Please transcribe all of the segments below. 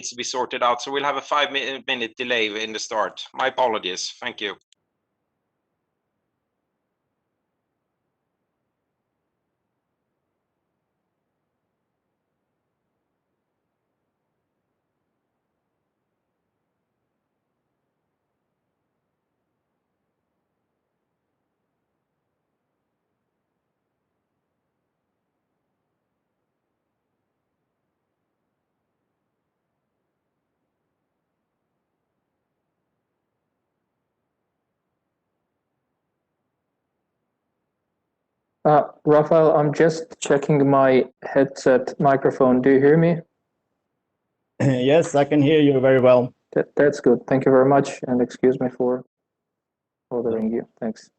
to be sorted out. So we'll have a 5-minute delay in the start. My apologies. Thank you. Rafael, I'm just checking my headset microphone. Do you hear me? Yes, I can hear you very well. That's good. Thank you very much, and excuse me for bothering you. Thanks.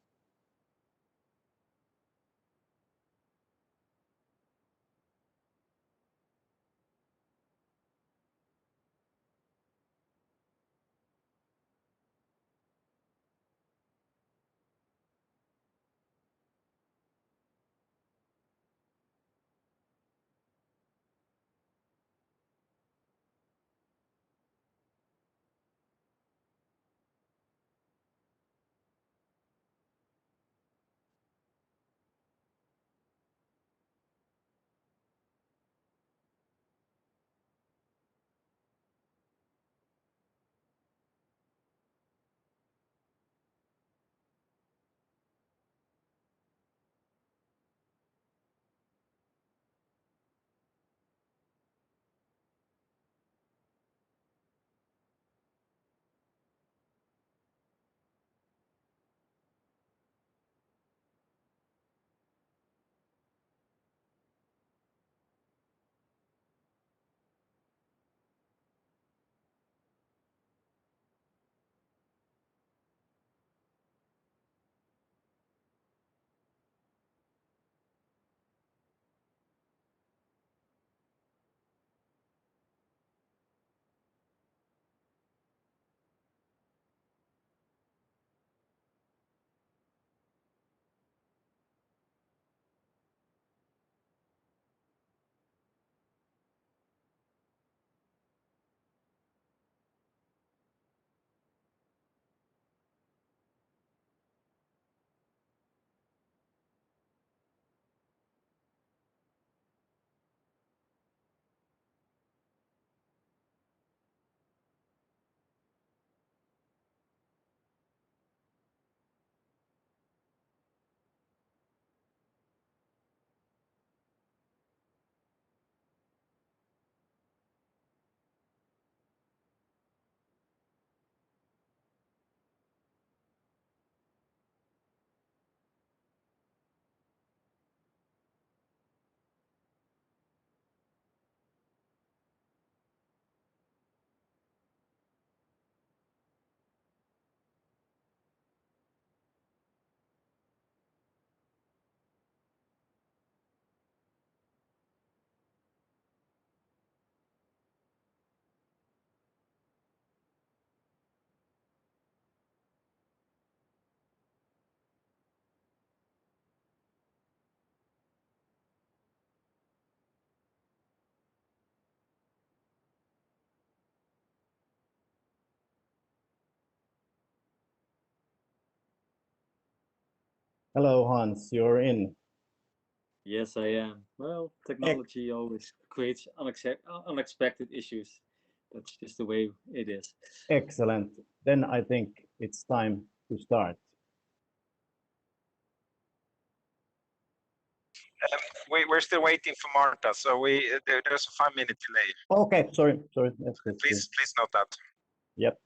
Hello, Hans, you're in. Yes, I am. Well, technology always creates unexpected issues. That's just the way it is. Excellent. Then I think it's time to start. We're still waiting for Marta, so there's a 5-minute delay. Okay, sorry. Please note that. Yep.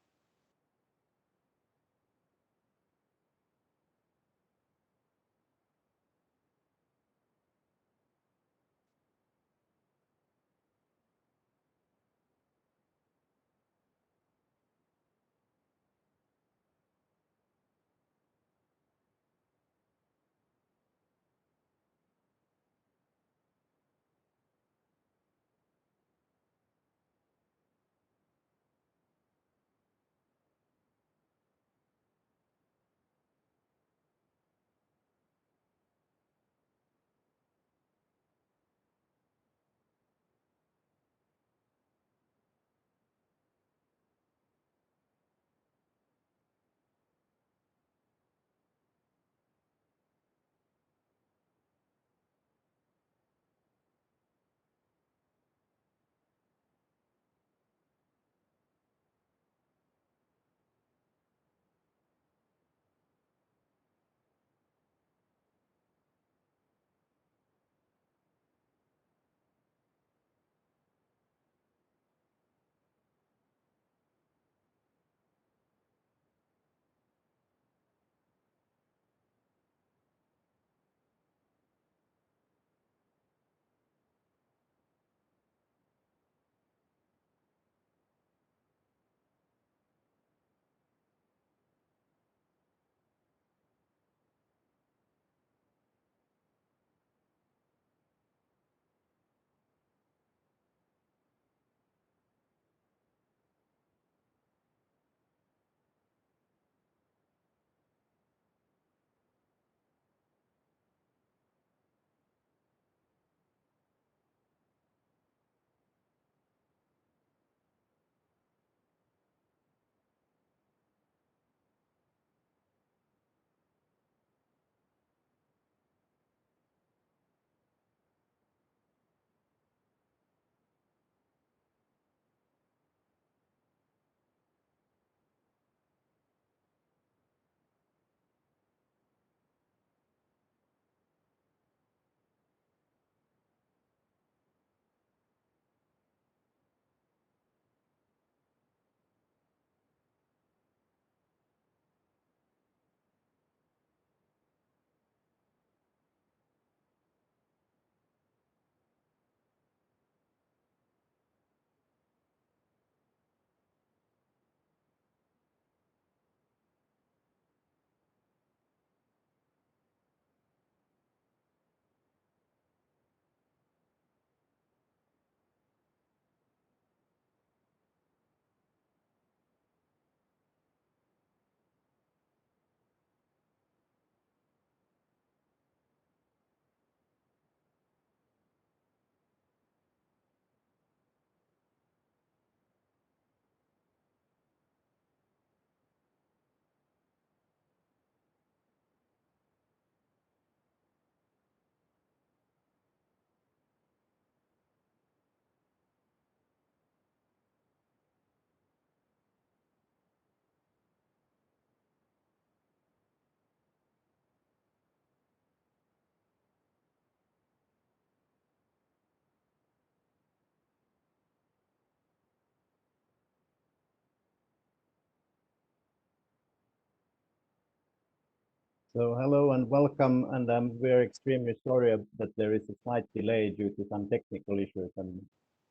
So hello and welcome, and we're extremely sorry that there is a slight delay due to some technical issues, and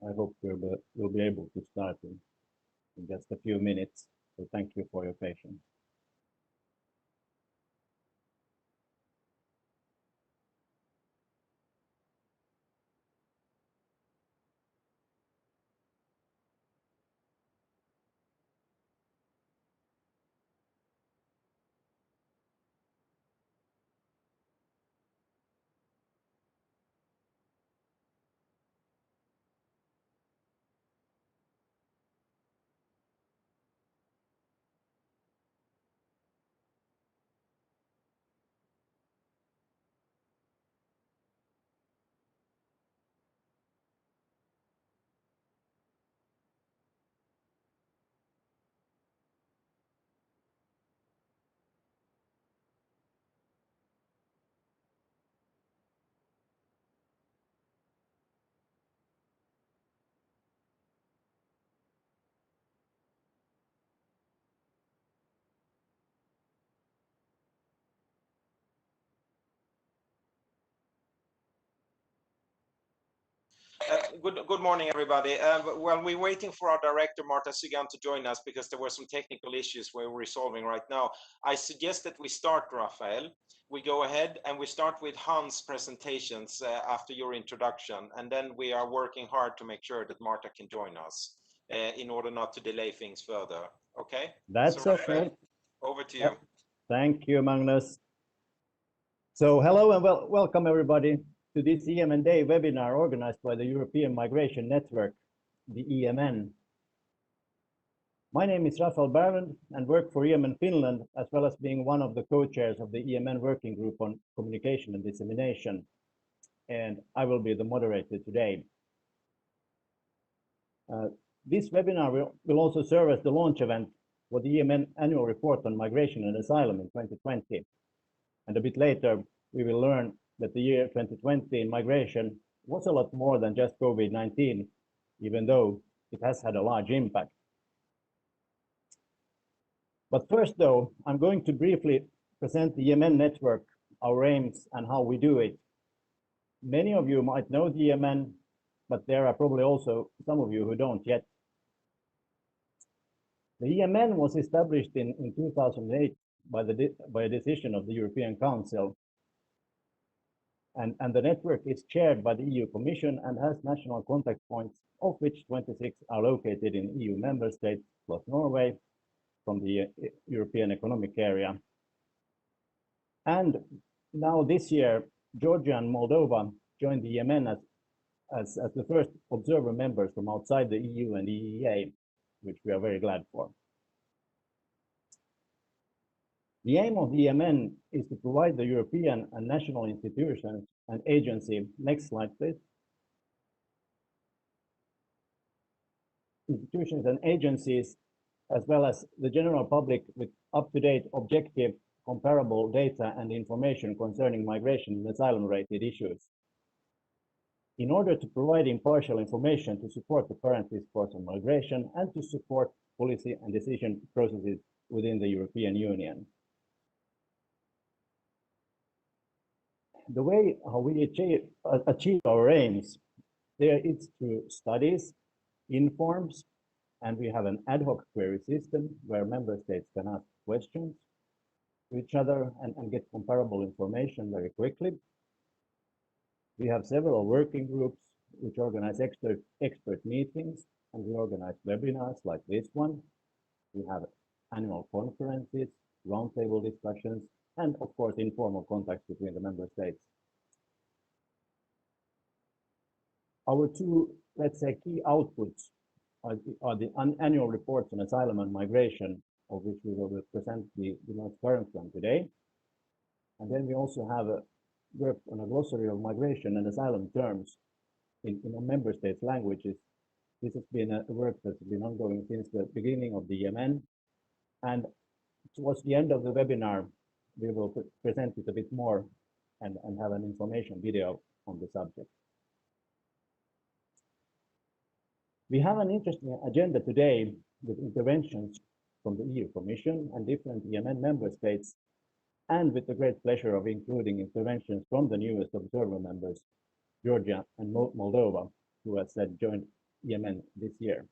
I hope we'll be able to start in just a few minutes. So thank you for your patience. Good morning, everybody. Well, we're waiting for our director, Marta Sigan, to join us because there were some technical issues we're resolving right now. I suggest that we start, Rafael. We go ahead and we start with Hans' presentations after your introduction, and then we are working hard to make sure that Marta can join us in order not to delay things further. Okay? That's so, okay. Rafael, over to you. Thank you, Magnus. So hello and welcome everybody to this EMN Day webinar organized by the European Migration Network, the EMN. My name is Rafael Berlund and work for EMN Finland, as well as being one of the co-chairs of the EMN Working Group on Communication and Dissemination. And I will be the moderator today. This webinar will also serve as the launch event for the EMN Annual Report on Migration and Asylum in 2020. And a bit later, we will learn that the year 2020 in migration was a lot more than just COVID-19, even though it has had a large impact. But first, though, I'm going to briefly present the EMN network, our aims, and how we do it. Many of you might know the EMN, but there are probably also some of you who don't yet. The EMN was established in 2008 by a decision of the European Council. And the network is chaired by the EU Commission and has national contact points, of which 26 are located in EU member states, plus Norway, from the European Economic Area. And now this year, Georgia and Moldova joined the EMN as the first observer members from outside the EU and EEA, which we are very glad for. The aim of the EMN is to provide the European and national institutions and agency, next slide please, institutions and agencies, as well as the general public with up-to-date, objective, comparable data and information concerning migration and asylum-related issues, in order to provide impartial information to support the current discourse on migration and to support policy and decision processes within the European Union. The way how we achieve our aims, there it's through studies, informs, and we have an ad hoc query system where member states can ask questions to each other and get comparable information very quickly. We have several working groups which organize expert meetings, and we organize webinars like this one. We have annual conferences, roundtable discussions, and of course, informal contacts between the member states. Our two, let's say, key outputs are the annual reports on asylum and migration, of which we will present the most current one today. And then we also have work on a glossary of migration and asylum terms in a member states' languages. This has been a work that's been ongoing since the beginning of the EMN. And towards the end of the webinar, we will present it a bit more and have an information video on the subject. We have an interesting agenda today with interventions from the EU Commission and different EMN member states and with the great pleasure of including interventions from the newest observer members, Georgia and Moldova, who as said joined EMN this year.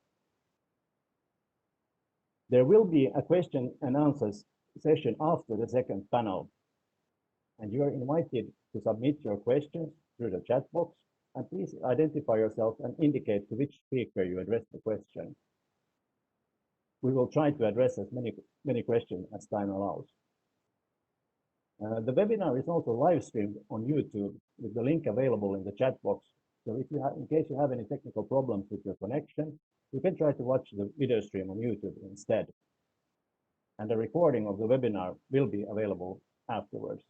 There will be a question and answers session after the second panel, and you are invited to submit your questions through the chat box, and please identify yourself and indicate to which speaker you address the question. We will try to address as many questions as time allows. The webinar is also live streamed on YouTube with the link available in the chat box. So if you in case you have any technical problems with your connection, you can try to watch the video stream on YouTube instead. And a recording of the webinar will be available afterwards.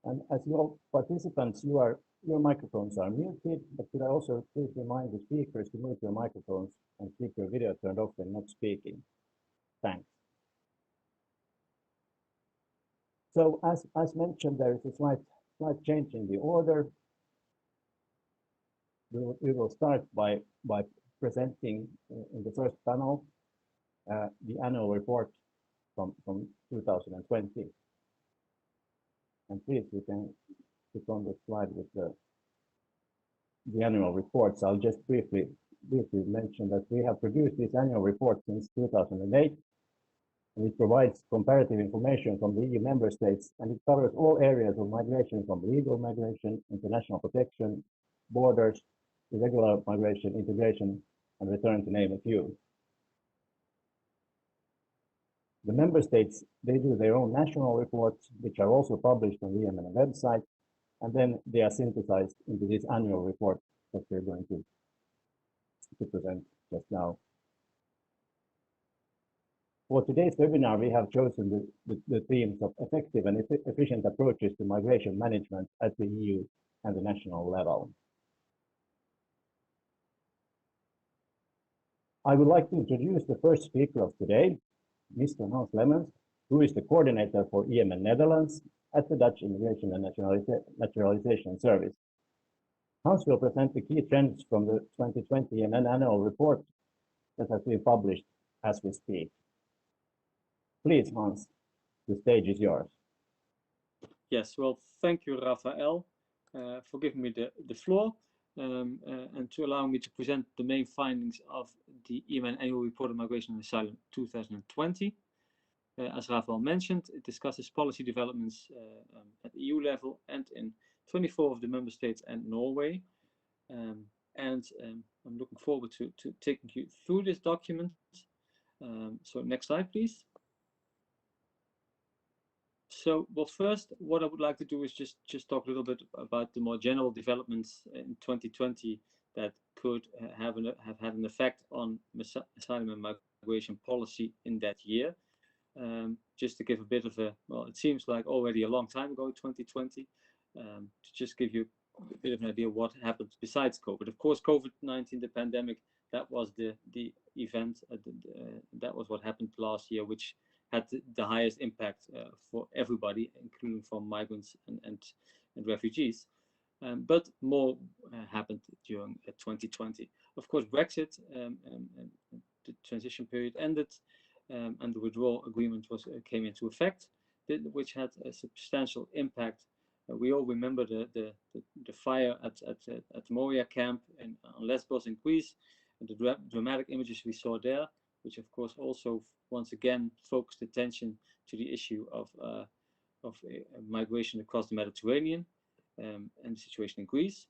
And as you all participants, your microphones are muted, but could I also please remind the speakers to mute your microphones and keep your video turned off when not speaking. Thanks. So as mentioned, there is a slight change in the order. We will start by presenting in the first panel the annual report from 2020. And please, you can click on the slide with the annual reports. I'll just briefly mention that we have produced this annual report since 2008. And it provides comparative information from the EU member states, and it covers all areas of migration from legal migration, international protection, borders, irregular migration, integration, and return, to name a few. The member states, they do their own national reports, which are also published on the EMN website, and then they are synthesized into this annual report that we're going to present just now. For today's webinar, we have chosen the themes of effective and efficient approaches to migration management at the EU and the national level. I would like to introduce the first speaker of today, Mr. Hans Lemmens, who is the coordinator for EMN Netherlands at the Dutch Immigration and Naturalization Service. Hans will present the key trends from the 2020 EMN Annual Report that has been published as we speak. Please, Hans, the stage is yours. Yes, well, thank you, Rafael, for giving me the floor and to allow me to present the main findings of the EMN Annual Report on Migration and Asylum 2020. As Rafael mentioned, it discusses policy developments at EU level and in 24 of the member states and Norway. I'm looking forward to taking you through this document. So next slide, please. So, well, first, what I would like to do is just talk a little bit about the more general developments in 2020 that could have had an effect on asylum and migration policy in that year. Just to give a bit of a, well, it seems like already a long time ago, 2020, to just give you a bit of an idea of what happened besides COVID. Of course, COVID-19, the pandemic, that was the event, that was what happened last year, which had the highest impact for everybody, including from migrants and refugees. But more happened during 2020. Of course, Brexit, the transition period ended, and the withdrawal agreement came into effect, which had a substantial impact. We all remember the fire at the Moria camp on Lesbos in Greece, and the dramatic images we saw there, which of course also once again focused attention to the issue of migration across the Mediterranean and the situation in Greece.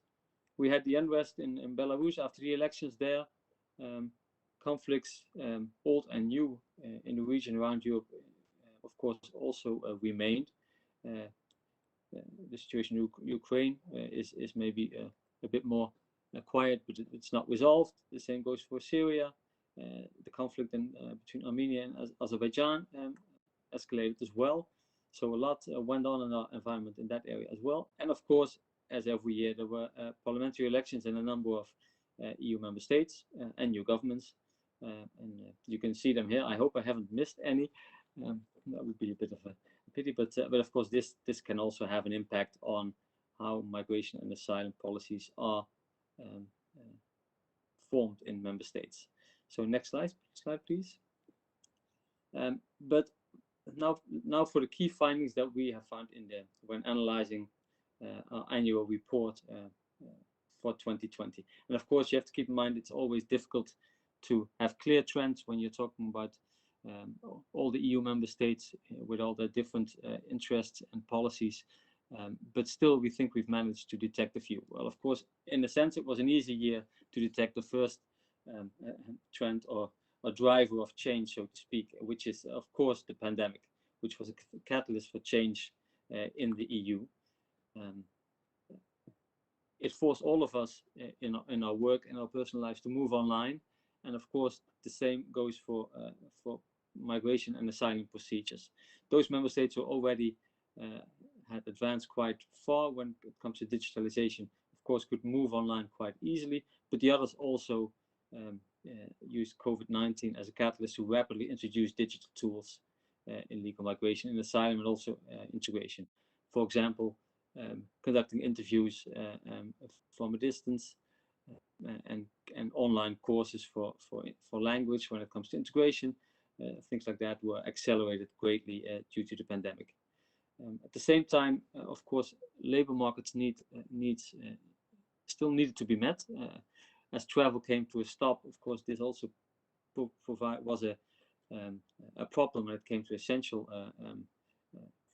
We had the unrest in Belarus after the elections there. Conflicts, old and new, in the region around Europe, of course, also remained. The situation in Ukraine is maybe a bit more quiet, but it's not resolved. The same goes for Syria. The conflict between Armenia and Azerbaijan escalated as well. So a lot went on in our environment in that area as well. And of course, as every year, there were parliamentary elections in a number of EU member states and new governments. And you can see them here. I hope I haven't missed any. That would be a bit of a pity, but of course, this can also have an impact on how migration and asylum policies are formed in member states. So next slide please. But now for the key findings that we have found when analyzing our annual report for 2020. And of course, you have to keep in mind it's always difficult to have clear trends when you're talking about all the EU member states with all their different interests and policies. But still, we think we've managed to detect a few. Well, of course, in a sense, it was an easy year to detect the first trend or driver of change, so to speak, which is, of course, the pandemic, which was a catalyst for change in the EU. It forced all of us in our work and our personal lives to move online. And of course, the same goes for migration and asylum procedures. Those member states who already had advanced quite far when it comes to digitalization, of course, could move online quite easily, but the others also used COVID-19 as a catalyst to rapidly introduce digital tools in legal migration, in asylum, and also integration. For example, conducting interviews from a distance, and online courses for language when it comes to integration. Things like that were accelerated greatly due to the pandemic. At the same time, of course, labor markets still needed to be met. As travel came to a stop, of course, this also was a problem when it came to essential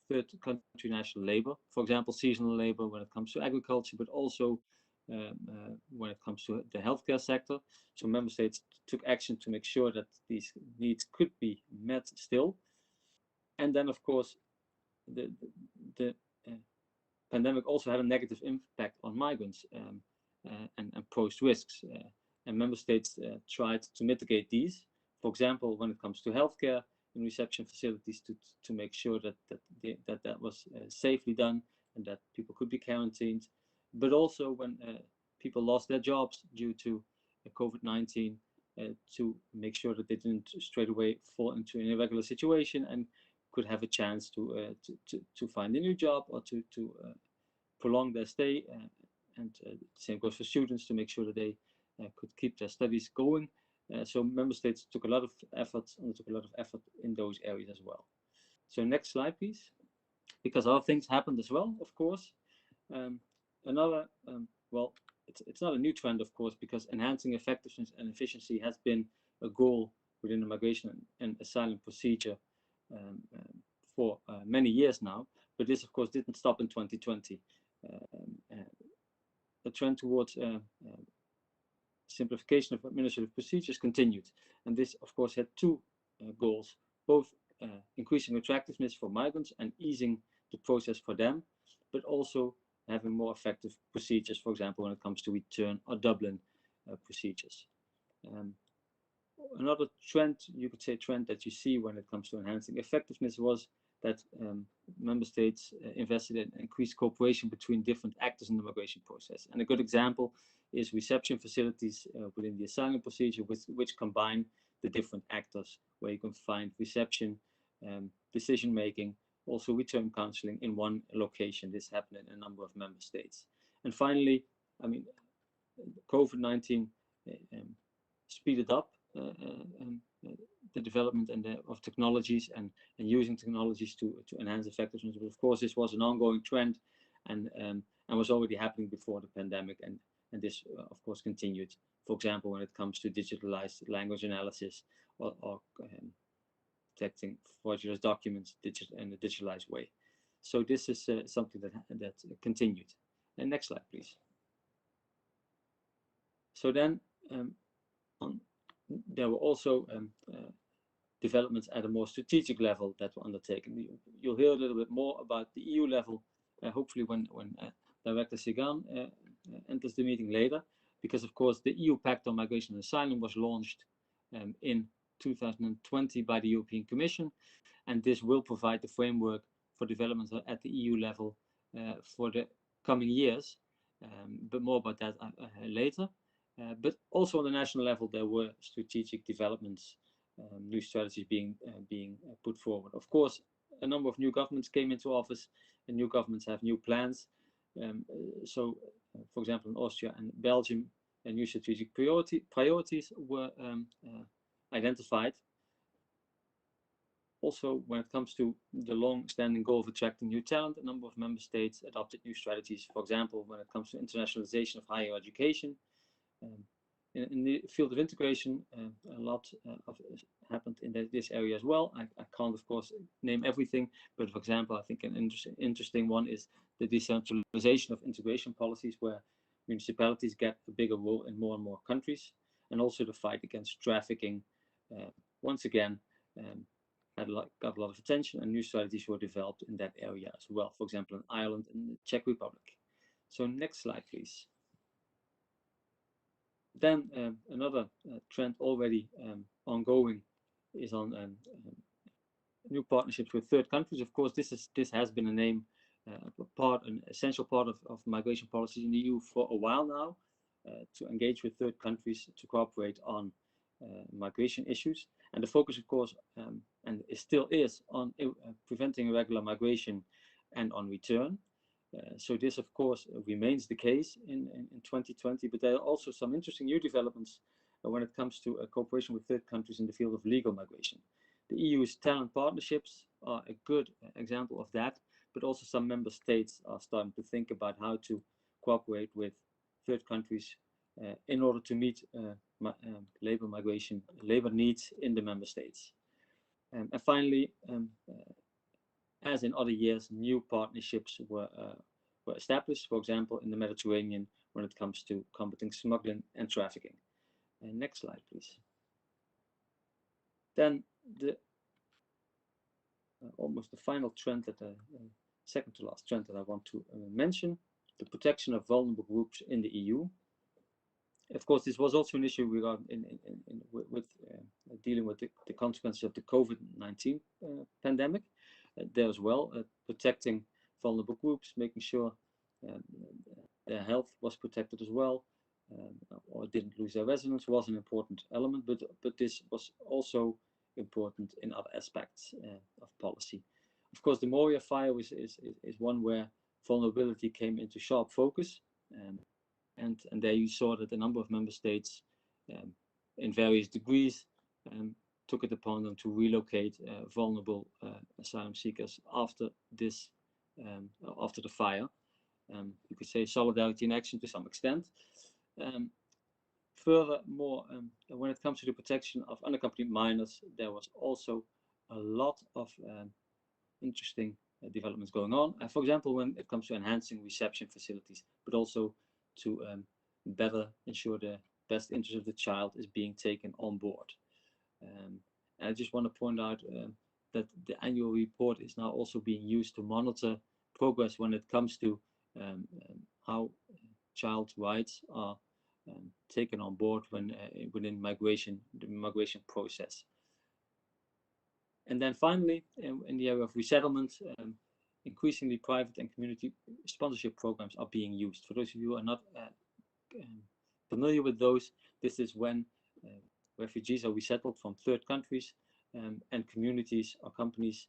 third country national labor. For example, seasonal labor when it comes to agriculture, but also when it comes to the healthcare sector. So member states took action to make sure that these needs could be met still. And then, of course, the pandemic also had a negative impact on migrants and posed risks. And member states tried to mitigate these. For example, when it comes to healthcare and reception facilities, to make sure that was safely done and that people could be quarantined. But also when people lost their jobs due to COVID-19, to make sure that they didn't straight away fall into an irregular situation and could have a chance to find a new job or to prolong their stay. And the same goes for students, to make sure that they could keep their studies going. So member states took a lot of effort in those areas as well. So next slide, please. Because other things happened as well, of course. Another, well, it's not a new trend, of course, because enhancing effectiveness and efficiency has been a goal within the migration and asylum procedure for many years now. But this, of course, didn't stop in 2020. The trend towards simplification of administrative procedures continued. And this, of course, had two goals, both increasing attractiveness for migrants and easing the process for them, but also having more effective procedures, for example, when it comes to return or Dublin procedures. Another trend, you could say trend that you see when it comes to enhancing effectiveness, was that member states invested in increased cooperation between different actors in the migration process. And a good example is reception facilities within the asylum procedure, which combine the different actors, where you can find reception, decision-making, also return counseling in one location. This happened in a number of member states. And finally, I mean, COVID-19 speeded up the development of technologies and using technologies to enhance effectiveness. But of course, this was an ongoing trend and was already happening before the pandemic, and this of course continued. For example, when it comes to digitalized language analysis or detecting fraudulent documents in a digitalized way. So this is something that continued. And next slide, please. So then there were also developments at a more strategic level that were undertaken. You'll hear a little bit more about the EU level, hopefully when Director Sigan enters the meeting later, because of course the EU Pact on Migration and Asylum was launched in 2020 by the European Commission, and this will provide the framework for development at the EU level for the coming years, but more about that later. But also on the national level, there were strategic developments, new strategies being put forward. Of course, a number of new governments came into office, and new governments have new plans. So, for example, in Austria and Belgium, new strategic priorities were identified. Also, when it comes to the long-standing goal of attracting new talent, a number of member states adopted new strategies. For example, when it comes to internationalization of higher education, in the field of integration, a lot happened in this area as well. I can't, of course, name everything, but for example, I think an interesting one is the decentralization of integration policies, where municipalities get a bigger role in more and more countries, and also the fight against trafficking. Once again, got a lot of attention, and new strategies were developed in that area as well. For example, in Ireland and the Czech Republic. So next slide, please. Then another trend already ongoing is on new partnerships with third countries. Of course, this has been an essential part of migration policies in the EU for a while now, to engage with third countries to cooperate on migration issues. And the focus, of course, and it still is on preventing irregular migration and on return. So this, of course, remains the case in 2020, but there are also some interesting new developments when it comes to cooperation with third countries in the field of legal migration. The EU's talent partnerships are a good example of that, but also some member states are starting to think about how to cooperate with third countries in order to meet labor needs in the member states. And finally, as in other years, new partnerships were established, for example, in the Mediterranean when it comes to combating smuggling and trafficking. Next slide, please. Then almost the final trend, second to last trend that I want to mention, the protection of vulnerable groups in the EU. Of course, this was also an issue regarding with dealing with the consequences of the COVID-19 pandemic. There as well, protecting vulnerable groups, making sure their health was protected as well, or didn't lose their residence, was an important element, but this was also important in other aspects of policy. Of course, the Moria fire is one where vulnerability came into sharp focus, and there you saw that a number of member states, in various degrees, took it upon them to relocate vulnerable asylum seekers after this, after the fire. You could say solidarity in action to some extent. Furthermore, when it comes to the protection of unaccompanied minors, there was also a lot of interesting developments going on. For example, when it comes to enhancing reception facilities, but also to better ensure the best interest of the child is being taken on board. And I just want to point out that the annual report is now also being used to monitor progress when it comes to how child rights are taken on board when within the migration process. And then finally, in the area of resettlement, increasingly private and community sponsorship programs are being used. For those of you who are not familiar with those, this is when refugees are resettled from third countries, and communities or companies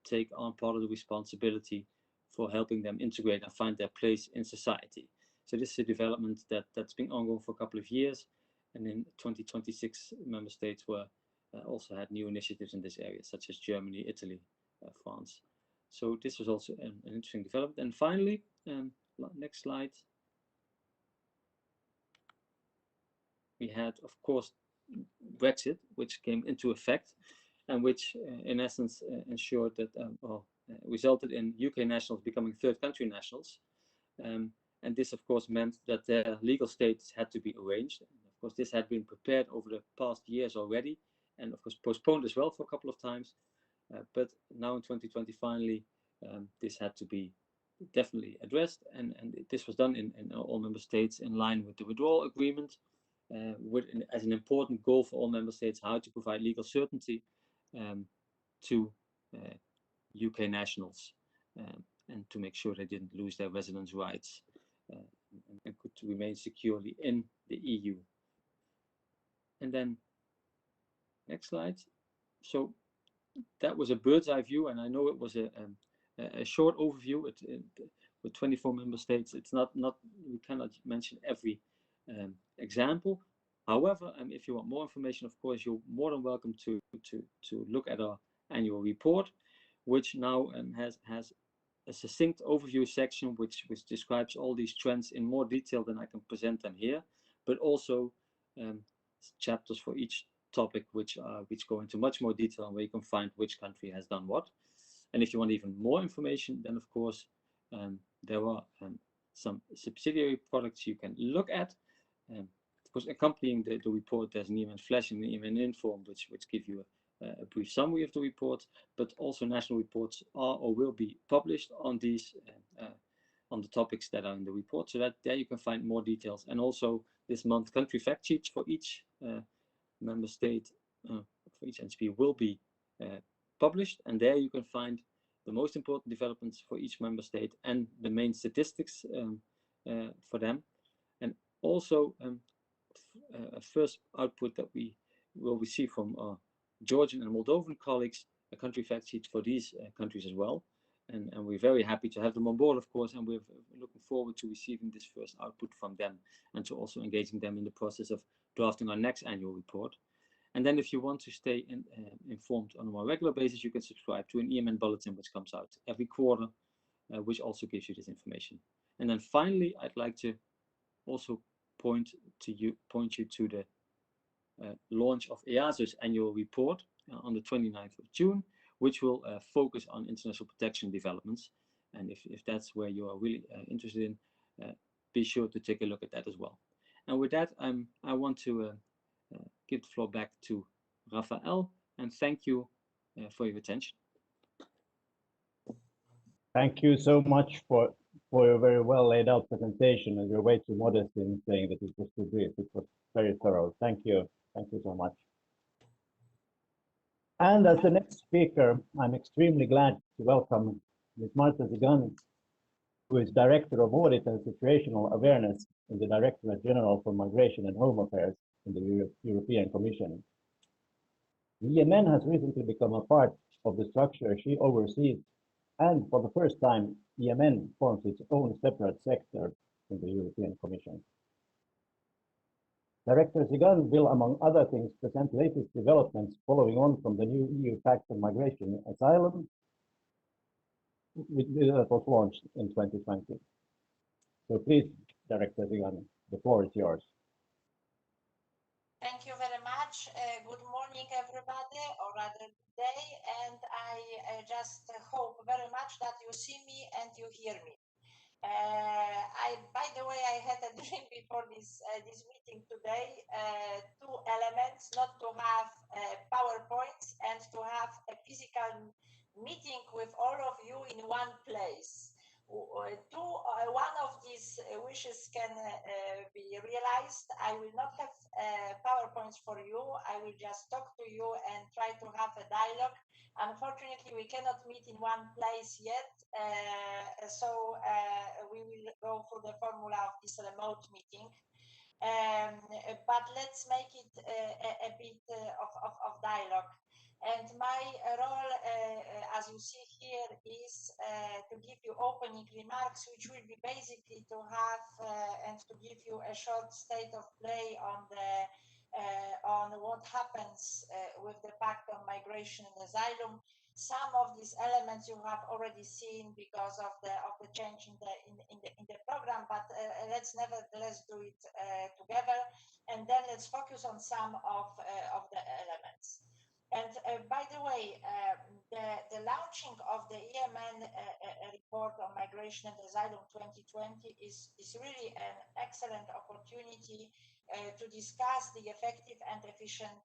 take on part of the responsibility for helping them integrate and find their place in society. So this is a development that's been ongoing for a couple of years, and in 2026 member states also had new initiatives in this area, such as Germany, Italy, France. So this was also an interesting development. And finally, next slide. We had, of course, Brexit, which came into effect, and which in essence ensured that, resulted in UK nationals becoming third country nationals. And this, of course, meant that their legal status had to be arranged. And of course, this had been prepared over the past years already, and of course postponed as well for a couple of times. But now in 2020, finally, this had to be definitely addressed, and this was done in all member states in line with the withdrawal agreement, as an important goal for all member states, how to provide legal certainty to UK nationals, and to make sure they didn't lose their residence rights and could remain securely in the EU. And then next slide. So that was a bird's eye view, and I know it was a short overview. With 24 member states, it's not we cannot mention every example. However, if you want more information, of course, you're more than welcome to look at our Annual Report, which now has a succinct overview section which describes all these trends in more detail than I can present them here, but also chapters for each topic which go into much more detail and where you can find which country has done what. And if you want even more information, then of course there are some subsidiary products you can look at. Of course, accompanying the report, there's an EMN Flash and an EMN Inform, which give you a brief summary of the report, but also national reports are or will be published on these on the topics that are in the report, so that there you can find more details. And also this month country fact sheets for each member state, for each NCP will be published, and there you can find the most important developments for each member state and the main statistics for them. And also a first output that we will receive from our Georgian and Moldovan colleagues, a country fact sheet for these countries as well. And we're very happy to have them on board, of course, and we're looking forward to receiving this first output from them and to also engaging them in the process of drafting our next annual report. And then if you want to stay informed on a more regular basis, you can subscribe to an EMN bulletin which comes out every quarter, which also gives you this information. And then finally, I'd like to also point you to the launch of EASO's annual report on the 29th of June, which will focus on international protection developments. And if that's where you are really interested in, be sure to take a look at that as well. And with that, I want to give the floor back to Rafael, and thank you for your attention. Thank you so much for your very well laid out presentation, and you're way too modest in saying that it was too brief. It was very thorough. Thank you. Thank you so much. And as the next speaker, I'm extremely glad to welcome Ms. Marta Zigan, who is Director of Audit and Situational Awareness in the Directorate General for Migration and Home Affairs in the European Commission. The EMN has recently become a part of the structure she oversees, and for the first time, EMN forms its own separate sector in the European Commission. Director Zigan will, among other things, present latest developments following on from the new EU Pact on Migration and Asylum, that was launched in 2020. So please, Director Zigan, the floor is yours. Thank you very much. Good morning, everybody, or rather good day, and I just hope very much that you see me and you hear me. By the way, I had a dream before this meeting today. Two elements: not to have PowerPoints and to have a physical meeting with all of you in one place. One of these wishes can be realized. I will not have PowerPoints for you. I will just talk to you and try to have a dialogue. Unfortunately, we cannot meet in one place yet, so we will go through the formula of this remote meeting. But let's make it a bit of dialogue. And my role, as you see here, is to give you opening remarks, which will be basically to have and to give you a short state of play on what happens with the Pact on Migration and Asylum. Some of these elements you have already seen because of the change in the program, but let's nevertheless do it together, and then let's focus on some of the elements. And by the way, the launching of the EMN report on Migration and Asylum 2020 is really an excellent opportunity to discuss the effective and efficient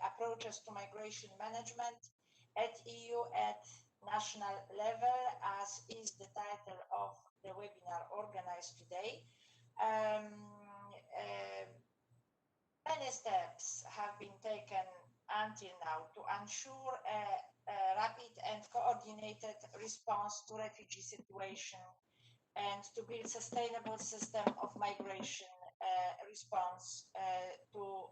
approaches to migration management at EU, at national level, as is the title of the webinar organized today. Many steps have been taken until now to ensure a rapid and coordinated response to refugee situation and to build sustainable system of migration response to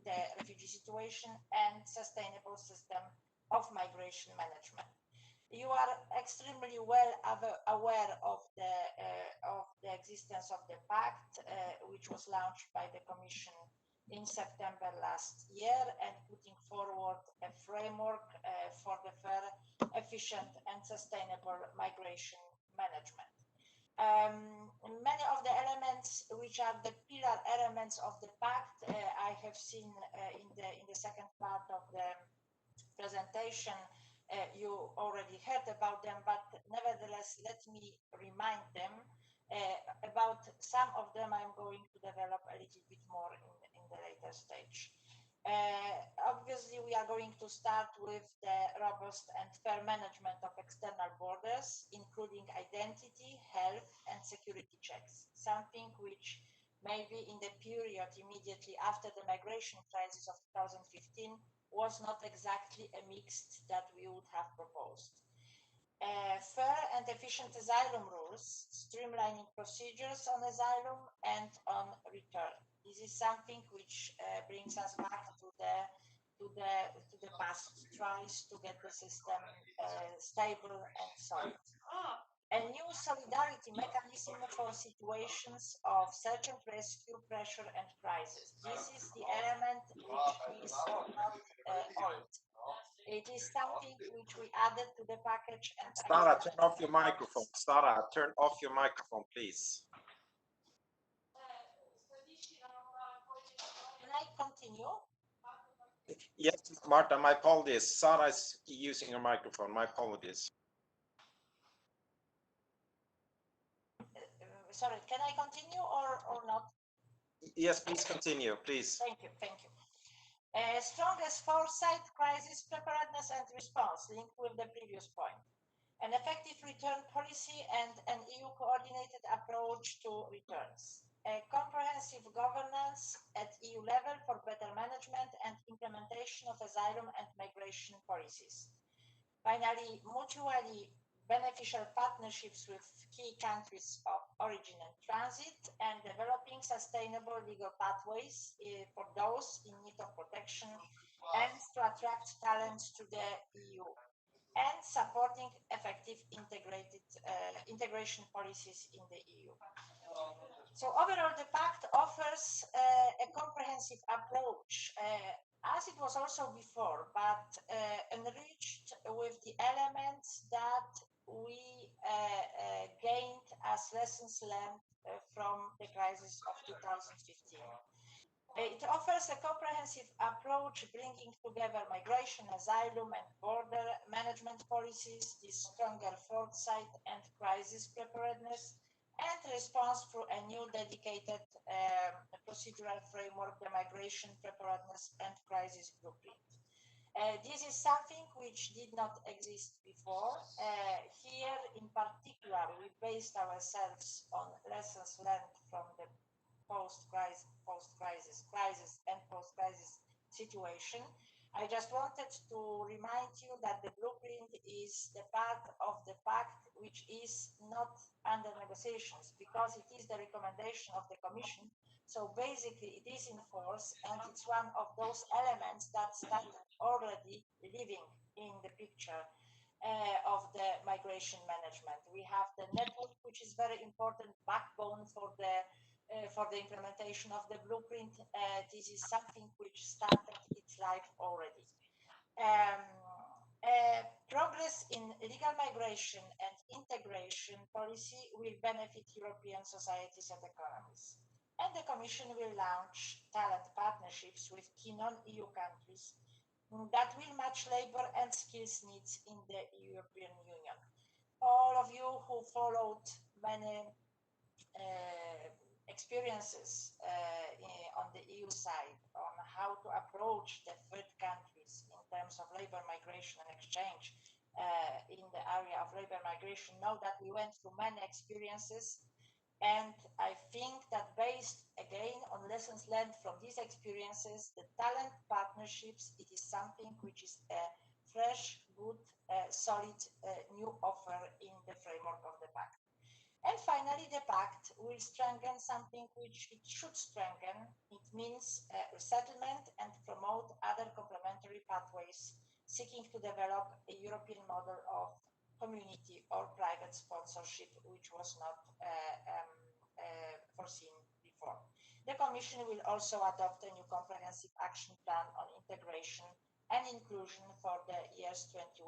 the refugee situation and sustainable system of migration management. You are extremely well aware of the existence of the pact, which was launched by the Commission in September last year and putting forward a framework for the fair, efficient and sustainable migration management. Many of the elements which are the pillar elements of the pact I have seen in the second part of the presentation. You already heard about them, but nevertheless, let me remind them about some of them. I'm going to develop a little bit more in the later stage. Obviously, we are going to start with the robust and fair management of external borders, including identity, health, and security checks, something which maybe in the period immediately after the migration crisis of 2015 was not exactly a mix that we would have proposed. Fair and efficient asylum rules, streamlining procedures on asylum and on return. This is something which brings us back to the past, tries to get the system stable and solid. A new solidarity mechanism for situations of search and rescue, pressure and crisis. This is the element which is not old. It is something which we added to the package. And Sarah, turn off your microphone. Sarah, turn off your microphone, please. Can I continue? Yes, Marta, my apologies. Sarah is using her microphone. My apologies. Sorry, can I continue or not? Yes, please continue, please. Thank you, thank you. Strongest foresight, crisis preparedness and response, linked with the previous point. An effective return policy and an EU coordinated approach to returns. A comprehensive governance at EU level for better management and implementation of asylum and migration policies. Finally, mutually beneficial partnerships with key countries of origin and transit, and developing sustainable legal pathways for those in need of protection and to attract talents to the EU, and supporting effective integration policies in the EU. So overall, the pact offers a comprehensive approach, as it was also before, but enriched with the elements that we gained as lessons learned from the crisis of 2015. It offers a comprehensive approach, bringing together migration, asylum, and border management policies, this stronger foresight and crisis preparedness, and response through a new dedicated procedural framework, the Migration Preparedness and Crisis Blueprint. This is something which did not exist before. Here, in particular, we based ourselves on lessons learned from the post-crisis situation. I just wanted to remind you that the blueprint is the part of the pact which is not under negotiations, because it is the recommendation of the Commission. So basically it is in force, and it's one of those elements that start already living in the picture of the migration management. We have the network, which is very important backbone for the implementation of the blueprint. This is something which started its life already. Progress in legal migration and integration policy will benefit European societies and economies. And the Commission will launch talent partnerships with key non-EU countries that will match labor and skills needs in the European Union. All of you who followed many experiences on the EU side on how to approach the third countries in terms of labor migration and exchange in the area of labor migration know that we went through many experiences, and I think that based again on lessons learned from these experiences, the talent partnerships, it is something which is a fresh, good, solid new offer in the framework of the pact. And finally, the pact will strengthen something which it should strengthen. It means resettlement and promote other complementary pathways, seeking to develop a European model of community or private sponsorship, which was not foreseen before. The Commission will also adopt a new comprehensive action plan on integration and inclusion for the years 21-24.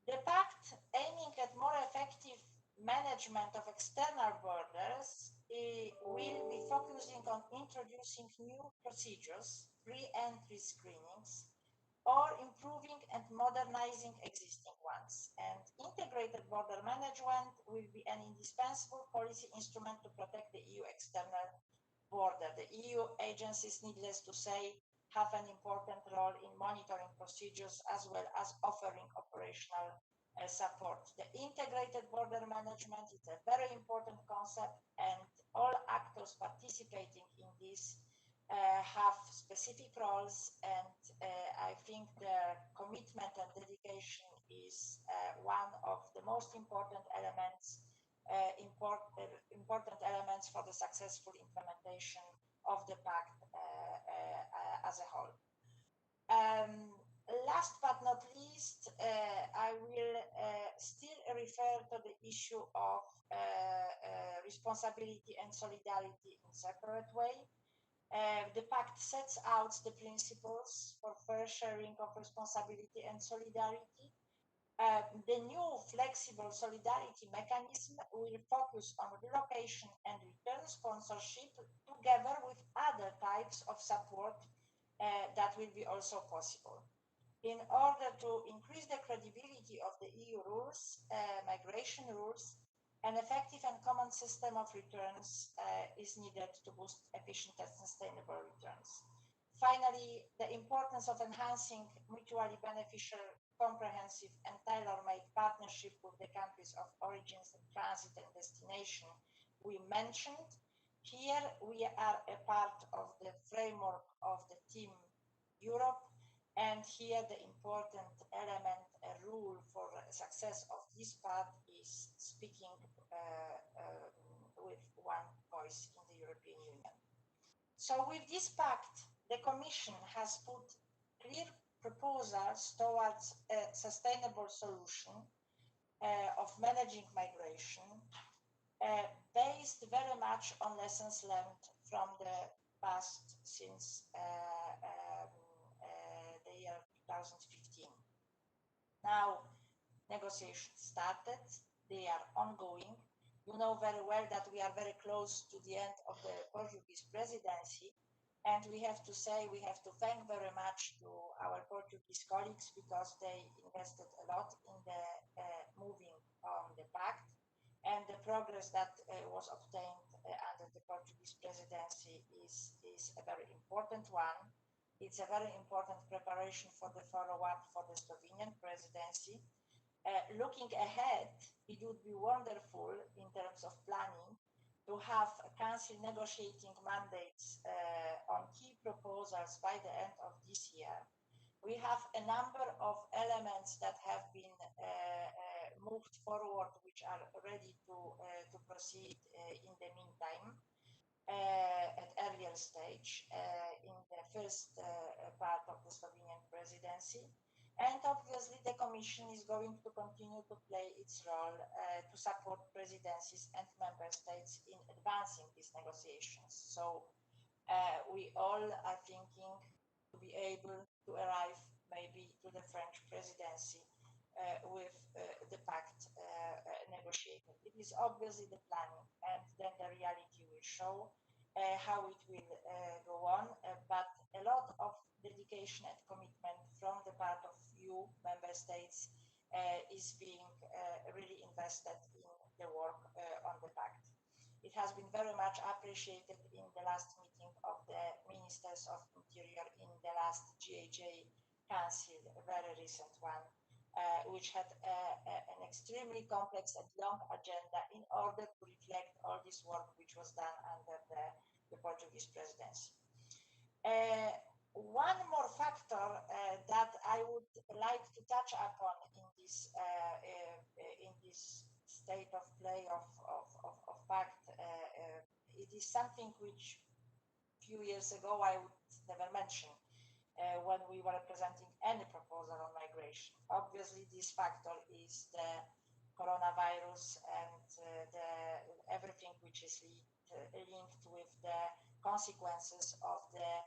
The pact, aiming at more effective management of external borders, will be focusing on introducing new procedures, pre-entry screenings, or improving and modernizing existing ones. And integrated border management will be an indispensable policy instrument to protect the EU external border. The EU agencies, needless to say, have an important role in monitoring procedures as well as offering operational support. The integrated border management is a very important concept, and all actors participating in this have specific roles, and I think their commitment and dedication is one of the most important elements important elements for the successful implementation of the pact as a whole. Last but not least, I will still refer to the issue of responsibility and solidarity in a separate way. The pact sets out the principles for fair sharing of responsibility and solidarity. The new flexible solidarity mechanism will focus on relocation and return sponsorship together with other types of support that will be also possible. In order to increase the credibility of the EU rules, migration rules, an effective and common system of returns is needed to boost efficient and sustainable returns. Finally, the importance of enhancing mutually beneficial, comprehensive and tailor-made partnership with the countries of origins and transit and destination we mentioned. Here we are a part of the framework of the Team Europe, and here the important element, a rule for success of this part is speaking with one voice in the European Union. So with this pact, the Commission has put clear proposals towards a sustainable solution of managing migration based very much on lessons learned from the past since the year 2015. Now, negotiations started, they are ongoing. You know very well that we are very close to the end of the Portuguese presidency, and we have to say, we have to thank very much to our Portuguese colleagues because they invested a lot in the moving on the pact, and the progress that was obtained under the Portuguese presidency is a very important one. It's a very important preparation for the follow-up for the Slovenian presidency. Looking ahead, it would be wonderful in terms of planning to have a council negotiating mandates on key proposals by the end of this year. We have a number of elements that have been moved forward, which are ready to proceed in the meantime. At earlier stage in the first part of the Slovenian presidency. And obviously the Commission is going to continue to play its role to support presidencies and member states in advancing these negotiations. So we all are thinking to be able to arrive maybe to the French presidency with the pact negotiated. It is obviously the planning, and then the reality will show how it will go on, but a lot of dedication and commitment from the part of you member states is being really invested in the work on the pact. It has been very much appreciated in the last meeting of the Ministers of Interior in the last GHA Council, a very recent one, which had an extremely complex and long agenda in order to reflect all this work which was done under the Portuguese presidency. One more factor that I would like to touch upon in this state of play of pact, it is something which a few years ago I would never mention when we were presenting any proposal on migration. Obviously, this factor is the coronavirus and everything which is linked with the consequences of the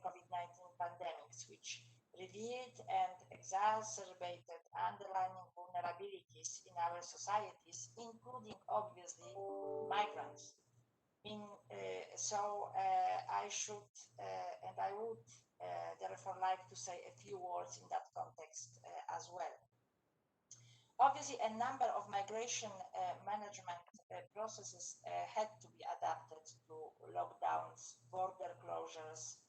COVID-19 pandemics, which revealed and exacerbated underlying vulnerabilities in our societies, including obviously migrants. I should and I would therefore like to say a few words in that context as well. Obviously, a number of migration management processes had to be adapted to lockdowns, border closures,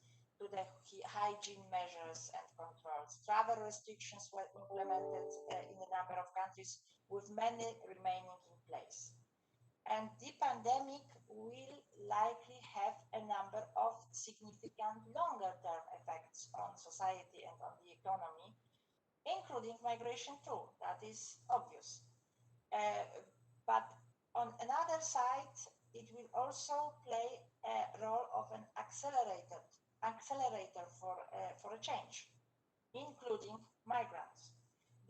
to the hygiene measures and controls. Travel restrictions were implemented in a number of countries, with many remaining in place. And the pandemic will likely have a number of significant longer-term effects on society and on the economy, including migration too. That is obvious. But on another side, it will also play a role of an accelerator for a change, including migrants.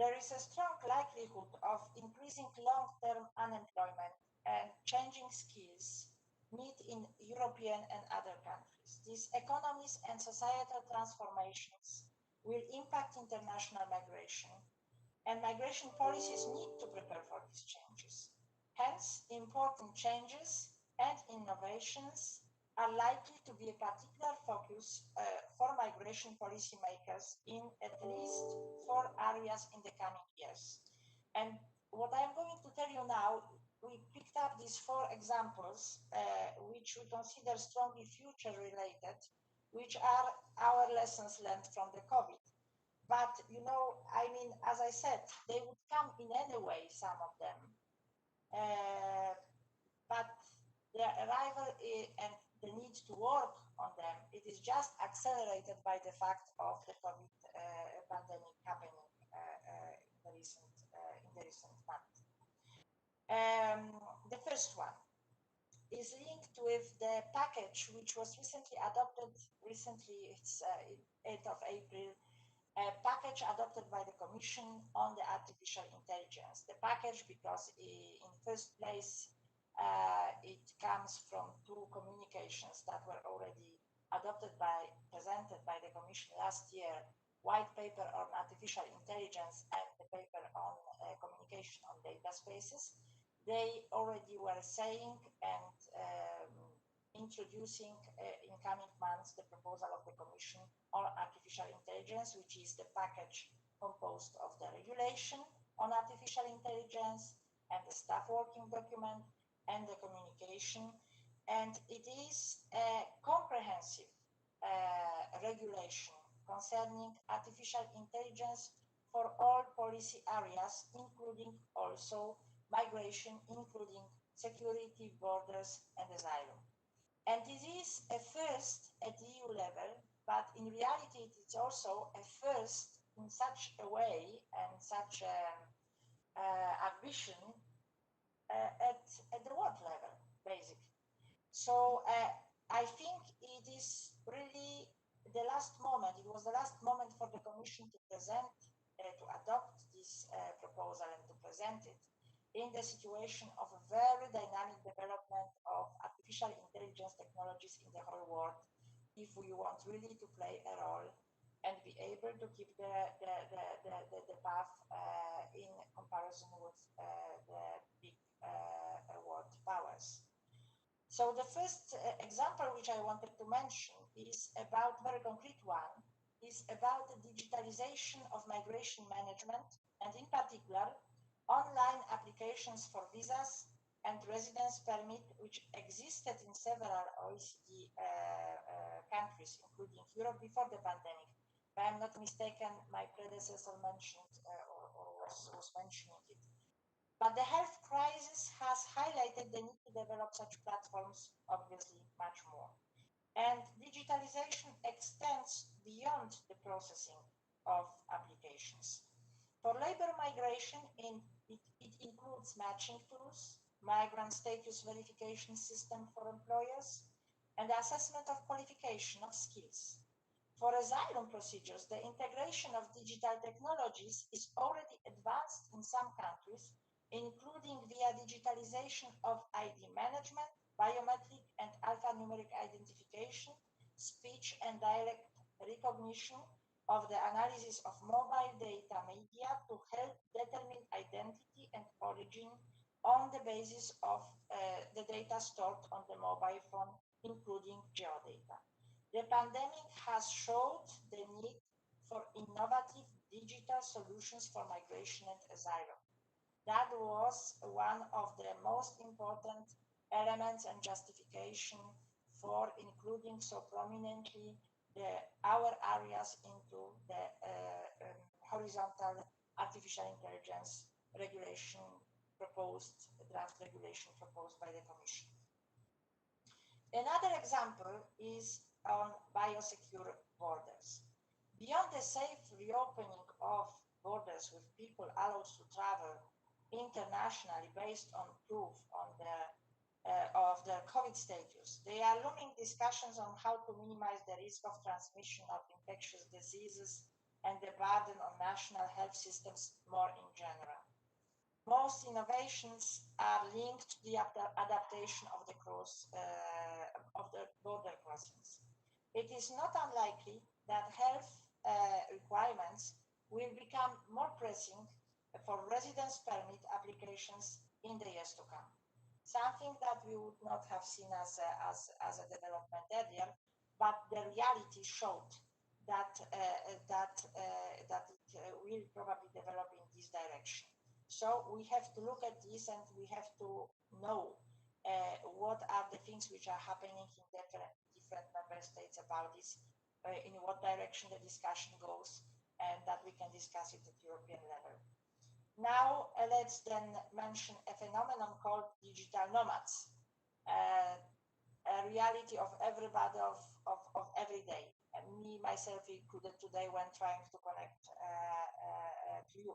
There is a strong likelihood of increasing long-term unemployment and changing skills need in European and other countries. These economies and societal transformations will impact international migration, and migration policies need to prepare for these changes. Hence, important changes and innovations are likely to be a particular focus for migration policymakers in at least 4 areas in the coming years. And what I'm going to tell you now, we picked up these 4 examples, which we consider strongly future related, which are our lessons learned from the COVID. But, you know, I mean, as I said, they would come in any way, some of them. But their arrival and the need to work on them, it is just accelerated by the fact of the COVID pandemic happening in the recent month. The first one is linked with the package which was recently adopted. It's 8th of April. A package adopted by the Commission on the artificial intelligence. The package, because in first place, it comes from 2 communications that were already presented by the Commission last year, white paper on artificial intelligence and the paper on communication on data spaces. They already were saying and introducing in coming months the proposal of the Commission on artificial intelligence, which is the package composed of the regulation on artificial intelligence and the staff working document and the communication. And it is a comprehensive regulation concerning artificial intelligence for all policy areas, including also migration, including security, borders, and asylum. And this is a first at EU level, but in reality, it is also a first in such a way and such ambition at the world level, basically. So I think it is really the last moment. It was the last moment for the Commission to present, to adopt this proposal and to present it in the situation of a very dynamic development of artificial intelligence technologies in the whole world, if we want really to play a role and be able to keep the path in comparison with the big world powers. So the first example which I wanted to mention is about, very concrete one, is about the digitalization of migration management, and in particular, online applications for visas and residence permit, which existed in several OECD countries, including Europe, before the pandemic. If I'm not mistaken, my predecessor mentioned or was mentioning it. But the health crisis has highlighted the need to develop such platforms, obviously, much more. And digitalization extends beyond the processing of applications. For labor migration, it includes matching tools, migrant status verification system for employers, and the assessment of qualification of skills. For asylum procedures, the integration of digital technologies is already advanced in some countries, including via digitalization of ID management, biometric and alphanumeric identification, speech and dialect recognition, of the analysis of mobile data media to help determine identity and origin on the basis of the data stored on the mobile phone, including geodata. The pandemic has showed the need for innovative digital solutions for migration and asylum. That was one of the most important elements and justification for including so prominently our areas into the horizontal artificial intelligence regulation proposed, draft regulation proposed by the Commission. Another example is on biosecure borders. Beyond the safe reopening of borders with people allowed to travel internationally based on proof on of their COVID status, there are looming discussions on how to minimize the risk of transmission of infectious diseases and the burden on national health systems more in general. Most innovations are linked to the adaptation of the border crossings. It is not unlikely that health requirements will become more pressing for residence permit applications in the years to come. Something that we would not have seen as a development earlier, but the reality showed that it will probably develop in this direction. So we have to look at this, and we have to know what are the things which are happening in different member states about this, in what direction the discussion goes, and that we can discuss it at European level. Now, let's then mention a phenomenon called digital nomads, a reality of everybody of every day. And me, myself included today when trying to connect to you.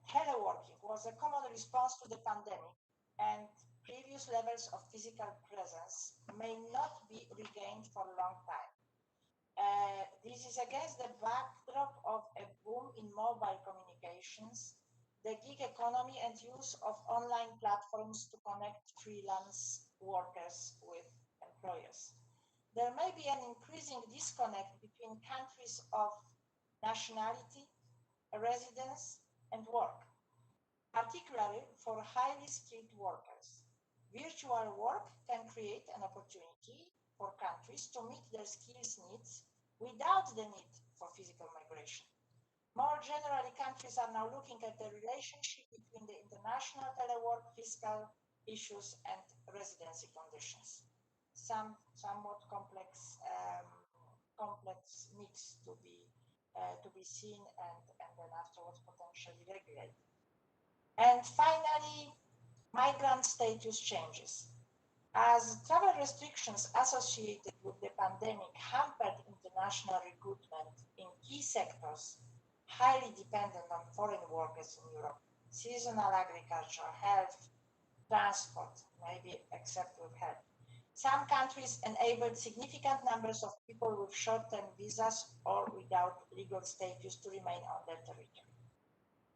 Teleworking was a common response to the pandemic, and previous levels of physical presence may not be regained for a long time. This is against the backdrop of a boom in mobile communications, the gig economy, and use of online platforms to connect freelance workers with employers. There may be an increasing disconnect between countries of nationality, residence, and work, particularly for highly skilled workers. Virtual work can create an opportunity for countries to meet their skills needs without the need for physical migration. More generally, countries are now looking at the relationship between the international telework, fiscal issues, and residency conditions. Somewhat complex mix to be seen and then afterwards potentially regulated. And finally, migrant status changes. As travel restrictions associated with the pandemic hampered international recruitment in key sectors highly dependent on foreign workers in Europe, seasonal agriculture, health, transport, maybe except with health, some countries enabled significant numbers of people with short-term visas or without legal status to remain on their territory.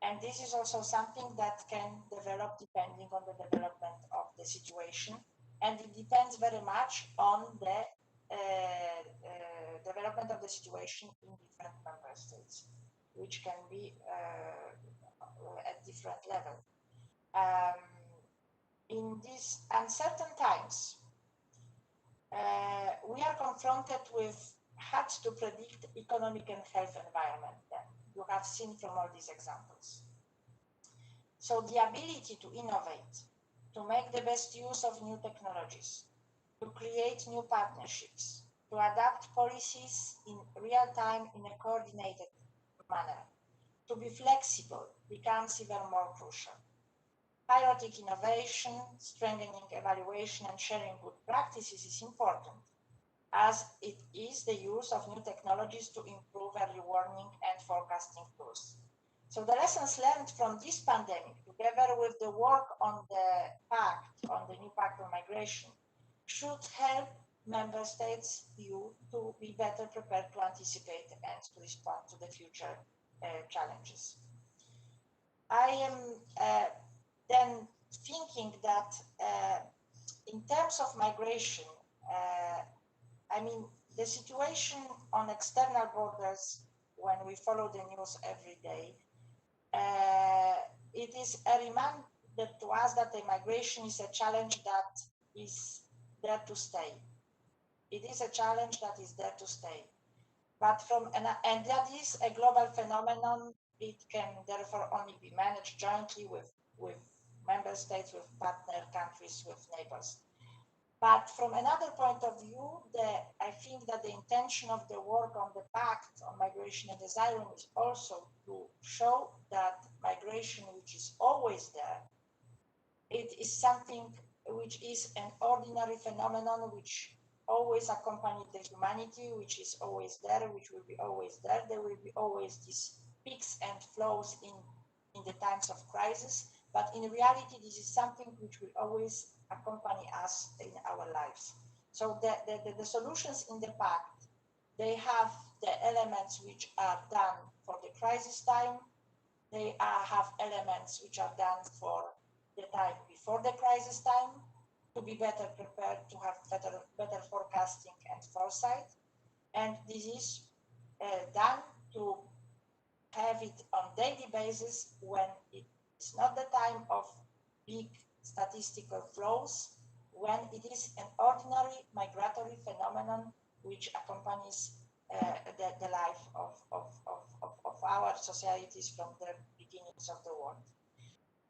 And this is also something that can develop depending on the development of the situation. And it depends very much on the development of the situation in different member states, which can be at different level. In these uncertain times, we are confronted with hard to predict economic and health environment that you have seen from all these examples. So the ability to innovate, to make the best use of new technologies, to create new partnerships, to adapt policies in real time in a coordinated manner, to be flexible becomes even more crucial. Piloting innovation, strengthening evaluation, and sharing good practices is important, as it is the use of new technologies to improve early warning and forecasting tools. So the lessons learned from this pandemic, together with the work on the new pact on migration, should help member states to be better prepared to anticipate and to respond to the future challenges. I am then thinking that in terms of migration, I mean, the situation on external borders, when we follow the news every day, it is a reminder to us that the migration is a challenge that is there to stay. It is a challenge that is there to stay. But and that is a global phenomenon. It can therefore only be managed jointly with member states, with partner countries, with neighbors. But from another point of view, I think that the intention of the work on the Pact on Migration and Asylum is also to show that migration, which is always there, it is something which is an ordinary phenomenon, which always accompanies the humanity, which is always there, which will be always there. There will be always these peaks and flows in the times of crisis. But in reality, this is something which will always accompany us in our lives. So the solutions in the Pact, they have the elements which are done for the crisis time. They have elements which are done for the time before the crisis time, to be better prepared, to have better forecasting and foresight. And this is done to have it on daily basis when it's not the time of big statistical flows, when it is an ordinary migratory phenomenon which accompanies the life of our societies from the beginnings of the world.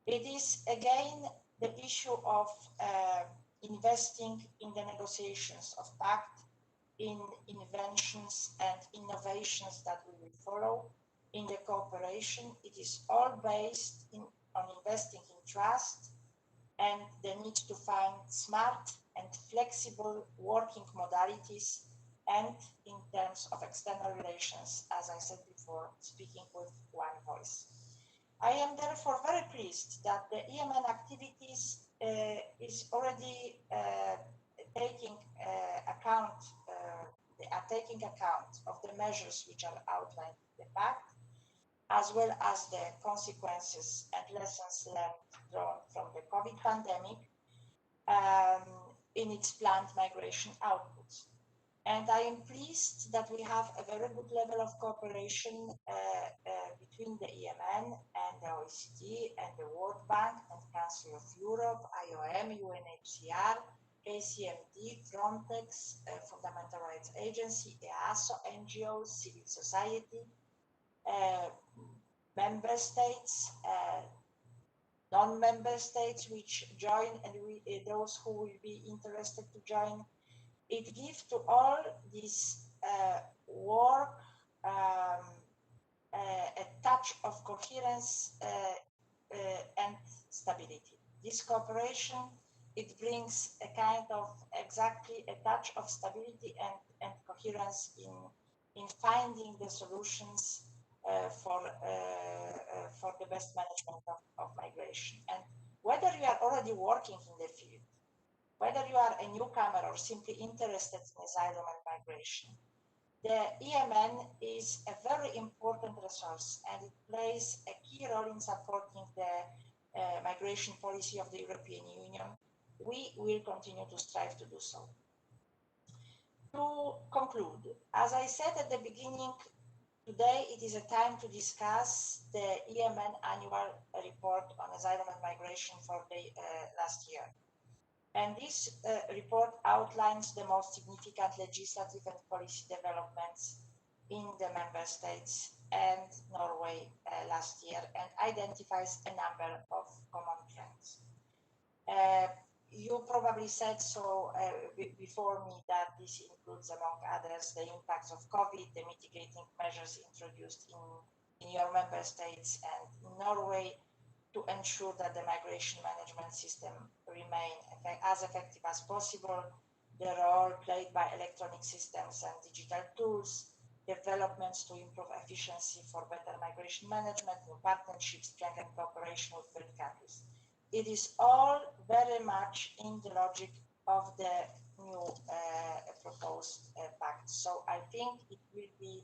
It is again the issue of investing in the negotiations of Pact, in inventions and innovations that we will follow, in the cooperation. It is all based on investing in trust and the need to find smart and flexible working modalities, and in terms of external relations, as I said before, speaking with one voice. I am therefore very pleased that the EMN activities is already taking account of the measures which are outlined in the Pact, as well as the consequences and lessons learned drawn from the COVID pandemic in its planned migration outputs. And I am pleased that we have a very good level of cooperation between the EMN and the OECD and the World Bank and Council of Europe, IOM, UNHCR, KCMD, Frontex, Fundamental Rights Agency, EASO, NGOs, civil society, member states, non-member states which join, and those who will be interested to join. It gives to all this work a touch of coherence and stability. This cooperation, it brings a kind of exactly a touch of stability and coherence in finding the solutions for the best management of migration. And whether you are already working in the field, whether you are a newcomer or simply interested in asylum and migration, the EMN is a very important resource, and it plays a key role in supporting the migration policy of the European Union. We will continue to strive to do so. To conclude, as I said at the beginning, today it is a time to discuss the EMN Annual Report on Asylum and Migration for the last year. And this report outlines the most significant legislative and policy developments in the member states and Norway last year, and identifies a number of common trends. You probably said so before me that this includes, among others, the impacts of COVID, the mitigating measures introduced in your member states and in Norway, to ensure that the migration management system remain as effective as possible, the role played by electronic systems and digital tools, developments to improve efficiency for better migration management, new partnerships, strengthen cooperation with third countries. It is all very much in the logic of the new proposed pact. So I think it will be,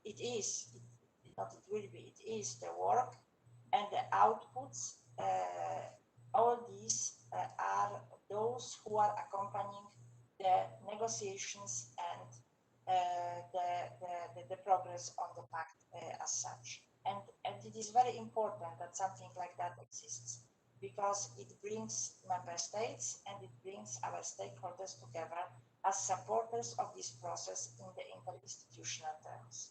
it is the work and the outputs, all these are those who are accompanying the negotiations and the progress on the pact as such. And it is very important that something like that exists, because it brings member states and it brings our stakeholders together as supporters of this process in the interinstitutional terms.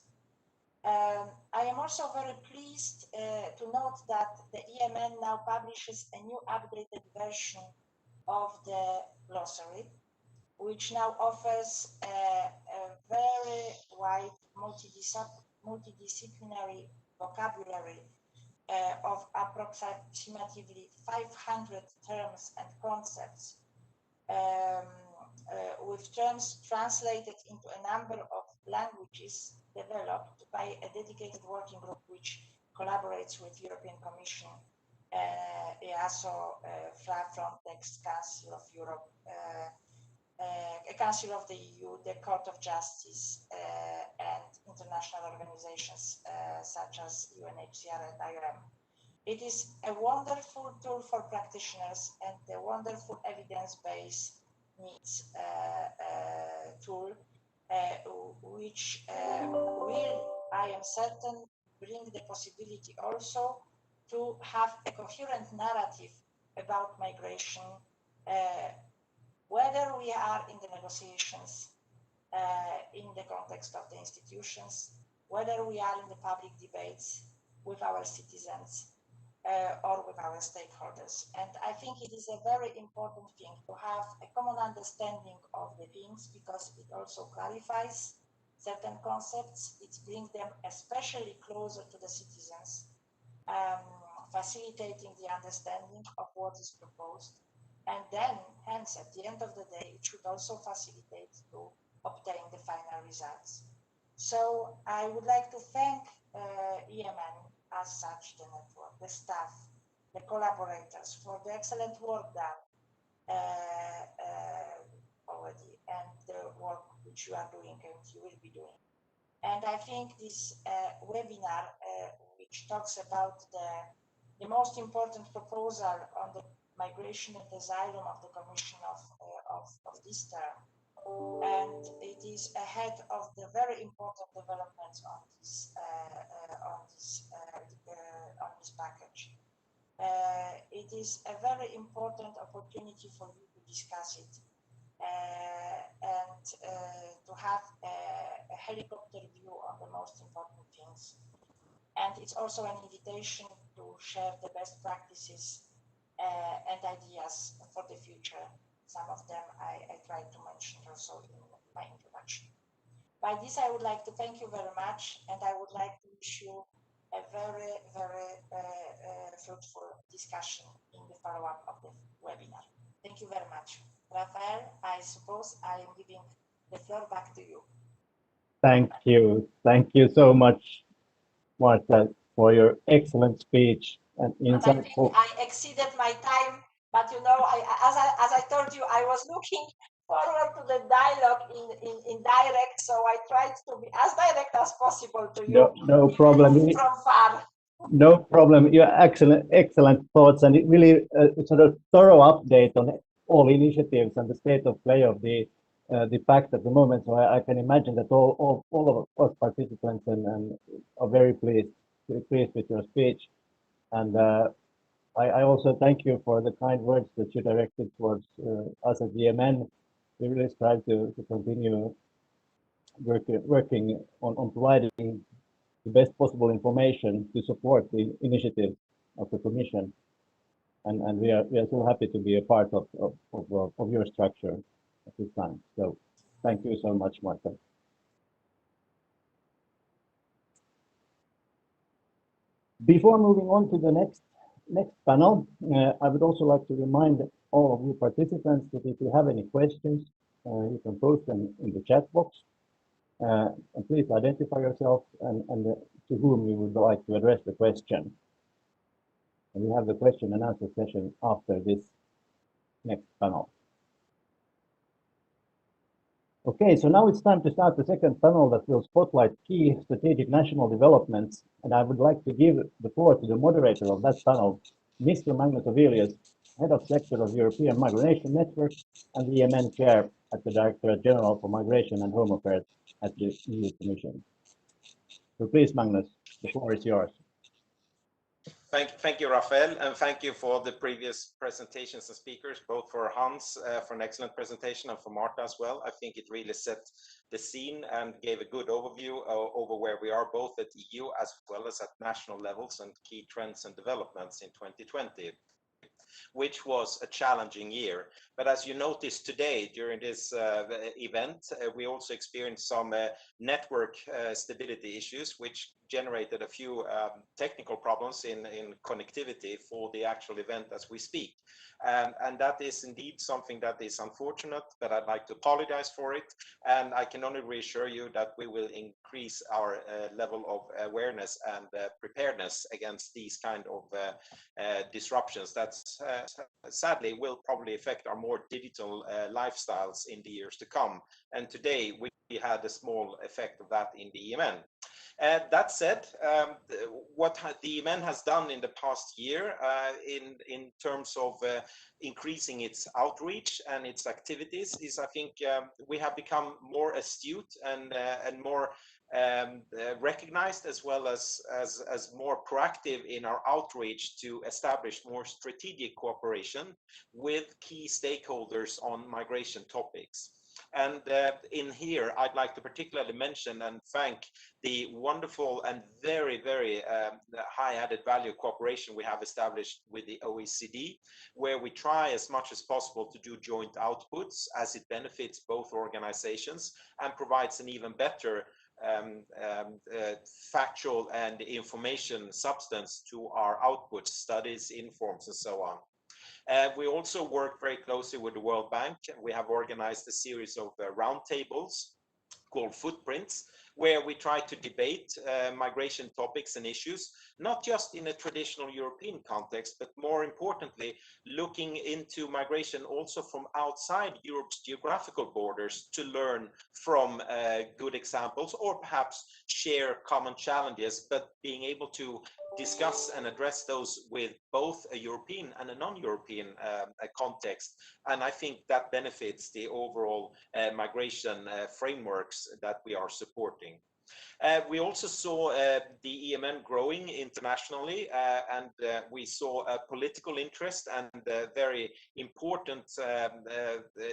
I am also very pleased to note that the EMN now publishes a new updated version of the glossary, which now offers a very wide multidisciplinary vocabulary of approximately 500 terms and concepts, with terms translated into a number of languages developed by a dedicated working group which collaborates with European Commission, EASO, Frontex, Council of Europe, Council of the EU, the Court of Justice, and international organizations such as UNHCR and IOM. It is a wonderful tool for practitioners and a wonderful evidence-based needs tool, which will, I am certain, bring the possibility also to have a coherent narrative about migration, whether we are in the negotiations in the context of the institutions, whether we are in the public debates with our citizens or with our stakeholders. And I think it is a very important thing to have a common understanding of the things, because it also clarifies certain concepts. It brings them especially closer to the citizens, facilitating the understanding of what is proposed. And then, hence, at the end of the day, it should also facilitate to obtain the final results. So I would like to thank EMN as such, the network, the staff, the collaborators for the excellent work done already, and the work which you are doing and you will be doing. And I think this webinar, which talks about the most important proposal on the migration and asylum of the Commission of this term, and it is ahead of the very important developments on this package. It is a very important opportunity for you to discuss it and to have a helicopter view on the most important things. And it's also an invitation to share the best practices and ideas for the future. Some of them I tried to mention also in my introduction. By this, I would like to thank you very much, and I would like to wish you a very, very fruitful discussion in the follow-up of the webinar. Thank you very much. Rafael, I suppose I am giving the floor back to you. Thank you. Thank you so much, Marta, for your excellent speech and insightful. I exceeded my time, but you know, as I told you, I was looking forward to the dialogue in direct, so I tried to be as direct as possible to you. No problem. From far. No problem. Your excellent thoughts, and it really sort of thorough update on all initiatives and the state of play of the pact at the moment. So I can imagine that all of us participants and are very pleased with your speech. And I also thank you for the kind words that you directed towards us at EMN. We really strive to continue working on providing the best possible information to support the initiative of the Commission. And we are so happy to be a part of your structure at this time. So thank you so much, Marta. Before moving on to the next panel, I would also like to remind all of you participants that if you have any questions, you can post them in the chat box. And please identify yourself and to whom you would like to address the question. And we have the question and answer session after this next panel. Okay, so now it's time to start the second panel that will spotlight key strategic national developments. And I would like to give the floor to the moderator of that panel, Mr. Magnus Ovelius, Head of Sector of European Migration Network, and the EMN Chair at the Directorate General for Migration and Home Affairs at the EU Commission. So please, Magnus, the floor is yours. Thank you, Rafael, and thank you for the previous presentations and speakers, both for Hans for an excellent presentation and for Marta as well. I think it really set the scene and gave a good overview over where we are, both at EU as well as at national levels, and key trends and developments in 2020. Which was a challenging year. But as you noticed today during this event, we also experienced some network stability issues, which generated a few technical problems in connectivity for the actual event as we speak. And that is indeed something that is unfortunate, but I'd like to apologize for it. And I can only reassure you that we will increase our level of awareness and preparedness against these kind of disruptions that sadly will probably affect our more digital lifestyles in the years to come. And today we had a small effect of that in the EMN. That said, what the EMN has done in the past year in terms of increasing its outreach and its activities is, I think, we have become more astute and more recognized, as well as more proactive in our outreach to establish more strategic cooperation with key stakeholders on migration topics. And in here, I'd like to particularly mention and thank the wonderful and very, very high added value cooperation we have established with the OECD, where we try as much as possible to do joint outputs as it benefits both organizations and provides an even better factual and information substance to our outputs, studies, informs, and so on. We also work very closely with the World Bank. We have organized a series of roundtables called Footprints, where we try to debate migration topics and issues, not just in a traditional European context, but more importantly, looking into migration also from outside Europe's geographical borders to learn from good examples, or perhaps share common challenges, but being able to discuss and address those with both a European and a non-European context. And I think that benefits the overall migration frameworks that we are supporting. We also saw the EMN growing internationally, and we saw a political interest and very important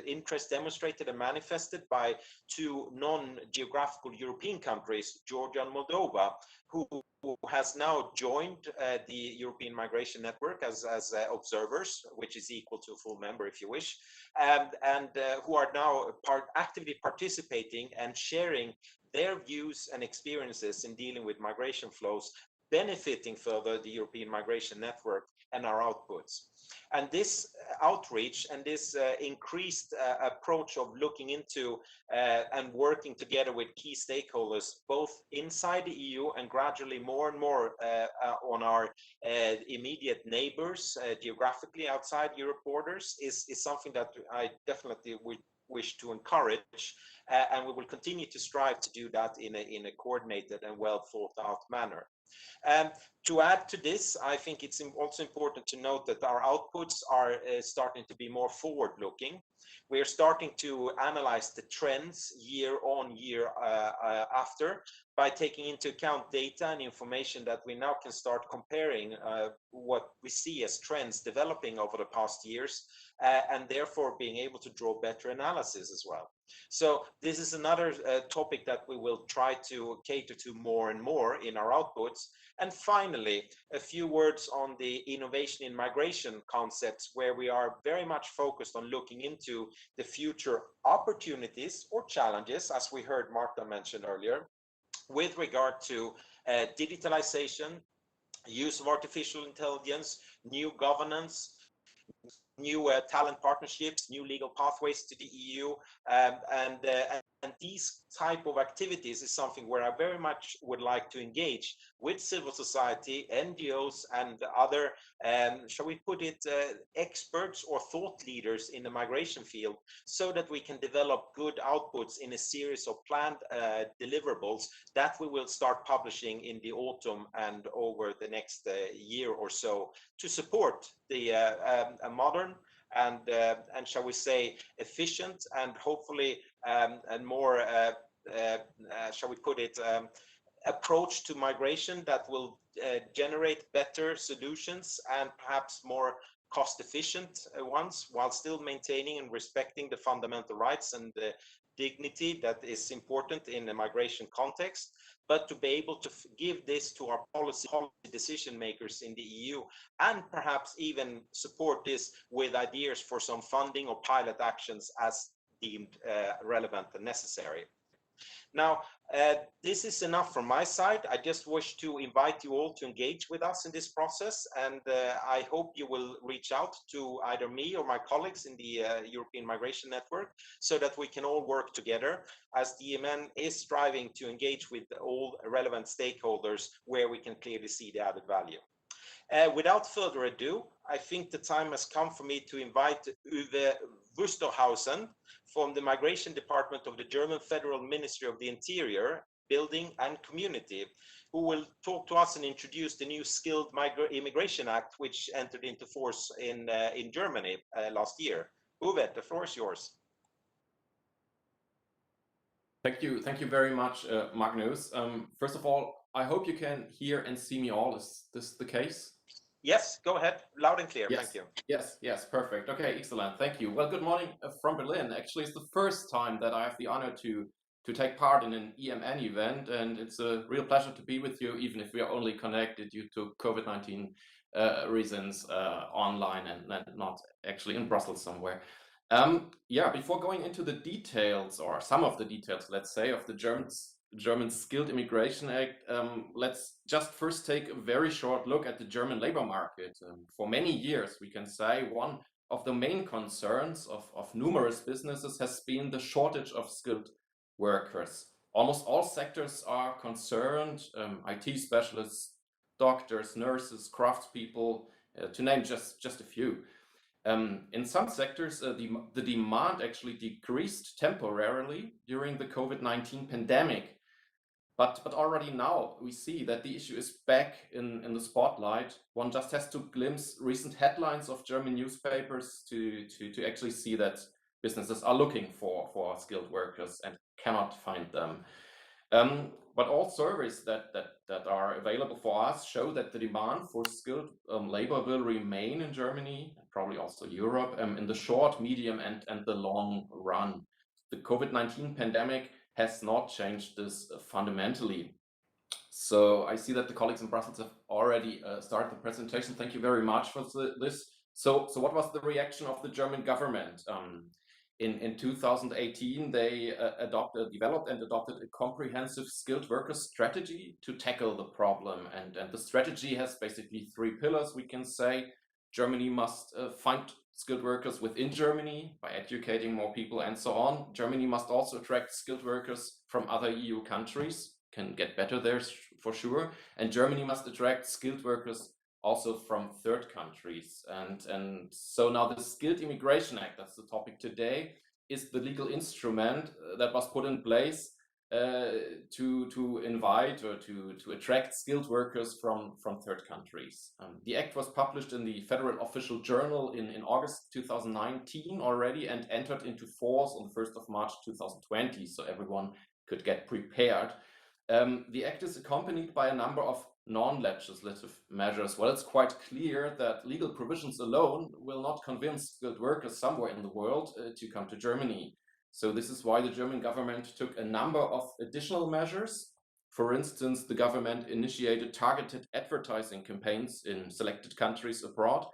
interest demonstrated and manifested by two non-geographical European countries, Georgia and Moldova, who has now joined the European Migration Network as observers, which is equal to a full member if you wish, and who are now actively participating and sharing their views and experiences in dealing with migration flows, benefiting further the European Migration Network and our outputs. And this outreach and this increased approach of looking into and working together with key stakeholders, both inside the EU and gradually more and more on our immediate neighbors, geographically outside Europe borders, is something that I definitely would wish to encourage, and we will continue to strive to do that in a coordinated and well thought out manner. To add to this, I think it's also important to note that our outputs are starting to be more forward-looking. We are starting to analyze the trends year on year after, by taking into account data and information that we now can start comparing what we see as trends developing over the past years, and therefore being able to draw better analysis as well. So this is another topic that we will try to cater to more and more in our outputs. And finally, a few words on the innovation in migration concepts, where we are very much focused on looking into the future opportunities or challenges, as we heard Marta mention earlier, with regard to digitalization, use of artificial intelligence, new governance, new talent partnerships, new legal pathways to the EU, and And these type of activities is something where I very much would like to engage with civil society, NGOs, and other, shall we put it, experts or thought leaders in the migration field, so that we can develop good outputs in a series of planned deliverables that we will start publishing in the autumn and over the next year or so, to support the a modern and shall we say efficient and hopefully and more shall we put it, approach to migration that will generate better solutions and perhaps more cost efficient ones, while still maintaining and respecting the fundamental rights and the dignity that is important in a migration context, but to be able to give this to our policy decision makers in the EU, and perhaps even support this with ideas for some funding or pilot actions as deemed relevant and necessary. Now, this is enough from my side. I just wish to invite you all to engage with us in this process, and I hope you will reach out to either me or my colleagues in the European Migration Network, so that we can all work together, as the EMN is striving to engage with all relevant stakeholders where we can clearly see the added value. Without further ado, I think the time has come for me to invite Uwe Wusterhausen from the Migration Department of the German Federal Ministry of the Interior, Building and Community, who will talk to us and introduce the new Skilled Immigration Act, which entered into force in Germany last year. Uwe, the floor is yours. Thank you very much, Magnus. First of all, I hope you can hear and see me all. Is this the case? Yes, go ahead, loud and clear. Yes. Thank you. Yes, perfect. Okay, excellent. Thank you. Well, good morning from Berlin. Actually, it's the first time that I have the honor to take part in an EMN event, and it's a real pleasure to be with you, even if we are only connected due to COVID-19 reasons online and not actually in Brussels somewhere. Yeah, before going into the details, or some of the details, let's say, of the German Skilled Immigration Act, let's just first take a very short look at the German labor market. For many years, we can say one of the main concerns of numerous businesses has been the shortage of skilled workers. Almost all sectors are concerned, IT specialists, doctors, nurses, craftspeople, to name just a few. In some sectors, the demand actually decreased temporarily during the COVID-19 pandemic. But already now we see that the issue is back in the spotlight. One just has to glimpse recent headlines of German newspapers to actually see that businesses are looking for skilled workers and cannot find them. But all surveys that are available for us show that the demand for skilled labor will remain in Germany, and probably also Europe, in the short, medium, and the long run. The COVID-19 pandemic has not changed this fundamentally. So I see that the colleagues in Brussels have already started the presentation. Thank you very much for this. So what was the reaction of the German government? In 2018, they developed and adopted a comprehensive skilled worker strategy to tackle the problem. And the strategy has basically three pillars, we can say. Germany must find skilled workers within Germany by educating more people and so on. Germany must also attract skilled workers from other EU countries, can get better there for sure. And Germany must attract skilled workers also from third countries. And so now the Skilled Immigration Act, that's the topic today, is the legal instrument that was put in place to invite or to attract skilled workers from third countries. The act was published in the Federal Official Journal in August 2019 already, and entered into force on the 1st of March 2020, so everyone could get prepared. The act is accompanied by a number of non-legislative measures. Well, it's quite clear that legal provisions alone will not convince skilled workers somewhere in the world to come to Germany. So this is why the German government took a number of additional measures. For instance, the government initiated targeted advertising campaigns in selected countries abroad,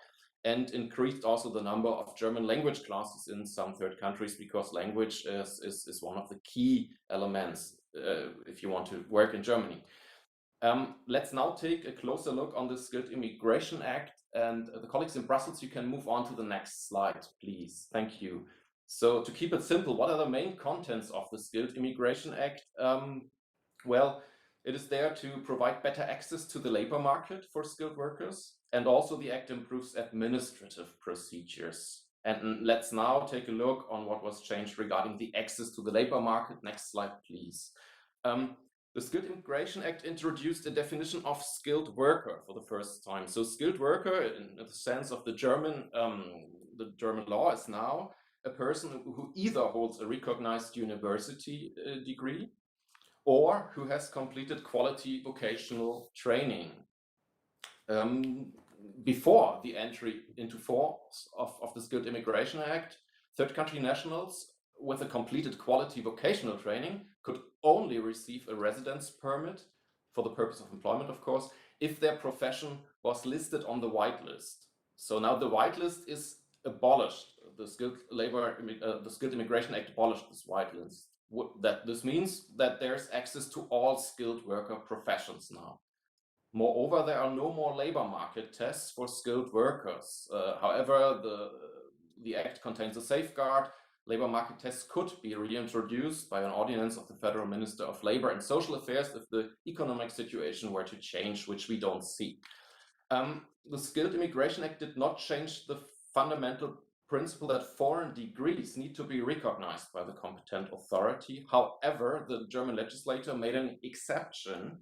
and increased also the number of German language classes in some third countries, because language is one of the key elements if you want to work in Germany. Let's now take a closer look on the Skilled Immigration Act, and the colleagues in Brussels, you can move on to the next slide, please. Thank you. So to keep it simple, what are the main contents of the Skilled Immigration Act? Well, it is there to provide better access to the labor market for skilled workers, and also the Act improves administrative procedures. And let's now take a look on what was changed regarding the access to the labor market. Next slide, please. The Skilled Immigration Act introduced a definition of skilled worker for the first time. So skilled worker, in the sense of the German law, is now a person who either holds a recognized university degree or who has completed quality vocational training. Before the entry into force of the Skilled Immigration Act, third country nationals with a completed quality vocational training could only receive a residence permit for the purpose of employment, of course, if their profession was listed on the whitelist. So now the whitelist is abolished. The Skilled Immigration Act abolished this whitelist. This means that there's access to all skilled worker professions now. Moreover, there are no more labor market tests for skilled workers. However, the Act contains a safeguard. Labor market tests could be reintroduced by an ordinance of the Federal Minister of Labor and Social Affairs if the economic situation were to change, which we don't see. The Skilled Immigration Act did not change the fundamental principle that foreign degrees need to be recognized by the competent authority. However, the German legislator made an exception.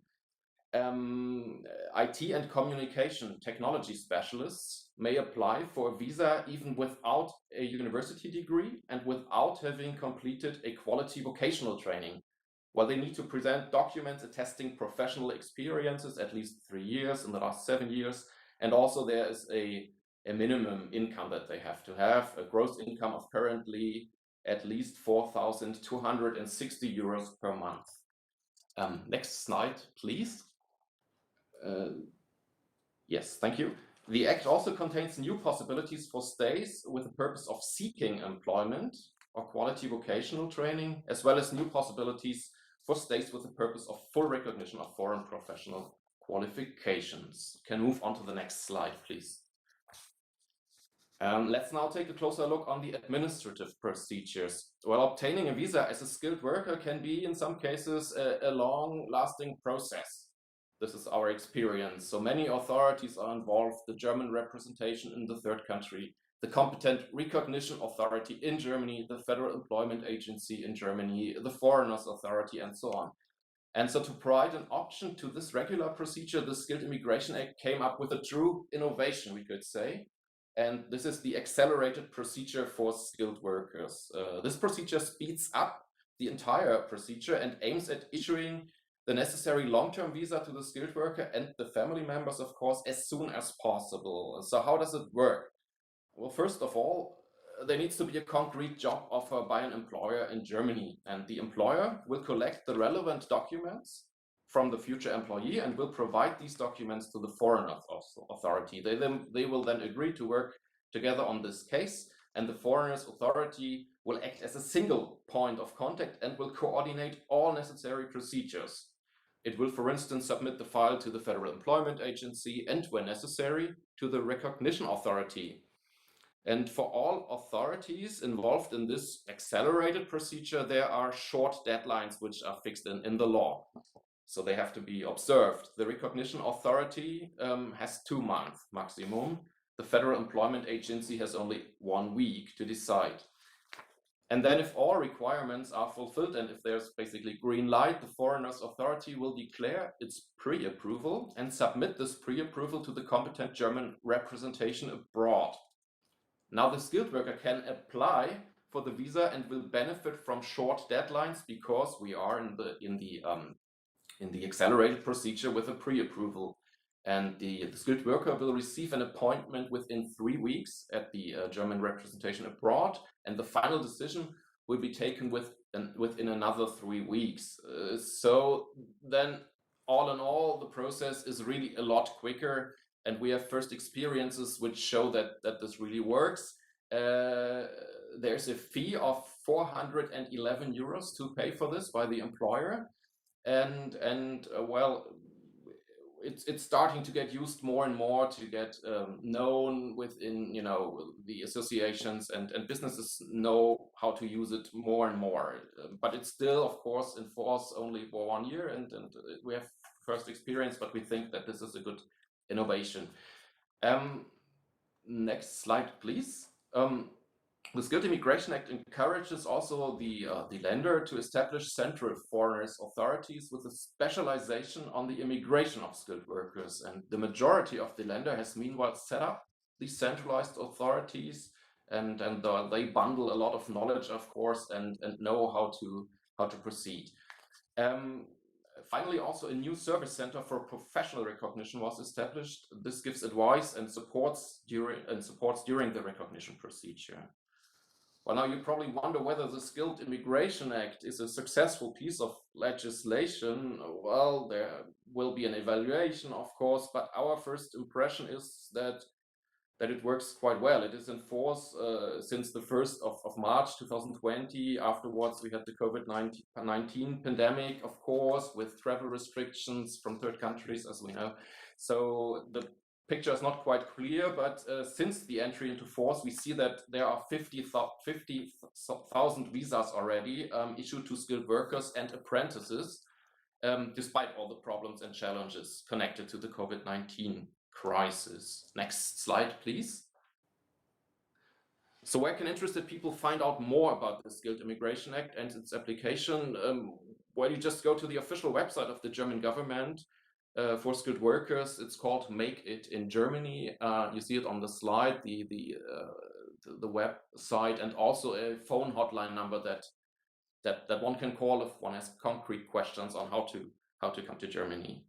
IT and communication technology specialists may apply for a visa even without a university degree and without having completed a quality vocational training. Well, they need to present documents attesting professional experiences, at least 3 years in the last 7 years. And also there is a minimum income that they have to have, a gross income of currently at least 4,260 euros per month. Next slide, please. Yes, thank you. The Act also contains new possibilities for stays with the purpose of seeking employment or quality vocational training, as well as new possibilities for stays with the purpose of full recognition of foreign professional qualifications. Can move on to the next slide, please. Let's now take a closer look on the administrative procedures. Well, obtaining a visa as a skilled worker can be, in some cases, a long-lasting process. This is our experience. So many authorities are involved: the German representation in the third country, the competent recognition authority in Germany, the Federal Employment Agency in Germany, the Foreigners Authority, and so on. And so to provide an option to this regular procedure, the Skilled Immigration Act came up with a true innovation, we could say. And this is the accelerated procedure for skilled workers. This procedure speeds up the entire procedure and aims at issuing the necessary long-term visa to the skilled worker and the family members, of course, as soon as possible. So how does it work? Well, first of all, there needs to be a concrete job offer by an employer in Germany, and the employer will collect the relevant documents from the future employee and will provide these documents to the Foreign Authority. They will then agree to work together on this case, and the Foreigners Authority will act as a single point of contact and will coordinate all necessary procedures. It will, for instance, submit the file to the Federal Employment Agency and, when necessary, to the Recognition Authority. And for all authorities involved in this accelerated procedure, there are short deadlines which are fixed in the law. So they have to be observed. The Recognition Authority has 2 months maximum. The Federal Employment Agency has only 1 week to decide. And then if all requirements are fulfilled and if there's basically green light, the Foreigners Authority will declare its pre-approval and submit this pre-approval to the competent German representation abroad. Now the skilled worker can apply for the visa and will benefit from short deadlines because we are in the accelerated procedure with a pre-approval. And the skilled worker will receive an appointment within 3 weeks at the German representation abroad, and the final decision will be taken within another 3 weeks. So then, all in all, the process is really a lot quicker, and we have first experiences which show that this really works. There's a fee of 411 euros to pay for this by the employer, and well, it's starting to get used more and more, to get known within, you know, the associations, and businesses know how to use it more and more. But it's still, of course, in force only for 1 year, and we have first experience, but we think that this is a good innovation. Next slide, please. The Skilled Immigration Act encourages also the lender to establish central foreigners authorities with a specialization on the immigration of skilled workers. And the majority of the lender has meanwhile set up these centralized authorities, and they bundle a lot of knowledge, of course, and know how to proceed. Finally, also a new service center for professional recognition was established. This gives advice and supports during the recognition procedure. Well, now you probably wonder whether the Skilled Immigration Act is a successful piece of legislation. Well, there will be an evaluation, of course, but our first impression is that it works quite well. It is in force since the 1st of March 2020. Afterwards, we had the COVID-19 pandemic, of course, with travel restrictions from third countries, as we know. So the picture is not quite clear, but since the entry into force, we see that there are 50,000 visas already issued to skilled workers and apprentices, despite all the problems and challenges connected to the COVID-19 crisis. Next slide, please. So where can interested people find out more about the Skilled Immigration Act and its application? Well, you just go to the official website of the German government for skilled workers. It's called Make It in Germany. You see it on the slide, the website, and also a phone hotline number that one can call if one has concrete questions on how to come to Germany.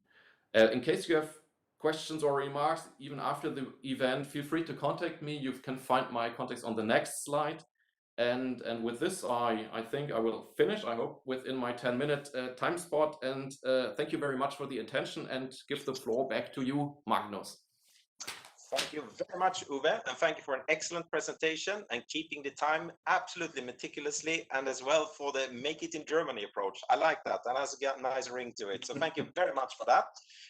In case you have questions or remarks even after the event, feel free to contact me. You can find my contacts on the next slide. And with this, I think I will finish, I hope, within my 10-minute time spot. And thank you very much for the attention, and give the floor back to you, Magnus. Thank you very much, Uwe, and thank you for an excellent presentation and keeping the time absolutely meticulously, and as well for the Make It in Germany approach. I like that. That has got a nice ring to it. So thank you very much for that.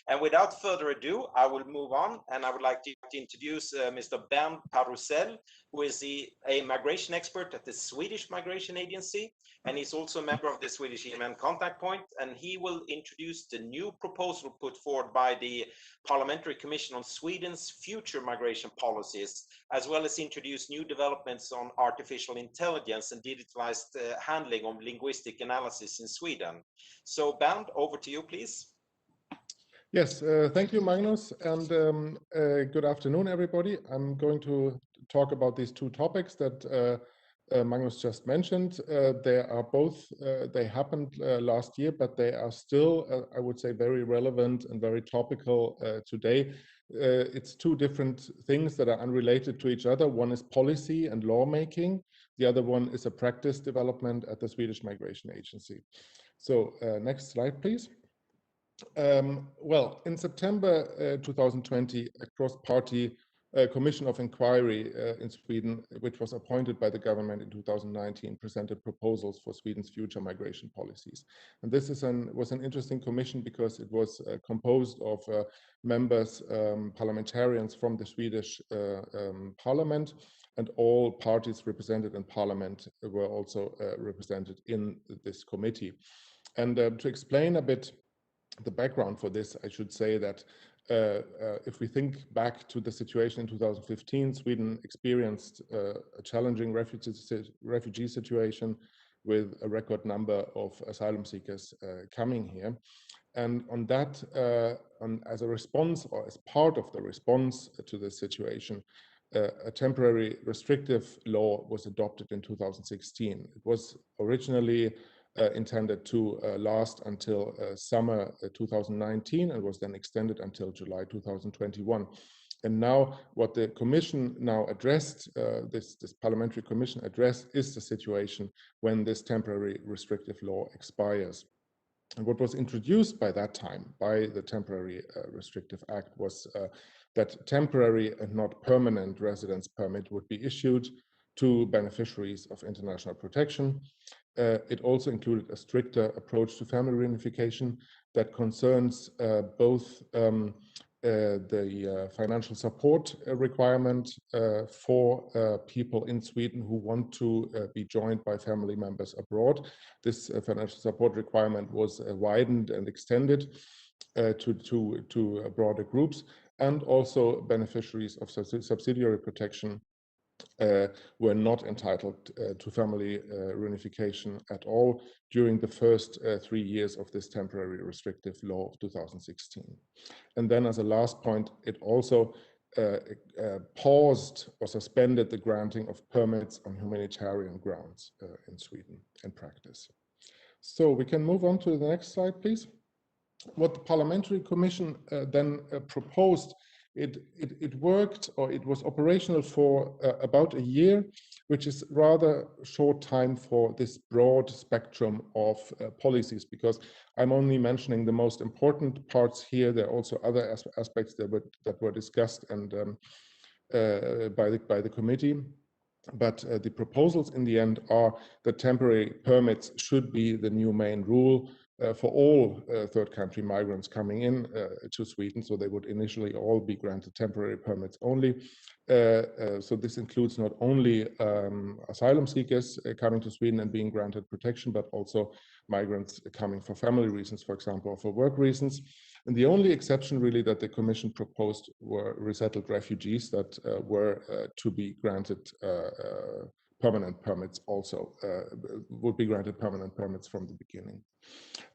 And without further ado, I will move on, and I would like to introduce Mr. Bernd Parusell, who is a migration expert at the Swedish Migration Agency, and he's also a member of the Swedish EMN Contact Point, and he will introduce the new proposal put forward by the Parliamentary Commission on Sweden's future migration policies, as well as introduce new developments on artificial intelligence and digitalized handling of linguistic analysis in Sweden. So Bernd, over to you, please. Yes, thank you, Magnus, and good afternoon, everybody. I'm going to talk about these two topics that Magnus just mentioned. They are both, they happened last year, but they are still, I would say, very relevant and very topical today. It's two different things that are unrelated to each other. One is policy and lawmaking. The other one is a practice development at the Swedish Migration Agency. So next slide, please. Well, in September 2020, a cross-party commission of inquiry in Sweden, which was appointed by the government in 2019, presented proposals for Sweden's future migration policies. And this was an interesting commission because it was composed of members, parliamentarians from the Swedish parliament, and all parties represented in parliament were also represented in this committee. And to explain a bit the background for this, I should say that if we think back to the situation in 2015, Sweden experienced a challenging refugee situation with a record number of asylum seekers coming here. And on that, as a response, or as part of the response to this situation, a temporary restrictive law was adopted in 2016. It was originally intended to last until summer 2019, and was then extended until July 2021. And now what the Commission now addressed, this parliamentary commission addressed, is the situation when this temporary restrictive law expires. And what was introduced by that time, by the Temporary Restrictive Act, was that temporary and not permanent residence permit would be issued to beneficiaries of international protection. It also included a stricter approach to family reunification that concerns both the financial support requirement for people in Sweden who want to be joined by family members abroad. This financial support requirement was widened and extended to broader groups, and also beneficiaries of subsidiary protection were not entitled to family reunification at all during the first 3 years of this temporary restrictive law of 2016. And then as a last point, it also paused or suspended the granting of permits on humanitarian grounds in Sweden in practice. So we can move on to the next slide, please. What the Parliamentary Commission then proposed, it worked, or it was operational for about a year, which is rather short time for this broad spectrum of policies, because I'm only mentioning the most important parts here. There are also other aspects that were discussed and by the committee. But the proposals in the end are that temporary permits should be the new main rule for all third country migrants coming in to Sweden. So they would initially all be granted temporary permits only. So this includes not only asylum seekers coming to Sweden and being granted protection, but also migrants coming for family reasons, for example, or for work reasons. And the only exception really that the Commission proposed were resettled refugees that were to be granted permanent permits also, would be granted permanent permits from the beginning.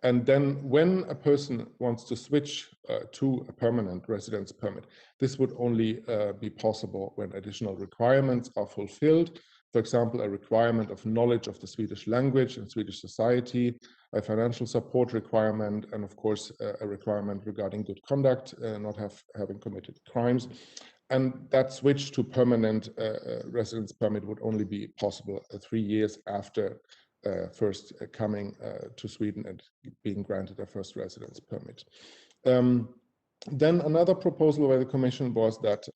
And then when a person wants to switch to a permanent residence permit, this would only be possible when additional requirements are fulfilled. For example, a requirement of knowledge of the Swedish language and Swedish society, a financial support requirement, and of course, a requirement regarding good conduct, not having committed crimes. And that switch to permanent residence permit would only be possible 3 years after first coming to Sweden and being granted a first residence permit. Then another proposal by the Commission was that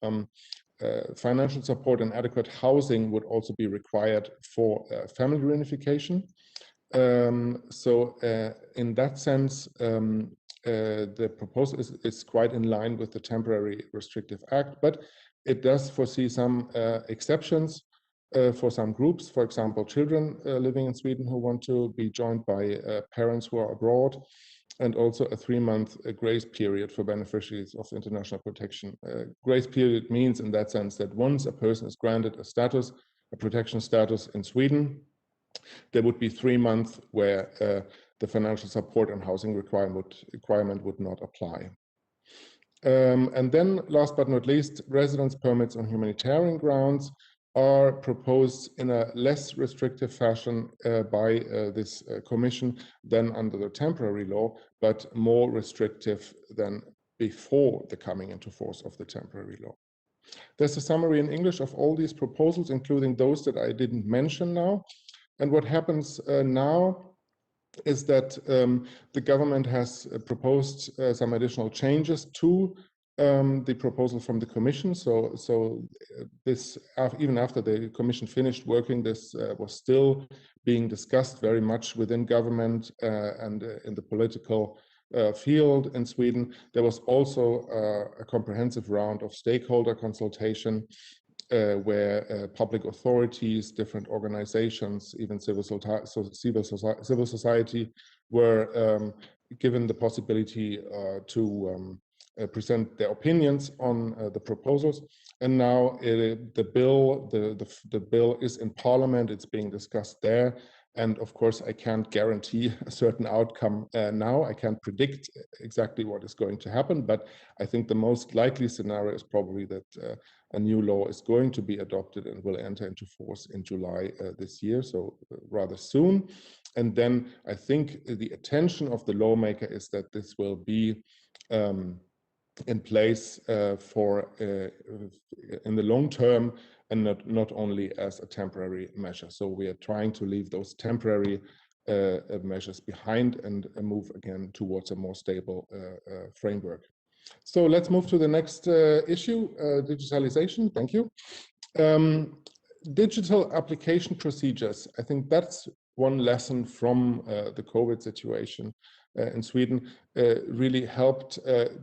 financial support and adequate housing would also be required for family reunification. So in that sense, the proposal is quite in line with the Temporary Restrictive Act, but it does foresee some exceptions for some groups, for example, children living in Sweden who want to be joined by parents who are abroad, and also a 3-month grace period for beneficiaries of international protection. Grace period means in that sense that once a person is granted a status, a protection status in Sweden, there would be 3 months where the financial support and housing requirement would not apply. And then last but not least, residence permits on humanitarian grounds are proposed in a less restrictive fashion by this Commission than under the temporary law, but more restrictive than before the coming into force of the temporary law. There's a summary in English of all these proposals, including those that I didn't mention now. And what happens now is that the government has proposed some additional changes to the proposal from the Commission. So this, even after the Commission finished working, this was still being discussed very much within government and in the political field in Sweden. There was also a comprehensive round of stakeholder consultation where public authorities, different organizations, even civil society were given the possibility to present their opinions on the proposals. And now the bill is in Parliament. It's being discussed there. And of course, I can't guarantee a certain outcome now. I can't predict exactly what is going to happen, but I think the most likely scenario is probably that a new law is going to be adopted and will enter into force in July this year, so rather soon. And then I think the attention of the lawmaker is that this will be in place for in the long term, and not only as a temporary measure. So we are trying to leave those temporary measures behind and move again towards a more stable framework. So let's move to the next issue, digitalization. Thank you. Digital application procedures. I think that's one lesson from the COVID situation in Sweden really helped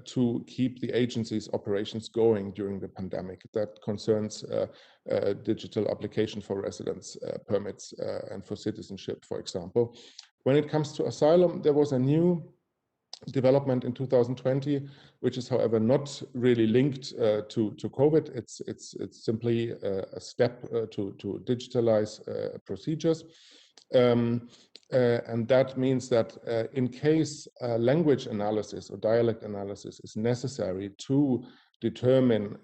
to keep the agency's operations going during the pandemic. That concerns digital application for residence permits and for citizenship, for example. When it comes to asylum, there was a new development in 2020, which is, however, not really linked to COVID. It's simply a step to digitalize procedures. And that means that in case language analysis or dialect analysis is necessary to determine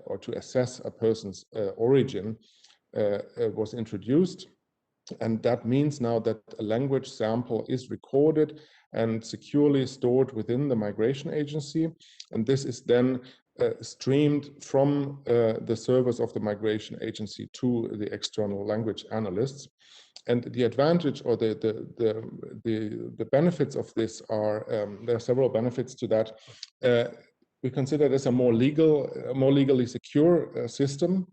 or to assess a person's origin, was introduced. And that means now that a language sample is recorded and securely stored within the migration agency. And this is then streamed from the servers of the migration agency to the external language analysts. And the advantage or the benefits of this are, there are several benefits to that. We consider this a more legally secure system.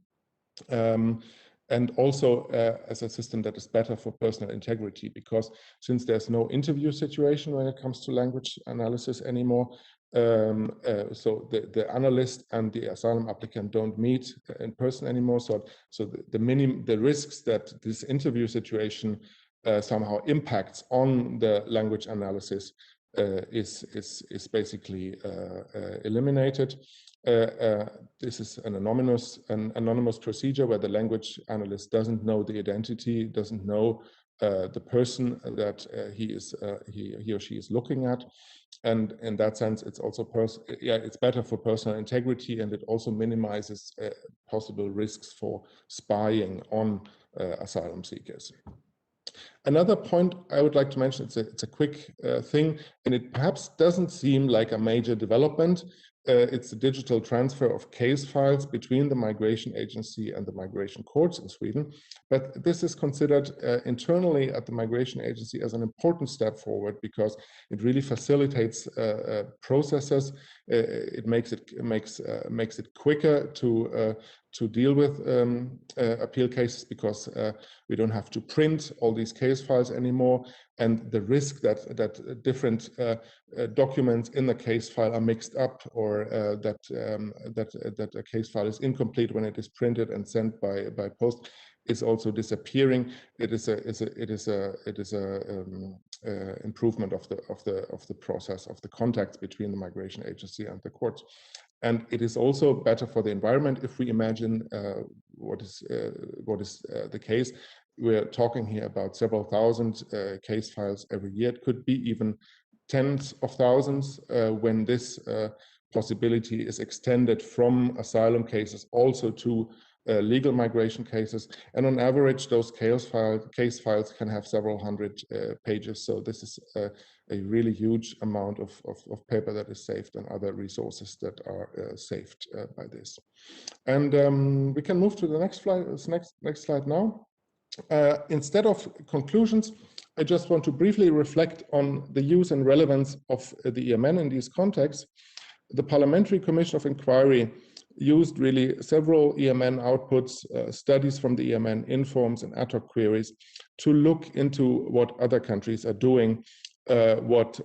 And also as a system that is better for personal integrity, because since there's no interview situation when it comes to language analysis anymore, so the analyst and the asylum applicant don't meet in person anymore. So the risks that this interview situation somehow impacts on the language analysis is basically eliminated. This is an anonymous procedure where the language analyst doesn't know the identity, doesn't know the person that he or she is looking at, and in that sense, it's also it's better for personal integrity, and it also minimizes possible risks for spying on asylum seekers. Another point I would like to mention, it's a quick thing, and it perhaps doesn't seem like a major development. It's a digital transfer of case files between the migration agency and the migration courts in Sweden. But this is considered internally at the migration agency as an important step forward because it really facilitates processes. It makes it quicker to deal with appeal cases because we don't have to print all these case files anymore, and the risk that different documents in the case file are mixed up, or that a case file is incomplete when it is printed and sent by post, is also disappearing. It is a improvement of the process of the contacts between the migration agency and the courts. And it is also better for the environment if we imagine what is the case. We're talking here about several thousand case files every year. It could be even tens of thousands when this possibility is extended from asylum cases also to legal migration cases. And on average, those case files can have several hundred pages. So this is a really huge amount of paper that is saved and other resources that are saved by this. And we can move to the next slide now. Instead of conclusions, I just want to briefly reflect on the use and relevance of the EMN in these contexts. The Parliamentary Commission of Inquiry used really several EMN outputs, studies from the EMN informs and ad hoc queries to look into what other countries are doing, what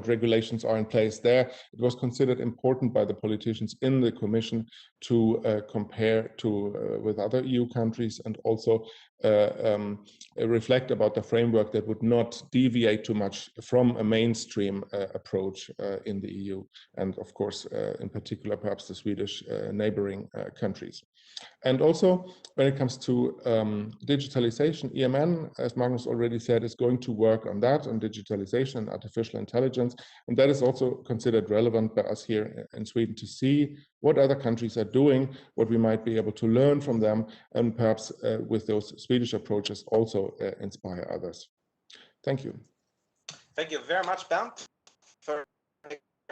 regulations are in place there. It was considered important by the politicians in the Commission to compare with other EU countries and also reflect about the framework that would not deviate too much from a mainstream approach in the EU, and of course, in particular, perhaps the Swedish neighboring countries. And also, when it comes to digitalization, EMN, as Magnus already said, is going to work on that, on digitalization and artificial intelligence. And that is also considered relevant by us here in Sweden to see what other countries are doing, what we might be able to learn from them, and perhaps with those Swedish approaches also inspire others. Thank you. Thank you very much, Bernd, for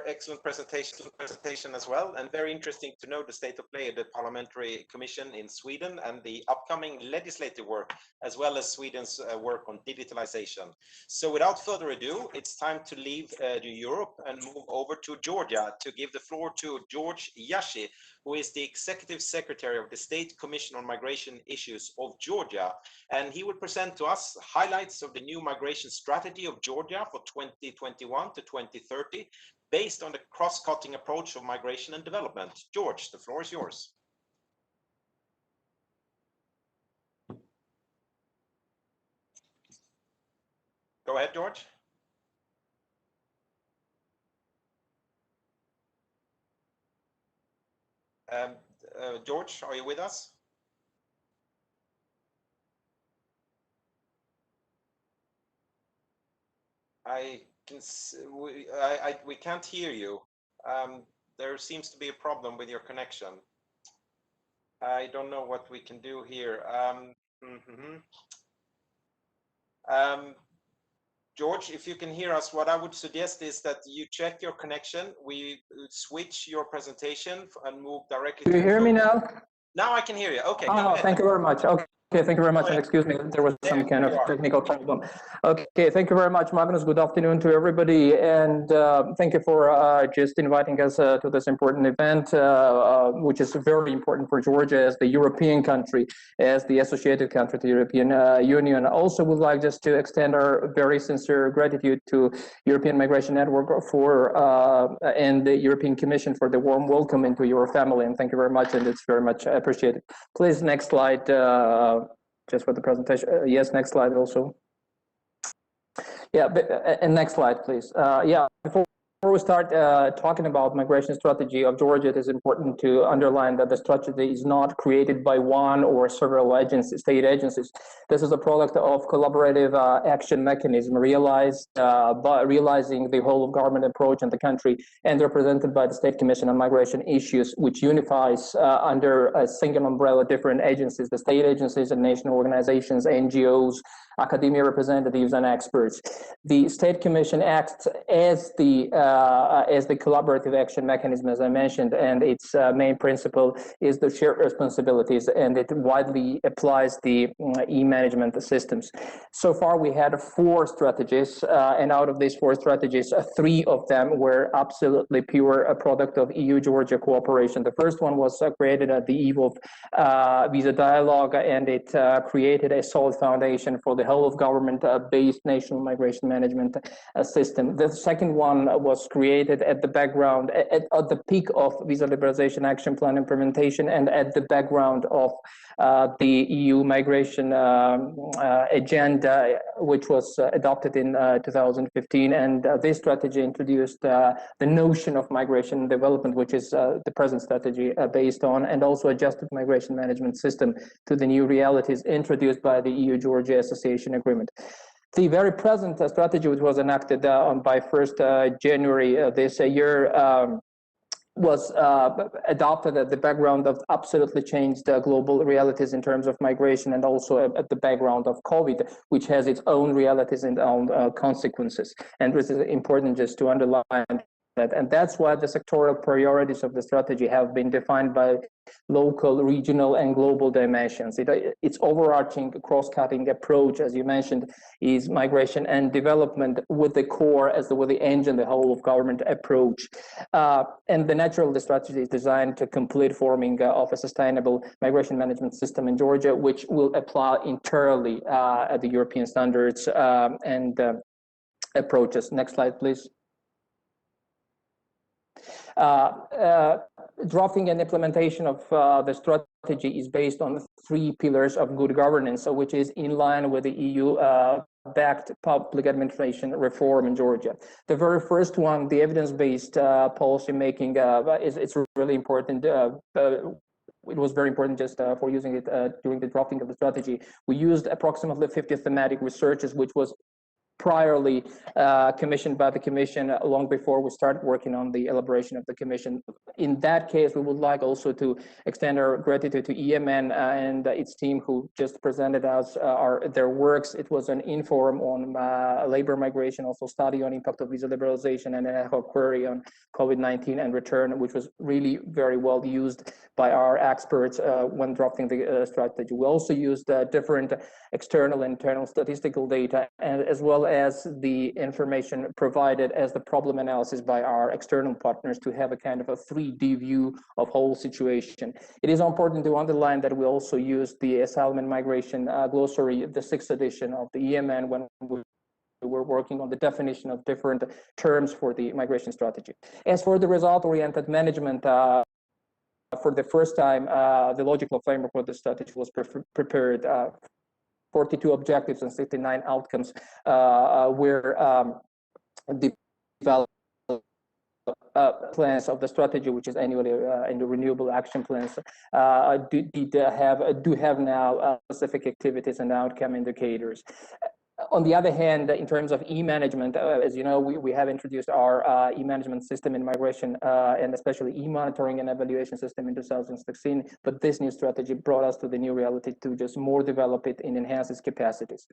excellent presentation as well, and very interesting to know the state of play of the Parliamentary Commission in Sweden and the upcoming legislative work, as well as Sweden's work on digitalization. So without further ado, it's time to leave Europe and move over to Georgia to give the floor to George Yashi, who is the Executive Secretary of the State Commission on Migration Issues of Georgia. And he will present to us highlights of the new migration strategy of Georgia for 2021 to 2030, based on the cross-cutting approach of migration and development. George, the floor is yours. Go ahead, George. George, are you with us? We can't hear you. There seems to be a problem with your connection. I don't know what we can do here. George, if you can hear us, what I would suggest is that you check your connection. We switch your presentation and move directly. Do you hear me now? Now I can hear you. Okay. Oh, thank you very much. Okay, thank you very much. And excuse me, there was some kind of technical problem. Okay, thank you very much, Magnus. Good afternoon to everybody. And thank you for just inviting us to this important event, which is very important for Georgia as the European country, as the associated country to the European Union. Also would like just to extend our very sincere gratitude to European Migration Network and the European Commission for the warm welcome into your family. And thank you very much, and it's very much appreciated. Please, next slide. Just for the presentation. Yes, next slide also. Yeah, and next slide, please. Yeah, before we start talking about migration strategy of Georgia, it is important to underline that the strategy is not created by one or several agencies, state agencies. This is a product of collaborative action mechanism realized by realizing the whole of government approach in the country and represented by the State Commission on Migration Issues, which unifies under a single umbrella different agencies, the state agencies and national organizations, NGOs, academia representatives and experts. The State Commission acts as the collaborative action mechanism, as I mentioned, and its main principle is the shared responsibilities, and it widely applies the e-management systems. So far, we had 4 strategies, and out of these 4 strategies, 3 of them were absolutely pure a product of EU-Georgia cooperation. The first one was created at the eve of visa dialogue, and it created a solid foundation for the whole of government-based national migration management system. The second one was created at the background, at the peak of Visa Liberalization Action Plan implementation and at the background of the EU migration agenda, which was adopted in 2015. And this strategy introduced the notion of migration and development, which is the present strategy based on, and also adjusted migration management system to the new realities introduced by the EU-Georgia Association Agreement. The very present strategy, which was enacted by 1st January this year, was adopted at the background of absolutely changed global realities in terms of migration, and also at the background of COVID, which has its own realities and own consequences. And this is important just to underline that. And that's why the sectoral priorities of the strategy have been defined by local, regional, and global dimensions. Its overarching cross-cutting approach, as you mentioned, is migration and development with the core as with the engine, the whole of government approach. And the natural strategy is designed to complete forming of a sustainable migration management system in Georgia, which will apply entirely at the European standards and approaches. Next slide, please. Drafting and implementation of the strategy is based on 3 pillars of good governance, which is in line with the EU-backed public administration reform in Georgia. The very first one, the evidence-based policy making, it's really important. It was very important just for using it during the drafting of the strategy. We used approximately 50 thematic researches, which was priorly commissioned by the Commission long before we started working on the elaboration of the Commission. In that case, we would like also to extend our gratitude to EMN and its team who just presented us their works. It was an inform on labor migration, also study on impact of visa liberalization, and an ad hoc query on COVID-19 and return, which was really very well used by our experts when drafting the strategy. We also used different external and internal statistical data, and as well as the information provided as the problem analysis by our external partners to have a kind of a 3D view of whole situation. It is important to underline that we also used the Asylum and Migration Glossary, the 6th edition of the EMN, when we were working on the definition of different terms for the migration strategy. As for the result-oriented management, for the first time, the logical framework for the strategy was prepared. 42 objectives and 69 outcomes were developed. Plans of the strategy, which is annually in the renewable action plans, do have now specific activities and outcome indicators. On the other hand, in terms of e-management, as you know, we have introduced our e-management system in migration and especially e-monitoring and evaluation system in 2016. But this new strategy brought us to the new reality to just more develop it and enhance its capacities.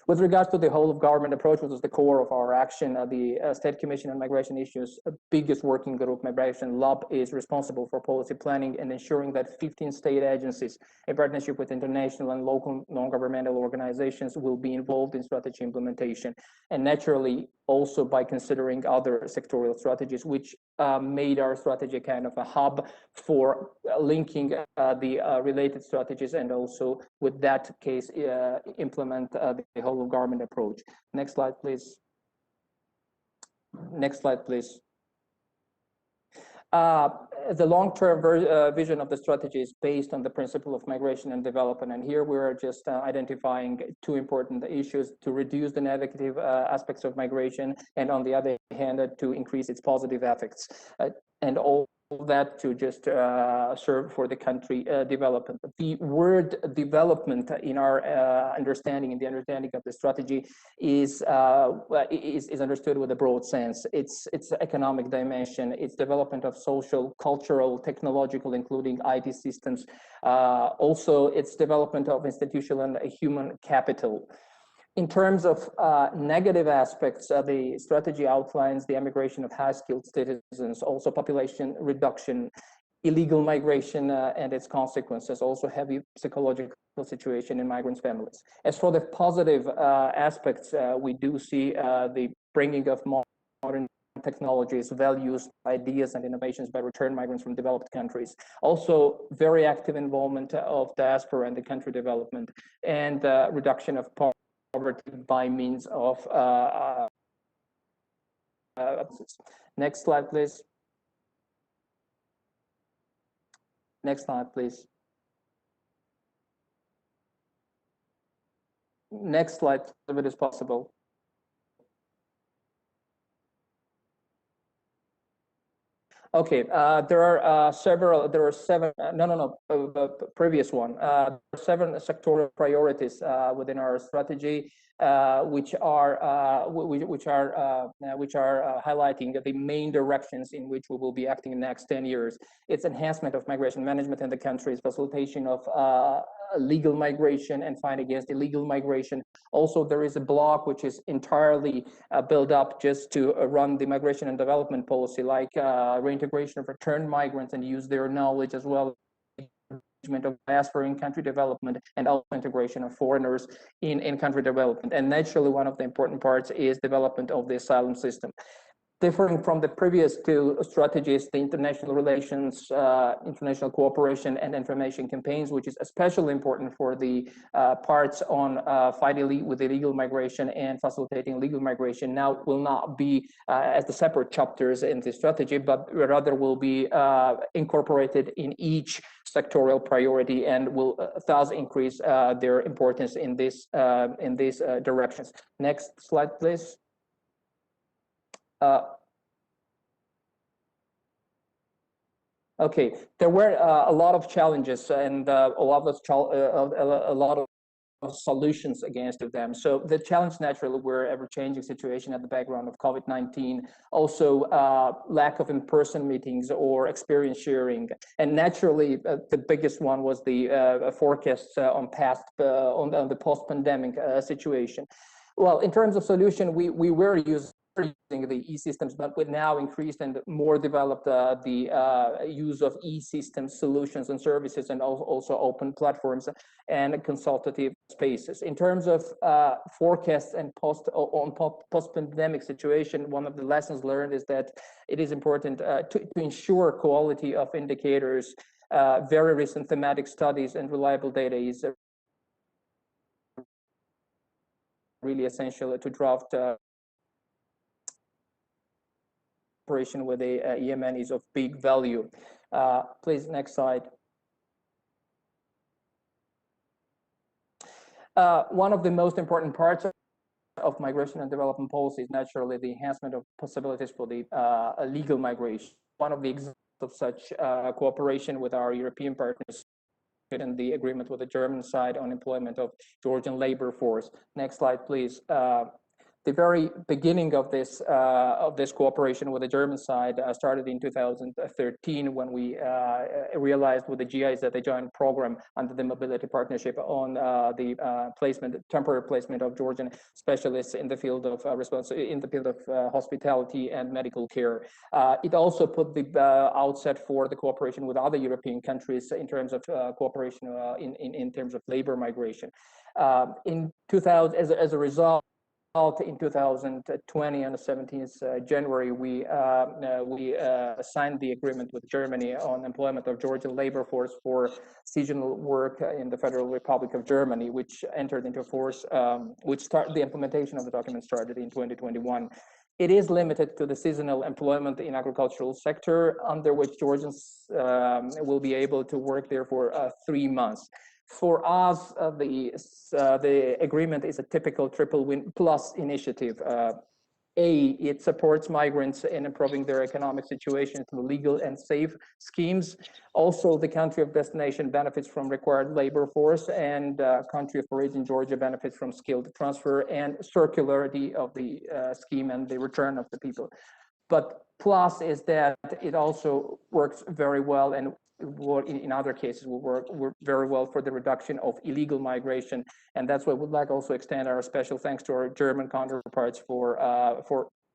With regards to the whole of government approach, which is the core of our action, the State Commission on Migration Issues, biggest working group, Migration Lab, is responsible for policy planning and ensuring that 15 state agencies, in partnership with international and local non-governmental organizations, will be involved in strategy implementation, and naturally also by considering other sectorial strategies, which made our strategy kind of a hub for linking the related strategies, and also with that case implement the whole of government approach. Next slide, please. Next slide, please. The long-term vision of the strategy is based on the principle of migration and development, and here we're just identifying two important issues: to reduce the negative aspects of migration, and on the other hand, to increase its positive effects, and all that to just serve for the country development. The word development in our understanding, in the understanding of the strategy, is understood with a broad sense. It's economic dimension, it's development of social, cultural, technological, including IT systems. Also, it's development of institutional and human capital. In terms of negative aspects, the strategy outlines the emigration of high-skilled citizens, also population reduction, illegal migration and its consequences, also heavy psychological situation in migrants' families. As for the positive aspects, we do see the bringing of modern technologies, values, ideas, and innovations by return migrants from developed countries. Also, very active involvement of diaspora and the country development, and reduction of poverty by means of next slide, please. Next slide, please. Next slide, if it is possible. Okay, there are seven, previous one. There are 7 sectoral priorities within our strategy, which are highlighting the main directions in which we will be acting in the next 10 years. It's enhancement of migration management in the countries, facilitation of legal migration and fight against illegal migration. Also, there is a block which is entirely built up just to run the migration and development policy, like reintegration of returned migrants and use their knowledge, as well as of diaspora in country development, and also integration of foreigners in country development. And naturally, one of the important parts is development of the asylum system. Differing from the previous 2 strategies, the international relations, international cooperation, and information campaigns, which is especially important for the parts on fighting with illegal migration and facilitating legal migration, now will not be as the separate chapters in the strategy, but rather will be incorporated in each sectorial priority, and will thus increase their importance in these directions. Next slide, please. Okay, there were a lot of challenges, and a lot of solutions against them. So the challenge naturally were ever-changing situation at the background of COVID-19, also lack of in-person meetings or experience sharing, and naturally the biggest one was the forecasts on the post-pandemic situation. Well, in terms of solution, we were using the e-systems, but with now increased and more developed the use of e-systems solutions and services, and also open platforms and consultative spaces. In terms of forecasts and post-pandemic situation, one of the lessons learned is that it is important to ensure quality of indicators. Very recent thematic studies and reliable data is really essential to draft cooperation with the EMN is of big value. Please, next slide. One of the most important parts of migration and development policy is naturally the enhancement of possibilities for the legal migration. One of the examples of such cooperation with our European partners and the agreement with the German side on employment of Georgian labor force. Next slide, please. The very beginning of this cooperation with the German side started in 2013 when we realized with the GIs that they joined program under the mobility partnership on the temporary placement of Georgian specialists in the field of hospitality and medical care. It also put the outset for the cooperation with other European countries in terms of cooperation in terms of labor migration. In 2000, as a result, in 2020 on the 17th January, we signed the agreement with Germany on employment of Georgian labor force for seasonal work in the Federal Republic of Germany, which entered into force, the implementation of the document started in 2021. It is limited to the seasonal employment in agricultural sector, under which Georgians will be able to work there for 3 months. For us, the agreement is a typical triple win plus initiative. It supports migrants in improving their economic situation through legal and safe schemes. Also, the country of destination benefits from required labor force, and country of origin, Georgia, benefits from skilled transfer and circularity of the scheme and the return of the people. But plus is that it also works very well, and in other cases will work very well for the reduction of illegal migration, and that's why we'd like also extend our special thanks to our German counterparts for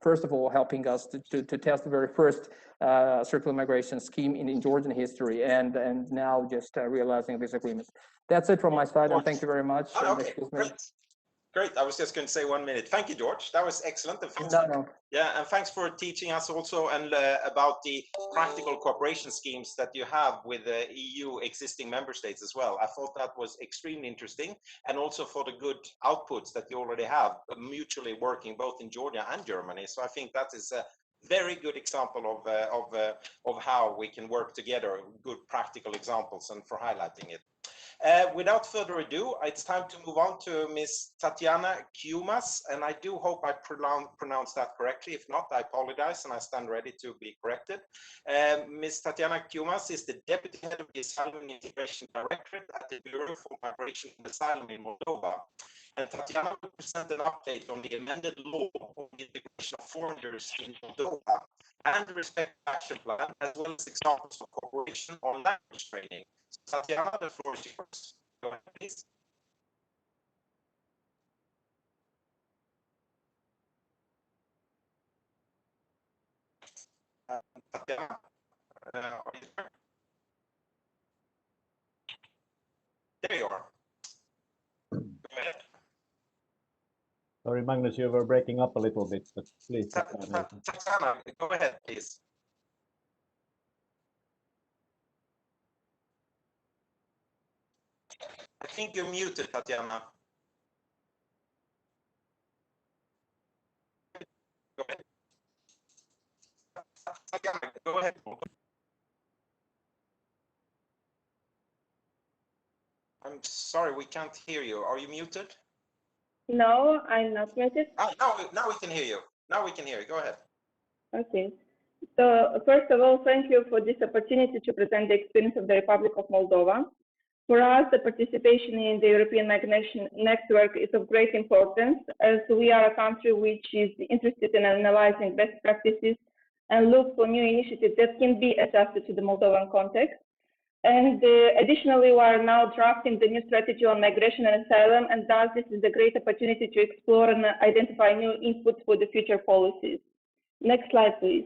first of all helping us to test the very first circular migration scheme in Georgian history, and now just realizing this agreement. That's it from my side, and thank you very much. Okay, great. I was just going to say 1 minute. Thank you, George. That was excellent. And yeah, and thanks for teaching us also and about the practical cooperation schemes that you have with the EU existing member states as well. I thought that was extremely interesting, and also for the good outputs that you already have mutually working both in Georgia and Germany. So I think that is a very good example of how we can work together. Good practical examples, and for highlighting it. Without further ado, it's time to move on to Ms. Tatiana Kumas, and I do hope I pronounced that correctly. If not, I apologize, and I stand ready to be corrected. Ms. Tatiana Kumas is the Deputy Head of the Asylum and Integration Directorate at the Bureau for Migration and Asylum in Moldova. And Tatiana will present an update on the amended law on the integration of foreigners in Moldova and the respective action plan, as well as examples of cooperation on language training. Tatiana, the floor is yours. Go ahead, please. Tatiana, are you there? There you are. Go ahead. Sorry, Magnus, you were breaking up a little bit, but please. Tatiana, go ahead, please. I think you're muted, Tatiana. Go ahead. Tatiana, go ahead. I'm sorry, we can't hear you. Are you muted? No, I'm not muted. Now we can hear you. Now we can hear you. Go ahead. Okay. So first of all, thank you for this opportunity to present the experience of the Republic of Moldova. For us, the participation in the European Migration Network is of great importance, as we are a country which is interested in analyzing best practices and look for new initiatives that can be adapted to the Moldovan context. And additionally, we are now drafting the new strategy on migration and asylum, and thus this is a great opportunity to explore and identify new inputs for the future policies. Next slide, please.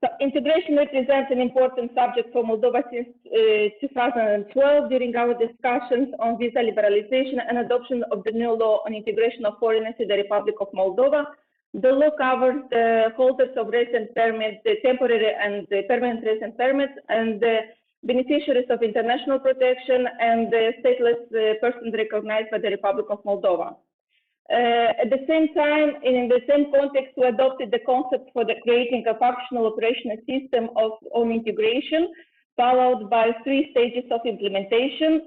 So integration represents an important subject for Moldova since 2012 during our discussions on visa liberalization and adoption of the new law on integration of foreigners in the Republic of Moldova. The law covers the holders of residence permits, the temporary and the permanent residence permits, and the beneficiaries of international protection and the stateless persons recognized by the Republic of Moldova. At the same time, in the same context, we adopted the concept for creating a functional operational system on integration, followed by 3 stages of implementation,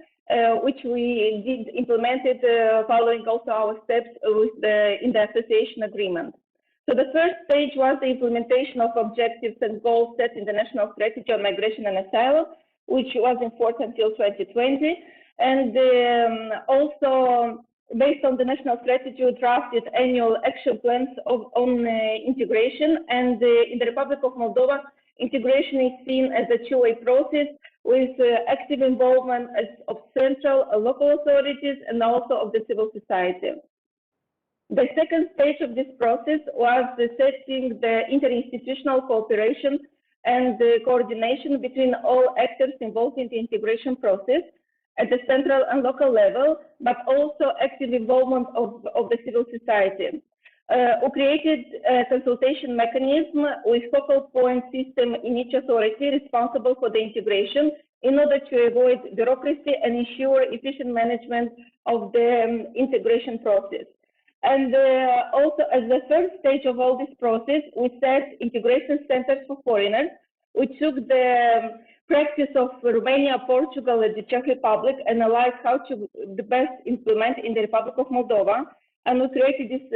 which we did implemented following also our steps in the association agreement. So the first stage was the implementation of objectives and goals set in the National Strategy on Migration and Asylum, which was in force until 2020. And also, based on the national strategy, we drafted annual action plans on integration. And in the Republic of Moldova, integration is seen as a two-way process with active involvement of central and local authorities and also of the civil society. The second stage of this process was setting the interinstitutional cooperation and the coordination between all actors involved in the integration process at the central and local level, but also active involvement of the civil society. We created a consultation mechanism with focal point system in each authority responsible for the integration in order to avoid bureaucracy and ensure efficient management of the integration process. And also, as the third stage of all this process, we set integration centers for foreigners. We took the practice of Romania, Portugal, and the Czech Republic and analyzed how to the best implement in the Republic of Moldova. And we created these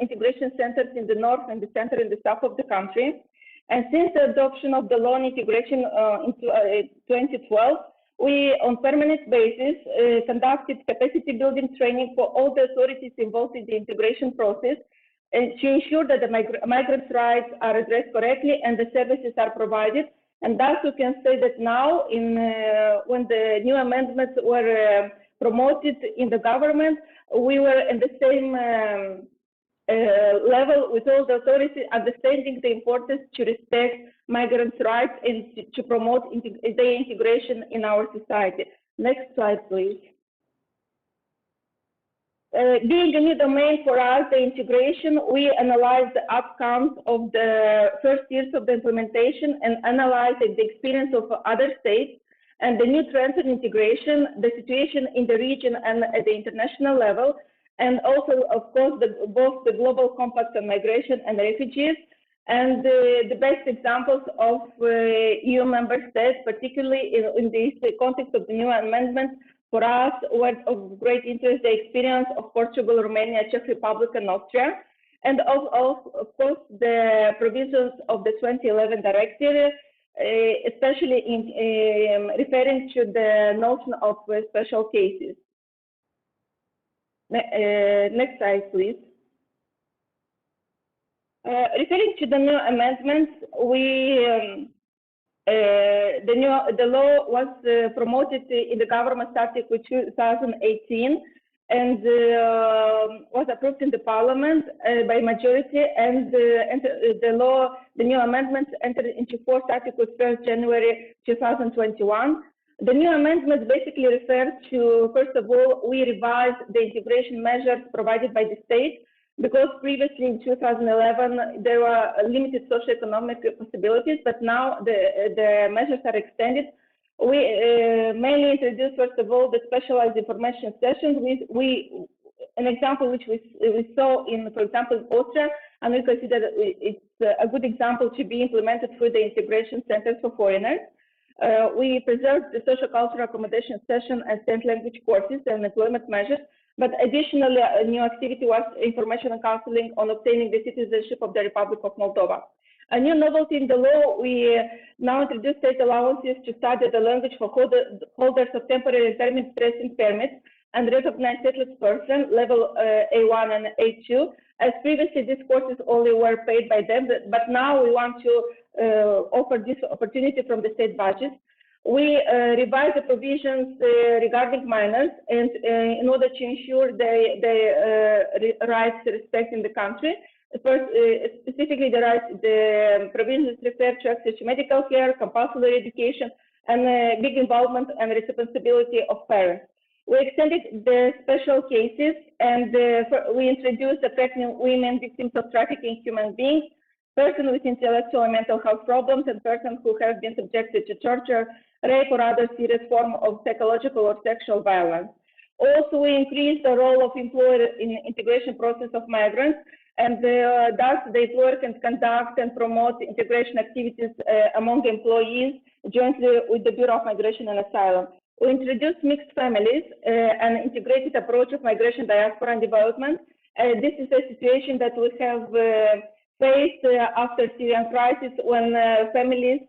integration centers in the north and the center and the south of the country. And since the adoption of the law on integration in 2012, we, on permanent basis, conducted capacity building training for all the authorities involved in the integration process and to ensure that the migrants' rights are addressed correctly and the services are provided. And thus we can say that now, when the new amendments were promoted in the government, we were in the same level with all the authorities, understanding the importance to respect migrants' rights and to promote their integration in our society. Next slide, please. Being a new domain for us, the integration, we analyzed the outcomes of the first years of the implementation and analyzed the experience of other states and the new trends in integration, the situation in the region and at the international level, and also, of course, both the Global Compact on Migration and Refugees, and the best examples of EU member states, particularly in the context of the new amendments. For us, was of great interest the experience of Portugal, Romania, Czech Republic, and Austria, and of course the provisions of the 2011 directive, especially in referring to the notion of special cases. Next slide, please. Referring to the new amendments, the law was promoted in the government article 2018 and was approved in the parliament by majority, and the new amendments entered into force article 1st January 2021. The new amendments basically refer to, first of all, we revised the integration measures provided by the state, because previously in 2011 there were limited socioeconomic possibilities, but now the measures are extended. We mainly introduced, first of all, the specialized information sessions. An example which we saw in, for example, Austria, and we consider it's a good example to be implemented through the integration centers for foreigners. We preserved the social cultural accommodation session and sent language courses and employment measures. But additionally, a new activity was information and counseling on obtaining the citizenship of the Republic of Moldova. A new novelty in the law, we now introduce state allowances to study the language for holders of temporary permanent residence permits and recognized stateless person, level A1 and A2. As previously, these courses only were paid by them, but now we want to offer this opportunity from the state budget. We revised the provisions regarding minors and in order to ensure their rights respect in the country. First, specifically the provisions refer to access to medical care, compulsory education, and big involvement and responsibility of parents. We extended the special cases and we introduced the pregnant women victims of trafficking human beings, persons with intellectual and mental health problems, and persons who have been subjected to torture, rape, or other serious form of psychological or sexual violence. Also, we increased the role of employer in integration process of migrants, and thus the employer can conduct and promote integration activities among employees jointly with the Bureau of Migration and Asylum. We introduced mixed families, an integrated approach of migration, diaspora, and development. This is a situation that we have faced after Syrian crisis when families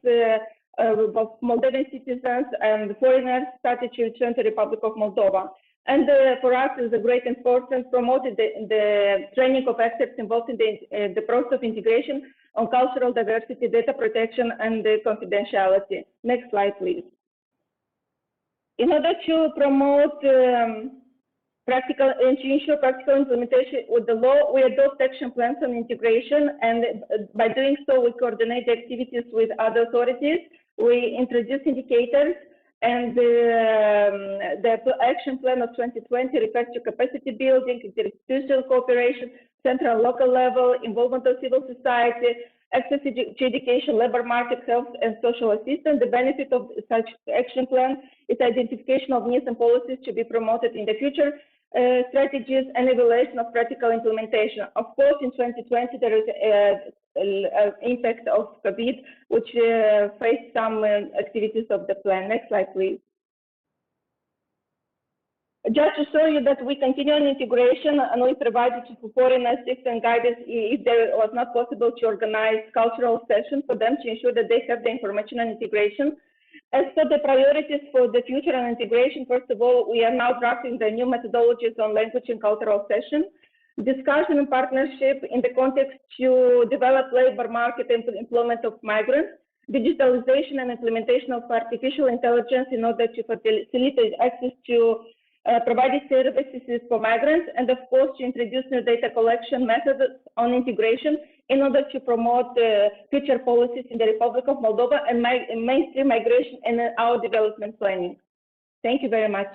of Moldovan citizens and foreigners started to return to the Republic of Moldova. And for us, it's a great importance promoted the training of experts involved in the process of integration on cultural diversity, data protection, and confidentiality. Next slide, please. In order to promote practical and to ensure practical implementation with the law, we adopt action plans on integration, and by doing so, we coordinate the activities with other authorities. We introduce indicators, and the action plan of 2020 refers to capacity building, interinstitutional cooperation, central and local level, involvement of civil society, access to education, labor market, health, and social assistance. The benefit of such action plan is identification of needs and policies to be promoted in the future, strategies, and evaluation of practical implementation. Of course, in 2020, there is an impact of COVID, which faced some activities of the plan. Next slide, please. Just to show you that we continue on integration, and we provided foreign assistance and guidance if there was not possible to organize cultural sessions for them to ensure that they have the information on integration. As for the priorities for the future on integration, first of all, we are now drafting the new methodologies on language and cultural session, discussion and partnership in the context to develop labor market and employment of migrants, digitalization and implementation of artificial intelligence in order to facilitate access to provided services for migrants, and of course to introduce new data collection methods on integration in order to promote future policies in the Republic of Moldova and mainstream migration in our development planning. Thank you very much.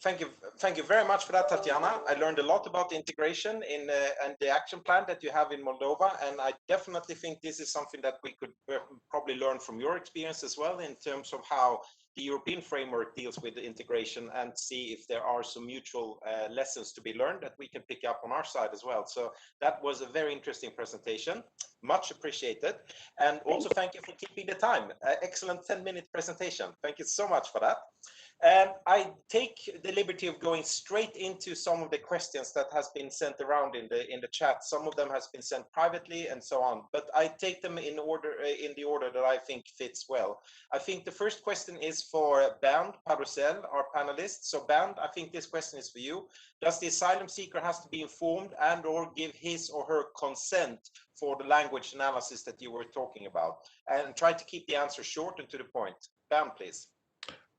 Thank you very much for that, Tatiana. I learned a lot about integration and the action plan that you have in Moldova, and I definitely think this is something that we could probably learn from your experience as well in terms of how the European framework deals with the integration, and see if there are some mutual lessons to be learned that we can pick up on our side as well. So that was a very interesting presentation, much appreciated, and also thank you for keeping the time. Excellent 10-minute presentation. Thank you so much for that. I take the liberty of going straight into some of the questions that has been sent around in the chat. Some of them has been sent privately and so on, but I take them in order, in the order that I think fits well. I think the first question is for Bernd Parussel, our panelist. So Bernd, I think this question is for you. Does the asylum seeker has to be informed and or give his or her consent for the language analysis that you were talking about? And try to keep the answer short and to the point. Bernd, please.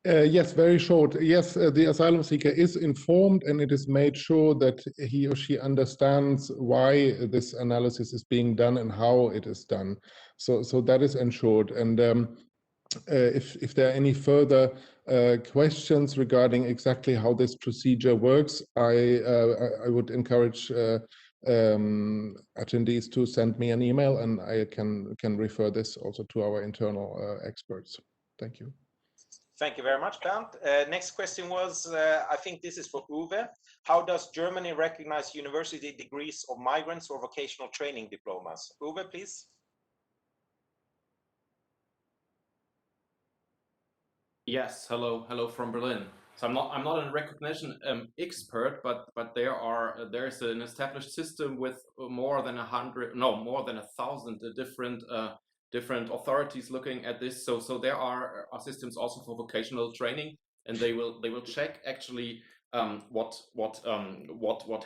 Yes, very short. Yes, the asylum seeker is informed, and it is made sure that he or she understands why this analysis is being done and how it is done. So that is ensured. And if there are any further questions regarding exactly how this procedure works, I would encourage attendees to send me an email, and I can refer this also to our internal experts. Thank you. Thank you very much, Bernd. Next question was, I think this is for Uwe. How does Germany recognize university degrees of migrants or vocational training diplomas? Uwe, please. Yes, hello from Berlin. So I'm not a recognition expert, but there's an established system with more than 1,000 different authorities looking at this. So there are systems also for vocational training, and they will check actually what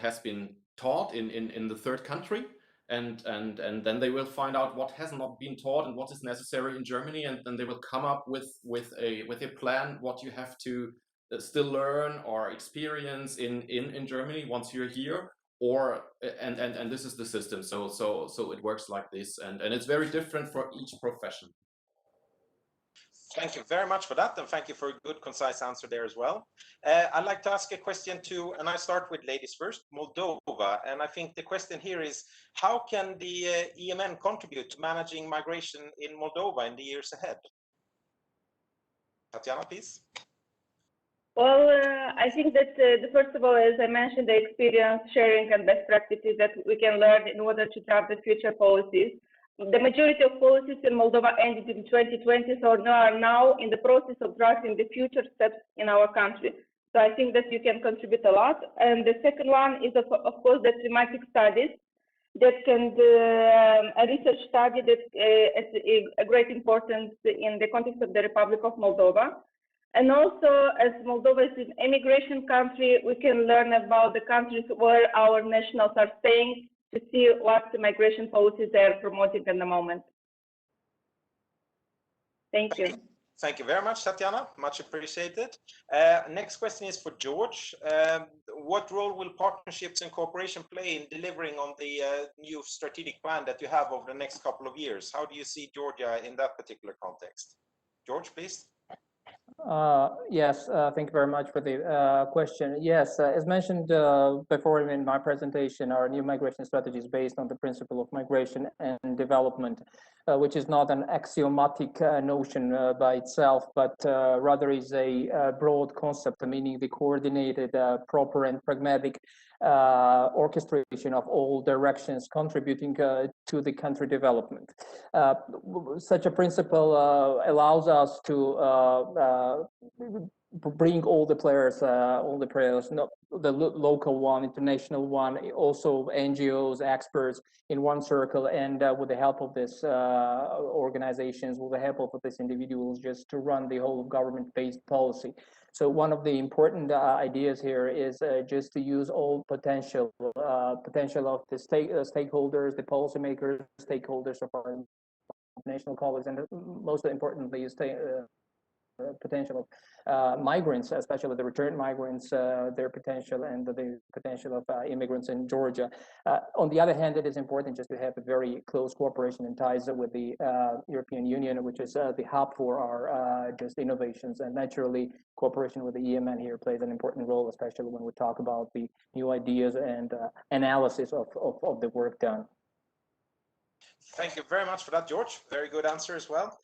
has been taught in the third country, and then they will find out what has not been taught and what is necessary in Germany, and then they will come up with a plan what you have to still learn or experience in Germany once you're here, or and this is the system. So it works like this, and it's very different for each profession. Thank you very much for that, and thank you for a good, concise answer there as well. I'd like to ask a question to, and I start with ladies first, Moldova. And I think the question here is, how can the EMN contribute to managing migration in Moldova in the years ahead? Tatiana, please. Well, I think that first of all, as I mentioned, the experience sharing and best practices that we can learn in order to draft the future policies. The majority of policies in Moldova ended in 2020, so are now in the process of drafting the future steps in our country. So I think that you can contribute a lot. And the second one is, of course, the thematic studies that can a research study that is a great importance in the context of the Republic of Moldova. And also, as Moldova is an immigration country, we can learn about the countries where our nationals are staying to see what the migration policies they are promoting at the moment. Thank you. Thank you very much, Tatiana. Much appreciated. Next question is for George. What role will partnerships and cooperation play in delivering on the new strategic plan that you have over the next couple of years? How do you see Georgia in that particular context? George, please. Yes, thank you very much for the question. Yes, as mentioned before in my presentation, our new migration strategy is based on the principle of migration and development, which is not an axiomatic notion by itself, but rather is a broad concept, meaning the coordinated, proper and pragmatic orchestration of all directions contributing to the country development. Such a principle allows us to bring all the players, not the local one, international one, also NGOs, experts in one circle, and with the help of this organizations, with the help of these individuals, just to run the whole government-based policy. So one of the important ideas here is just to use all potential of the stakeholders, the policymakers, stakeholders of our national colleagues, and most importantly is potential of migrants, especially the returned migrants, their potential, and the potential of immigrants in Georgia. On the other hand, it is important just to have a very close cooperation and ties with the European Union, which is the hub for our just innovations, and naturally cooperation with the EMN here plays an important role, especially when we talk about the new ideas and analysis of the work done. Thank you very much for that, George. Very good answer as well.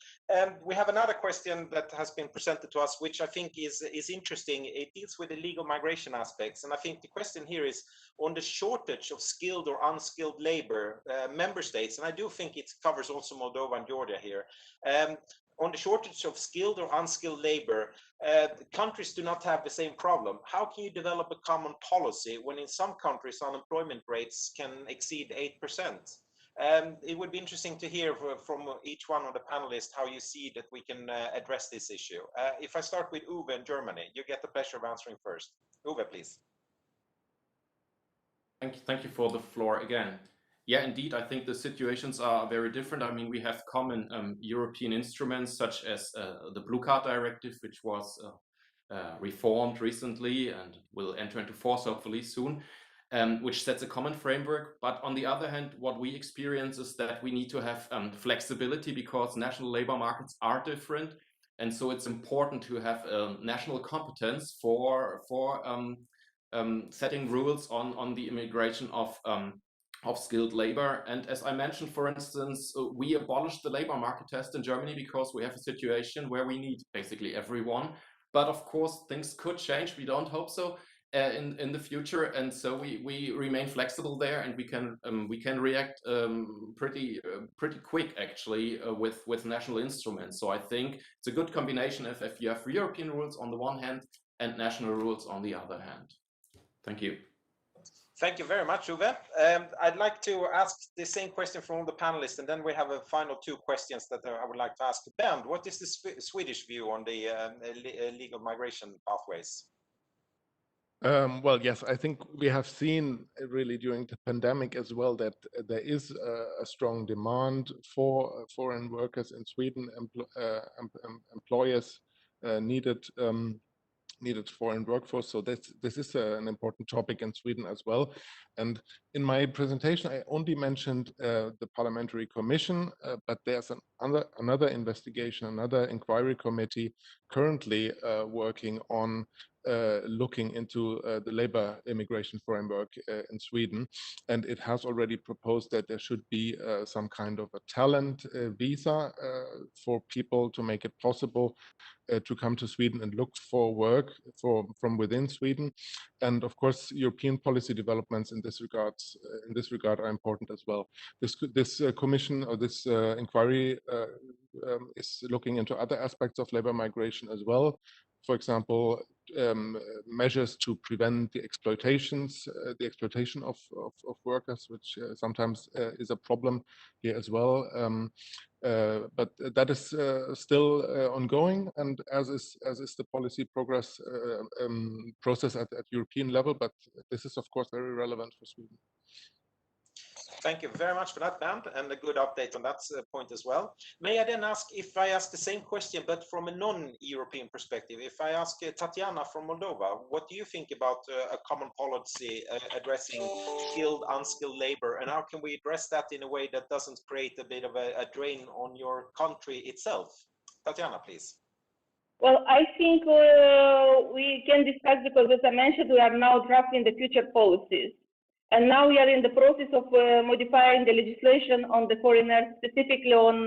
We have another question that has been presented to us, which I think is interesting. It deals with the legal migration aspects. And I think the question here is on the shortage of skilled or unskilled labor, member states, and I do think it covers also Moldova and Georgia here. On the shortage of skilled or unskilled labor, countries do not have the same problem. How can you develop a common policy when in some countries unemployment rates can exceed 8%? It would be interesting to hear from each one of the panelists how you see that we can address this issue. If I start with Uwe in Germany, you get the pleasure of answering first. Uwe, please. Thank you for the floor again. Yeah, indeed, I think the situations are very different. I mean, we have common European instruments such as the Blue Card Directive, which was reformed recently and will enter into force hopefully soon. Which sets a common framework. But on the other hand, what we experience is that we need to have flexibility because national labor markets are different. And so it's important to have national competence for setting rules on the immigration of skilled labor. And as I mentioned, for instance, we abolished the labor market test in Germany because we have a situation where we need basically everyone. But of course, things could change. We don't hope so. In the future, and so we remain flexible there, and we can react pretty quick actually with national instruments. So I think it's a good combination if you have European rules on the one hand, and national rules on the other hand. Thank you. Thank you very much, Uwe. I'd like to ask the same question from all the panelists, and then we have a final two questions that I would like to ask. Bernd, what is the Swedish view on the legal migration pathways? Well, yes, I think we have seen really during the pandemic as well that there is a strong demand for foreign workers in Sweden. Employers needed foreign workforce. So this is an important topic in Sweden as well. And in my presentation, I only mentioned the Parliamentary Commission, but there's another investigation, another inquiry committee currently working on looking into the labor immigration framework in Sweden. And it has already proposed that there should be some kind of a talent visa for people to make it possible to come to Sweden and look for work from within Sweden. And of course, European policy developments in this regard are important as well. This commission or this inquiry is looking into other aspects of labor migration as well. For example, measures to prevent the exploitation of workers, which sometimes is a problem here as well. But that is still ongoing, and as is the policy process at European level. But this is of course very relevant for Sweden. Thank you very much for that, Bernd, and a good update on that point as well. May I then ask, if I ask the same question, but from a non-European perspective, if I ask Tatiana from Moldova, what do you think about a common policy addressing skilled, unskilled labor, and how can we address that in a way that doesn't create a bit of a drain on your country itself? Tatiana, please. Well, I think we can discuss, because as I mentioned, we are now drafting the future policies. And now we are in the process of modifying the legislation on the foreigners, specifically on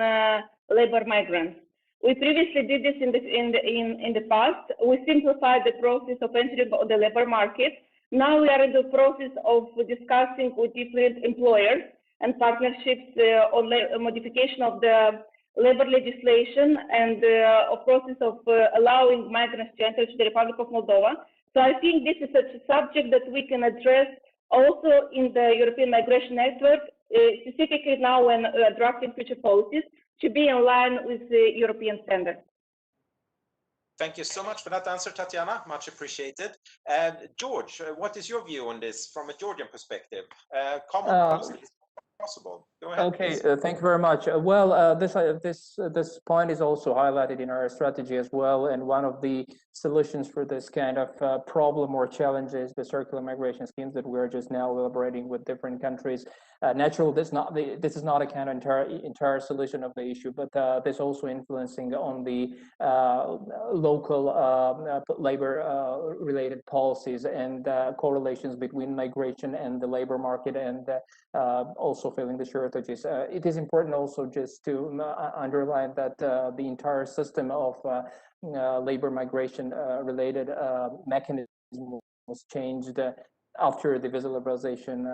labor migrants. We previously did this in the past. We simplified the process of entering the labor market. Now we are in the process of discussing with different employers and partnerships on modification of the labor legislation and a process of allowing migrants to enter to the Republic of Moldova. So I think this is a subject that we can address also in the European Migration Network, specifically now when drafting future policies, to be in line with the European standards. Thank you so much for that answer, Tatiana. Much appreciated. George, what is your view on this from a Georgian perspective? Common policy is possible. Go ahead. Okay, thank you very much. Well, this point is also highlighted in our strategy as well, and one of the solutions for this kind of problem or challenge is the circular migration schemes that we're just now elaborating with different countries. Naturally, this is not a kind of entire solution of the issue, but this also influencing on the local labor related policies and correlations between migration and the labor market, and also filling the shortages. It is important also just to underline that the entire system of labor migration related mechanism was changed after the visa liberalization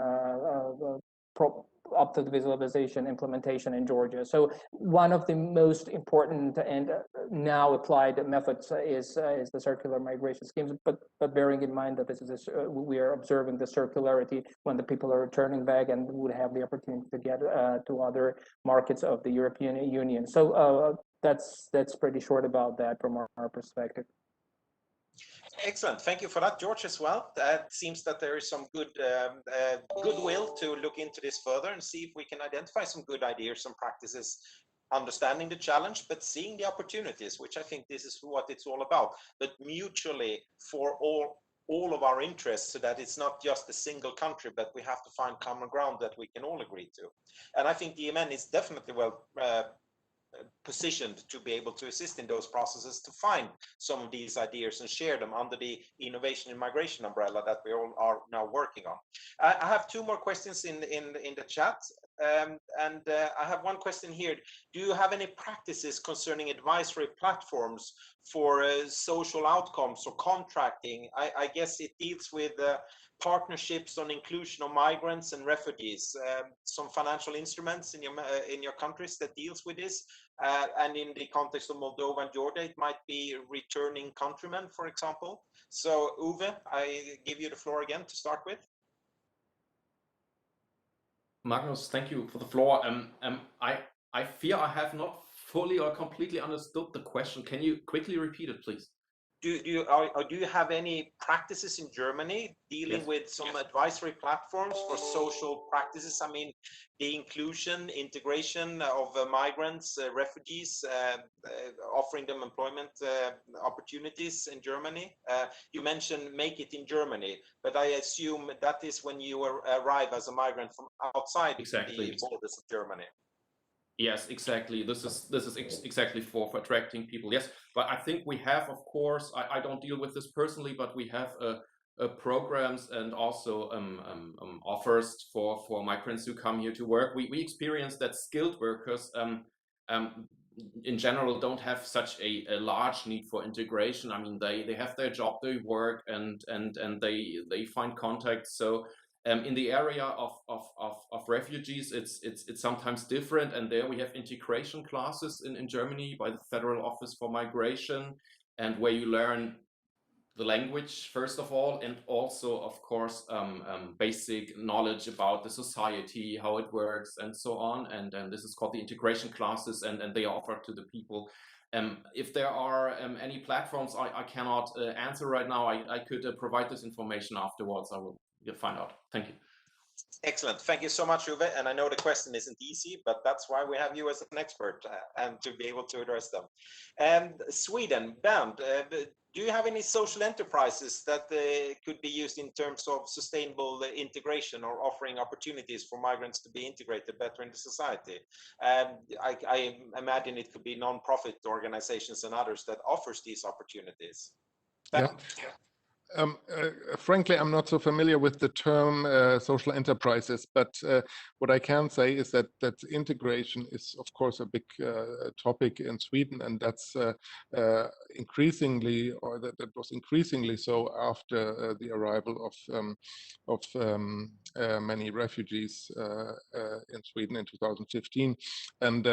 up to the visualization implementation in Georgia. So one of the most important and now applied methods is the circular migration schemes, but bearing in mind that this is we are observing the circularity when the people are returning back and would have the opportunity to get to other markets of the European Union. So that's pretty short about that from our perspective. Excellent. Thank you for that, George, as well. It seems that there is some good goodwill to look into this further and see if we can identify some good ideas and practices, understanding the challenge, but seeing the opportunities, which I think this is what it's all about, but mutually for all of our interests, so that it's not just a single country, but we have to find common ground that we can all agree to. And I think the EMN is definitely well positioned to be able to assist in those processes, to find some of these ideas and share them under the innovation and migration umbrella that we all are now working on. I have two more questions in the chat. I have one question here. Do you have any practices concerning advisory platforms for social outcomes or contracting? I guess it deals with partnerships on inclusion of migrants and refugees. Some financial instruments in your countries that deals with this. And in the context of Moldova and Georgia, it might be returning countrymen, for example. So Uwe, I give you the floor again to start with. Magnus, thank you for the floor. I fear I have not fully or completely understood the question. Can you quickly repeat it, please? Do you have any practices in Germany dealing with some advisory platforms for social practices? I mean, the inclusion, integration of migrants, refugees, offering them employment opportunities in Germany. You mentioned Make It in Germany, but I assume that is when you arrive as a migrant from outside the borders of Germany. Yes, exactly. This is exactly for attracting people. Yes, but I think we have, of course, I don't deal with this personally, but we have programs and also offers for migrants who come here to work. We experience that skilled workers in general don't have such a large need for integration. I mean, they have their job, they work, and they find contacts. So. In the area of refugees, it's sometimes different, and there we have integration classes in Germany by the Federal Office for Migration, and where you learn the language first of all, and also of course basic knowledge about the society, how it works, and so on. And this is called the integration classes, and they are offered to the people. If there are any platforms I cannot answer right now, I could provide this information afterwards. I will find out. Thank you. Excellent. Thank you so much, Uwe. And I know the question isn't easy, but that's why we have you as an expert and to be able to address them. And Sweden, Bernd, do you have any social enterprises that could be used in terms of sustainable integration or offering opportunities for migrants to be integrated better into society? I imagine it could be non-profit organizations and others that offers these opportunities. Bernd? Yeah. Frankly, I'm not so familiar with the term social enterprises, but what I can say is that integration is, of course, a big topic in Sweden, and that's increasingly, or that was increasingly so after the arrival of many refugees in Sweden in 2015, and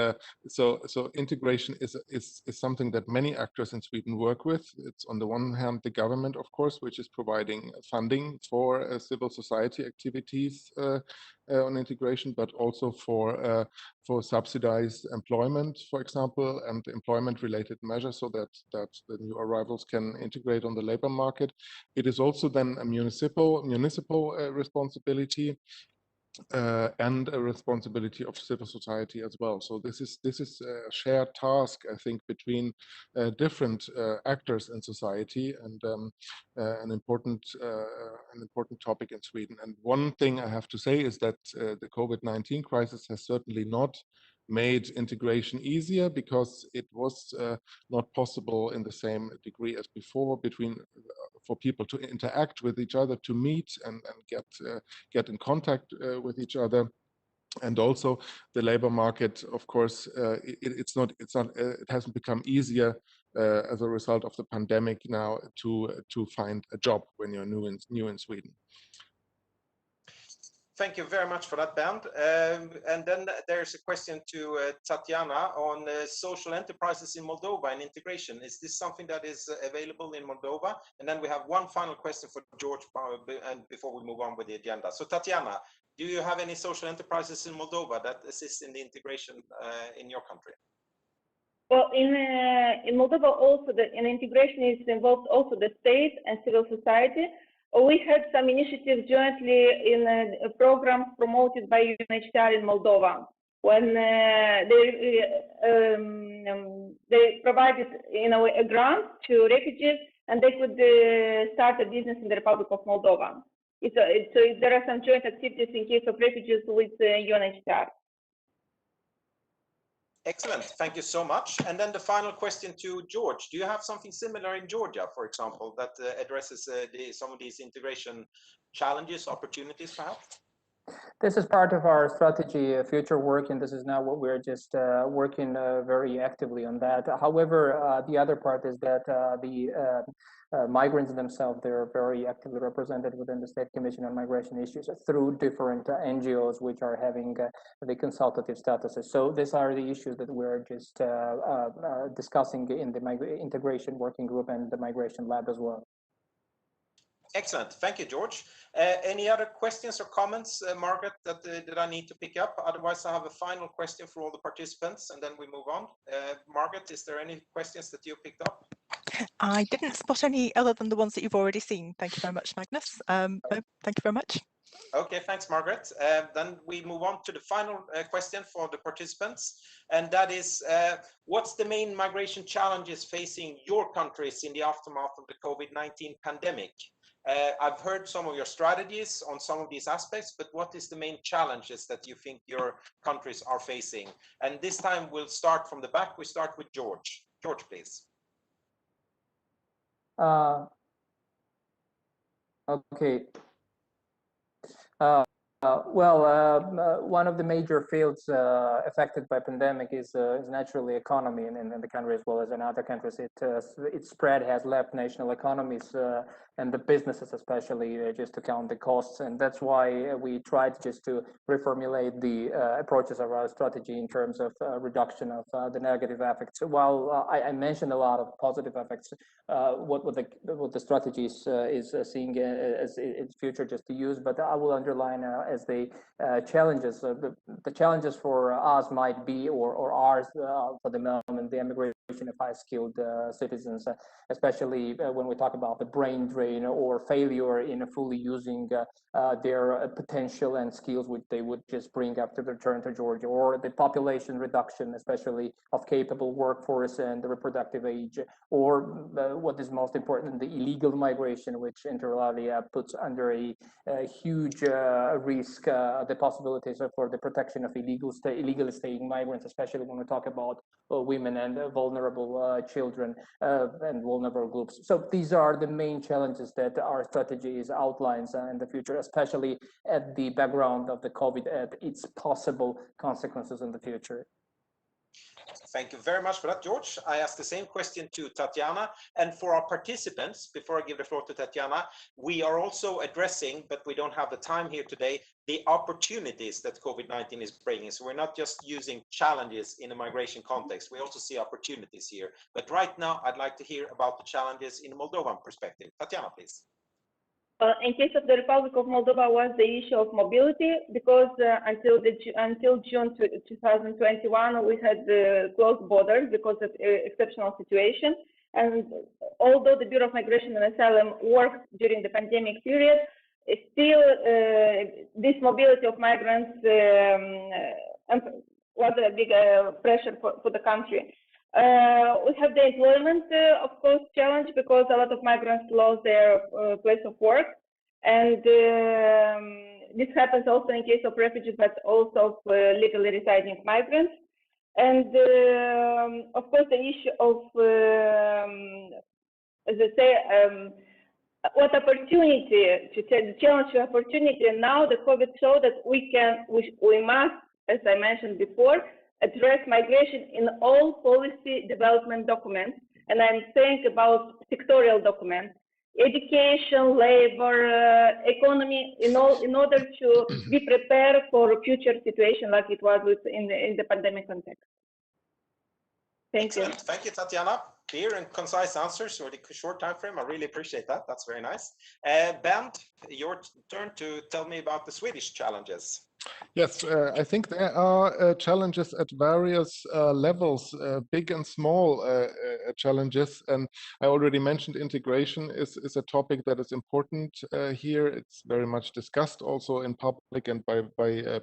so integration is something that many actors in Sweden work with. It's on the one hand the government, of course, which is providing funding for civil society activities on integration, but also for subsidized employment, for example, and employment-related measures, so that the new arrivals can integrate on the labor market. It is also then a municipal responsibility. And a responsibility of civil society as well. So this is a shared task, I think, between different actors in society, and an important topic in Sweden. And one thing I have to say is that the COVID-19 crisis has certainly not made integration easier, because it was not possible in the same degree as before for people to interact with each other, to meet and get in contact with each other. And also the labor market, of course, it hasn't become easier as a result of the pandemic now to find a job when you're new in Sweden. Thank you very much for that, Bernd. And then there's a question to Tatiana on social enterprises in Moldova and integration. Is this something that is available in Moldova? And then we have one final question for George, and before we move on with the agenda. So Tatiana, do you have any social enterprises in Moldova that assist in the integration in your country? Well, in Moldova also, in integration is involved also the state and civil society. We had some initiatives jointly in a program promoted by UNHCR in Moldova, when they provided, in a way, a grant to refugees, and they could start a business in the Republic of Moldova. So there are some joint activities in case of refugees with UNHCR. Excellent. Thank you so much. And then the final question to George. Do you have something similar in Georgia, for example, that addresses some of these integration challenges, opportunities, perhaps? This is part of our strategy, future work, and this is now what we're just working very actively on that. However, the other part is that the migrants themselves, they're very actively represented within the State Commission on Migration Issues through different NGOs which are having the consultative statuses. So these are the issues that we're just discussing in the integration working group and the migration lab as well. Excellent. Thank you, George. Any other questions or comments, Margaret, that I need to pick up? Otherwise, I have a final question for all the participants, and then we move on. Margaret, is there any questions that you picked up? I didn't spot any other than the ones that you've already seen. Thank you very much, Magnus. No, thank you very much. Okay, thanks, Margaret. Then we move on to the final question for the participants, and that is, what's the main migration challenges facing your countries in the aftermath of the COVID-19 pandemic? I've heard some of your strategies on some of these aspects, but what is the main challenges that you think your countries are facing? And this time we'll start from the back. We start with George. George, please. Okay. One of the major fields affected by pandemic is naturally economy in the country as well as in other countries. Its spread has left national economies and the businesses especially just to count the costs, and that's why we tried just to reformulate the approaches of our strategy in terms of reduction of the negative effects. While I mentioned a lot of positive effects, what the strategy is seeing as its future just to use, but I will underline as the challenges. The challenges for us might be or ours for the moment the immigration of high-skilled citizens, especially when we talk about the brain drain or failure in fully using their potential and skills which they would just bring after the return to Georgia, or the population reduction, especially of capable workforce and the reproductive age, or what is most important, the illegal migration, which inter alia puts under a huge risk the possibilities for the protection of illegally staying migrants, especially when we talk about women and vulnerable children and vulnerable groups. So these are the main challenges that our strategy outlines in the future, especially at the background of the COVID and its possible consequences in the future. Thank you very much for that, George. I asked the same question to Tatiana, and for our participants, before I give the floor to Tatiana, we are also addressing, but we don't have the time here today, the opportunities that COVID-19 is bringing. So we're not just using challenges in a migration context, we also see opportunities here. But right now, I'd like to hear about the challenges in a Moldovan perspective. Tatiana, please. In case of the Republic of Moldova was the issue of mobility, because until June 2021 we had closed borders because of exceptional situation. And although the Bureau of Migration and Asylum worked during the pandemic period, still this mobility of migrants was a big pressure for the country. We have the employment, of course, challenge, because a lot of migrants lost their place of work, and this happens also in case of refugees, but also of legally residing migrants. And of course, the issue of, as I say, what opportunity to take the challenge to opportunity. And now the COVID showed that we must, as I mentioned before, address migration in all policy development documents, and I'm saying about sectorial documents, education, labor, economy, in order to be prepared for a future situation like it was in the pandemic context. Thank you. Thank you, Tatiana. Clear and concise answers for the short time frame. I really appreciate that. That's very nice. Bernd, your turn to tell me about the Swedish challenges. Yes, I think there are challenges at various levels, big and small challenges. And I already mentioned integration is a topic that is important here. It's very much discussed also in public and by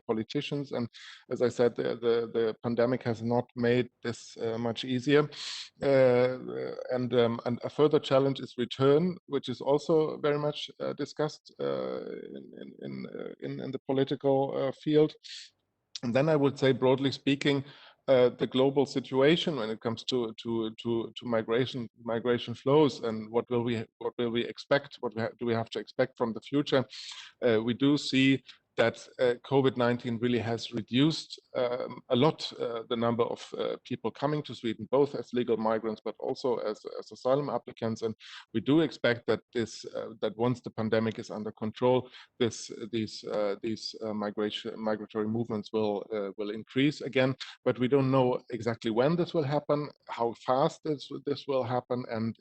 politicians. And as I said, the pandemic has not made this much easier. And a further challenge is return, which is also very much discussed in the political field. And then I would say, broadly speaking, the global situation when it comes to migration flows, and what will we expect? What do we have to expect from the future? We do see that COVID-19 really has reduced a lot the number of people coming to Sweden, both as legal migrants but also as asylum applicants. And we do expect that that once the pandemic is under control, these migratory movements will increase again. But we don't know exactly when this will happen, how fast this will happen, and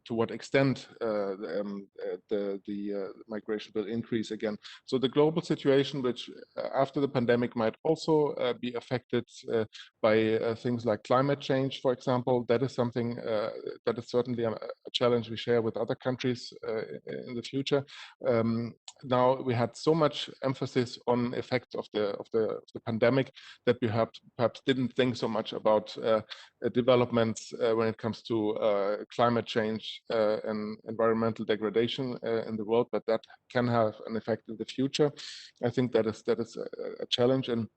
to what extent the migration will increase again. So the global situation, which after the pandemic might also be affected by things like climate change, for example, that is something that is certainly a challenge we share with other countries in the future. Now we had so much emphasis on effects of the pandemic that we perhaps didn't think so much about developments when it comes to climate change and environmental degradation in the world, but that can have an effect in the future. I think that is a challenge, and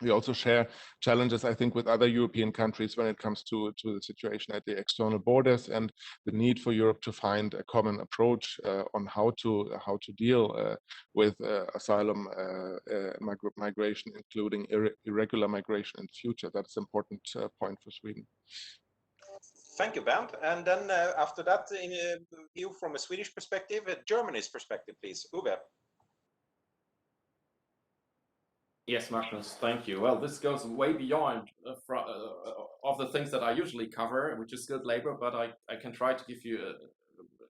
we also share challenges, I think, with other European countries when it comes to the situation at the external borders and the need for Europe to find a common approach on how to deal with asylum migration, including irregular migration in the future. That's an important point for Sweden. Thank you, Bernd. And then after that, in a view from a Swedish perspective, Germany's perspective, please. Uwe. Yes, Magnus, thank you. Well, this goes way beyond of the things that I usually cover, which is skilled labor, but I can try to give you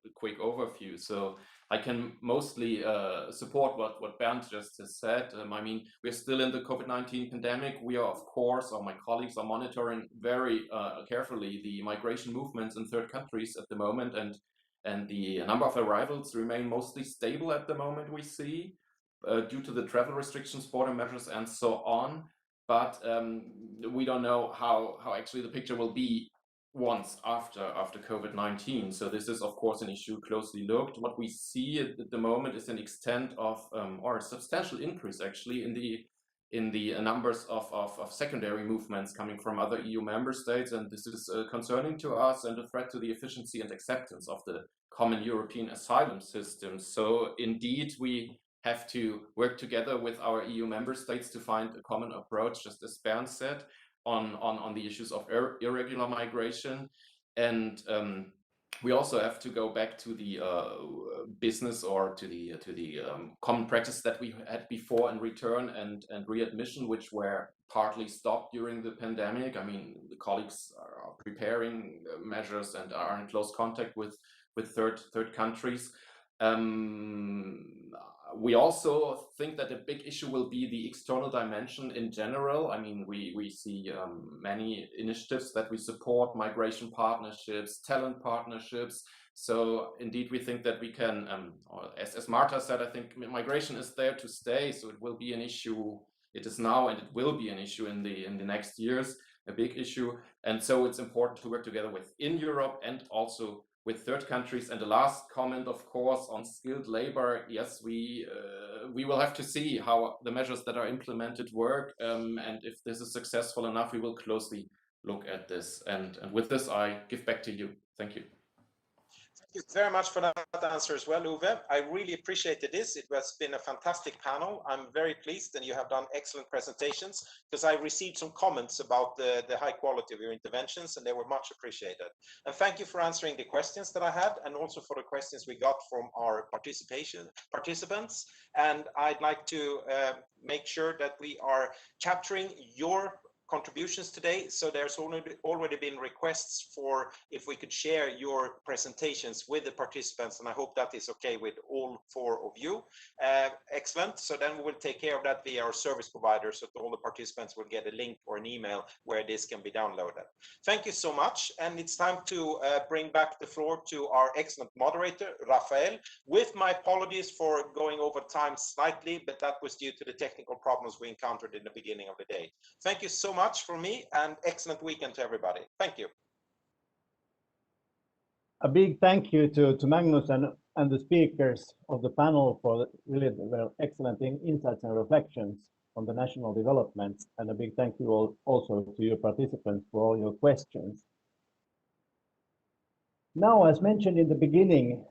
a quick overview. So I can mostly support what Bernd just has said. I mean, we're still in the COVID-19 pandemic. We are, of course, or my colleagues are monitoring very carefully the migration movements in third countries at the moment, and the number of arrivals remain mostly stable at the moment, we see. Due to the travel restrictions, border measures, and so on. But we don't know how actually the picture will be once after COVID-19. So this is, of course, an issue closely looked. What we see at the moment is an extent of, or a substantial increase actually in the numbers of secondary movements coming from other EU member states. And this is concerning to us and a threat to the efficiency and acceptance of the common European asylum system. So indeed, we have to work together with our EU member states to find a common approach, just as Bernd said, on the issues of irregular migration. And we also have to go back to the business or to the common practice that we had before in return and readmission, which were partly stopped during the pandemic. I mean, the colleagues are preparing measures and are in close contact with third countries. We also think that a big issue will be the external dimension in general. I mean, we see many initiatives that we support, migration partnerships, talent partnerships. So indeed, we think that we can, as Marta said, I think migration is there to stay. So it will be an issue. It is now, and it will be an issue in the next years, a big issue. And so it's important to work together within Europe and also with third countries. And the last comment, of course, on skilled labor. Yes, we will have to see how the measures that are implemented work, and if this is successful enough, we will closely look at this. And with this, I give back to you. Thank you. Thank you very much for that answer as well, Uwe. I really appreciated this. It has been a fantastic panel. I'm very pleased, and you have done excellent presentations, because I received some comments about the high quality of your interventions, and they were much appreciated. And thank you for answering the questions that I had, and also for the questions we got from our participants. And I'd like to make sure that we are capturing your contributions today. So there's already been requests for if we could share your presentations with the participants, and I hope that is okay with all 4 of you. Excellent. So then we will take care of that via our service provider, so that all the participants will get a link or an email where this can be downloaded. Thank you so much. And it's time to bring back the floor to our excellent moderator, Rafael, with my apologies for going over time slightly, but that was due to the technical problems we encountered in the beginning of the day. Thank you so much from me, and excellent weekend to everybody. Thank you. A big thank you to Magnus and the speakers of the panel for really their excellent insights and reflections on the national developments, and a big thank you also to your participants for all your questions. Now, as mentioned in the beginning,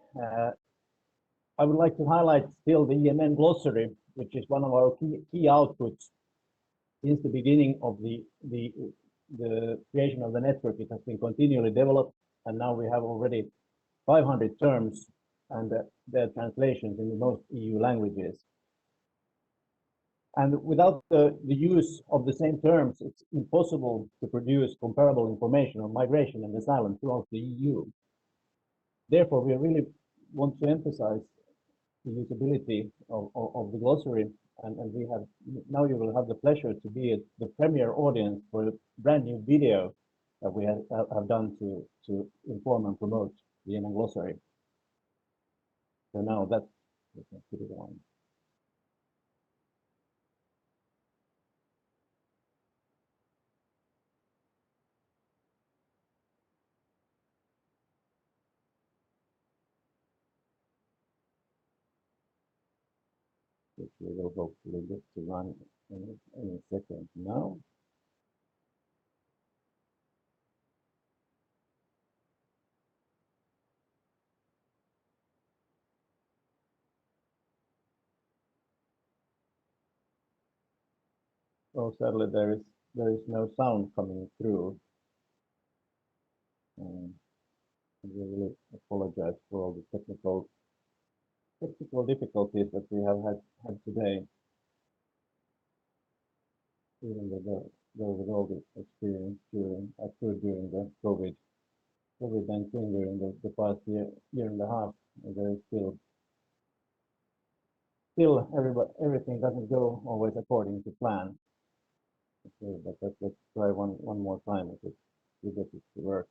I would like to highlight still the EMN glossary, which is one of our key outputs since the beginning of the creation of the network. It has been continually developed, and now we have already 500 terms and their translations in most EU languages. And without the use of the same terms, it's impossible to produce comparable information on migration and asylum throughout the EU. Therefore, we really want to emphasize the usability of the glossary, and we have now you will have the pleasure to be at the premiere audience for a brand new video that we have done to inform and promote the EMN glossary. So now that we can put it on. Which we will hopefully get to run in a second now. Oh, sadly, there is no sound coming through. I really apologize for all the technical difficulties that we have had today. Even though with all the experience during the COVID-19 during the past year and a half, there is still everything doesn't go always according to plan. Okay, but let's try one more time if we get it to work.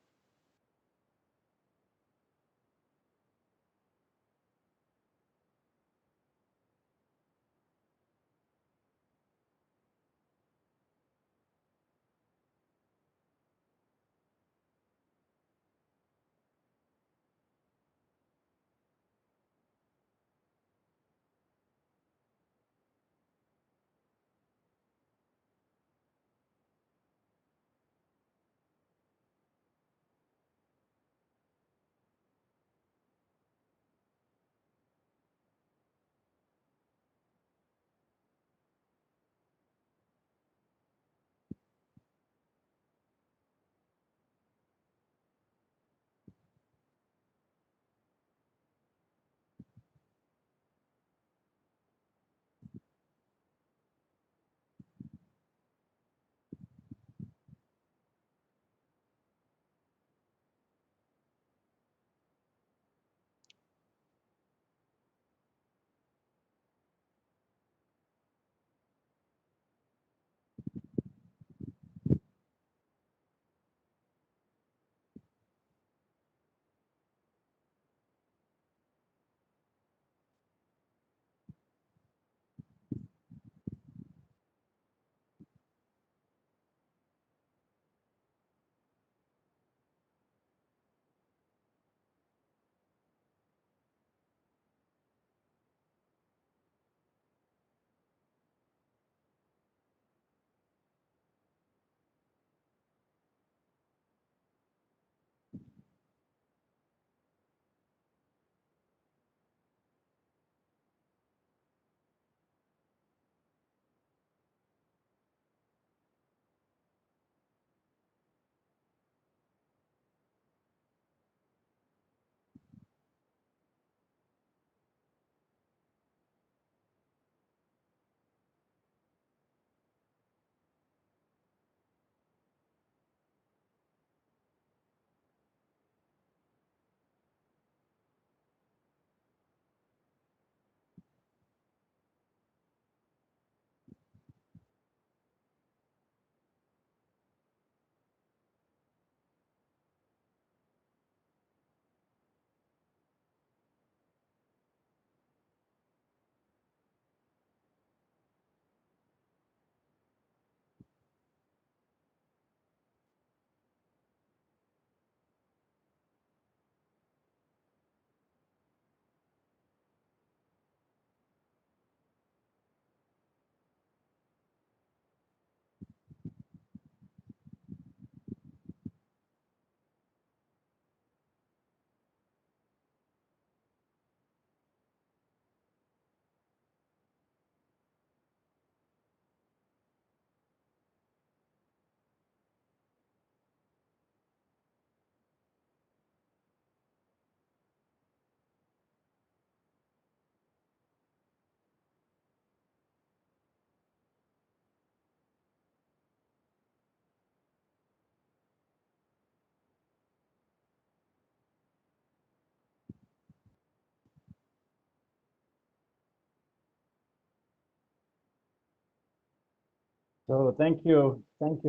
So thank you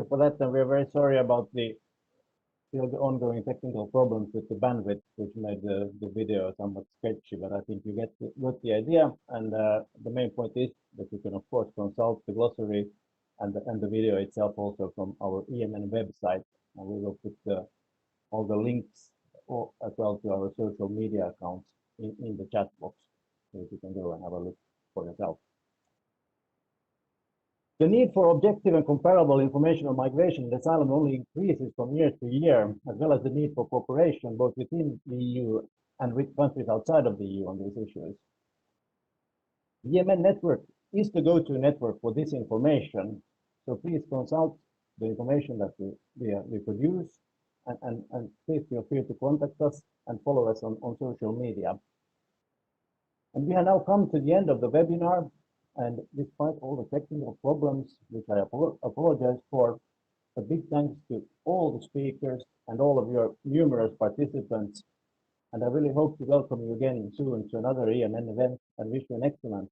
for that, and we're very sorry about the ongoing technical problems with the bandwidth, which made the video somewhat sketchy. But I think you got the idea, and the main point is that you can of course consult the glossary and the video itself also from our EMN website, and we will put all the links as well to our social media accounts in the chat box, so you can go and have a look for yourself. The need for objective and comparable information on migration and asylum only increases from year to year, as well as the need for cooperation both within the EU and with countries outside of the EU on these issues. The EMN network is the go-to network for this information, so please consult the information that we produce, and please feel free to contact us and follow us on social media. And we have now come to the end of the webinar, and despite all the technical problems, which I apologize for, a big thanks to all the speakers and all of your numerous participants. And I really hope to welcome you again soon to another EMN event, and wish you an excellent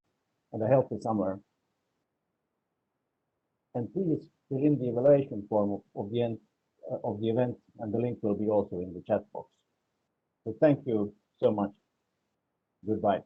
and a healthy summer. And please fill in the evaluation form of the end of the event, and the link will be also in the chat box. So thank you so much. Goodbye.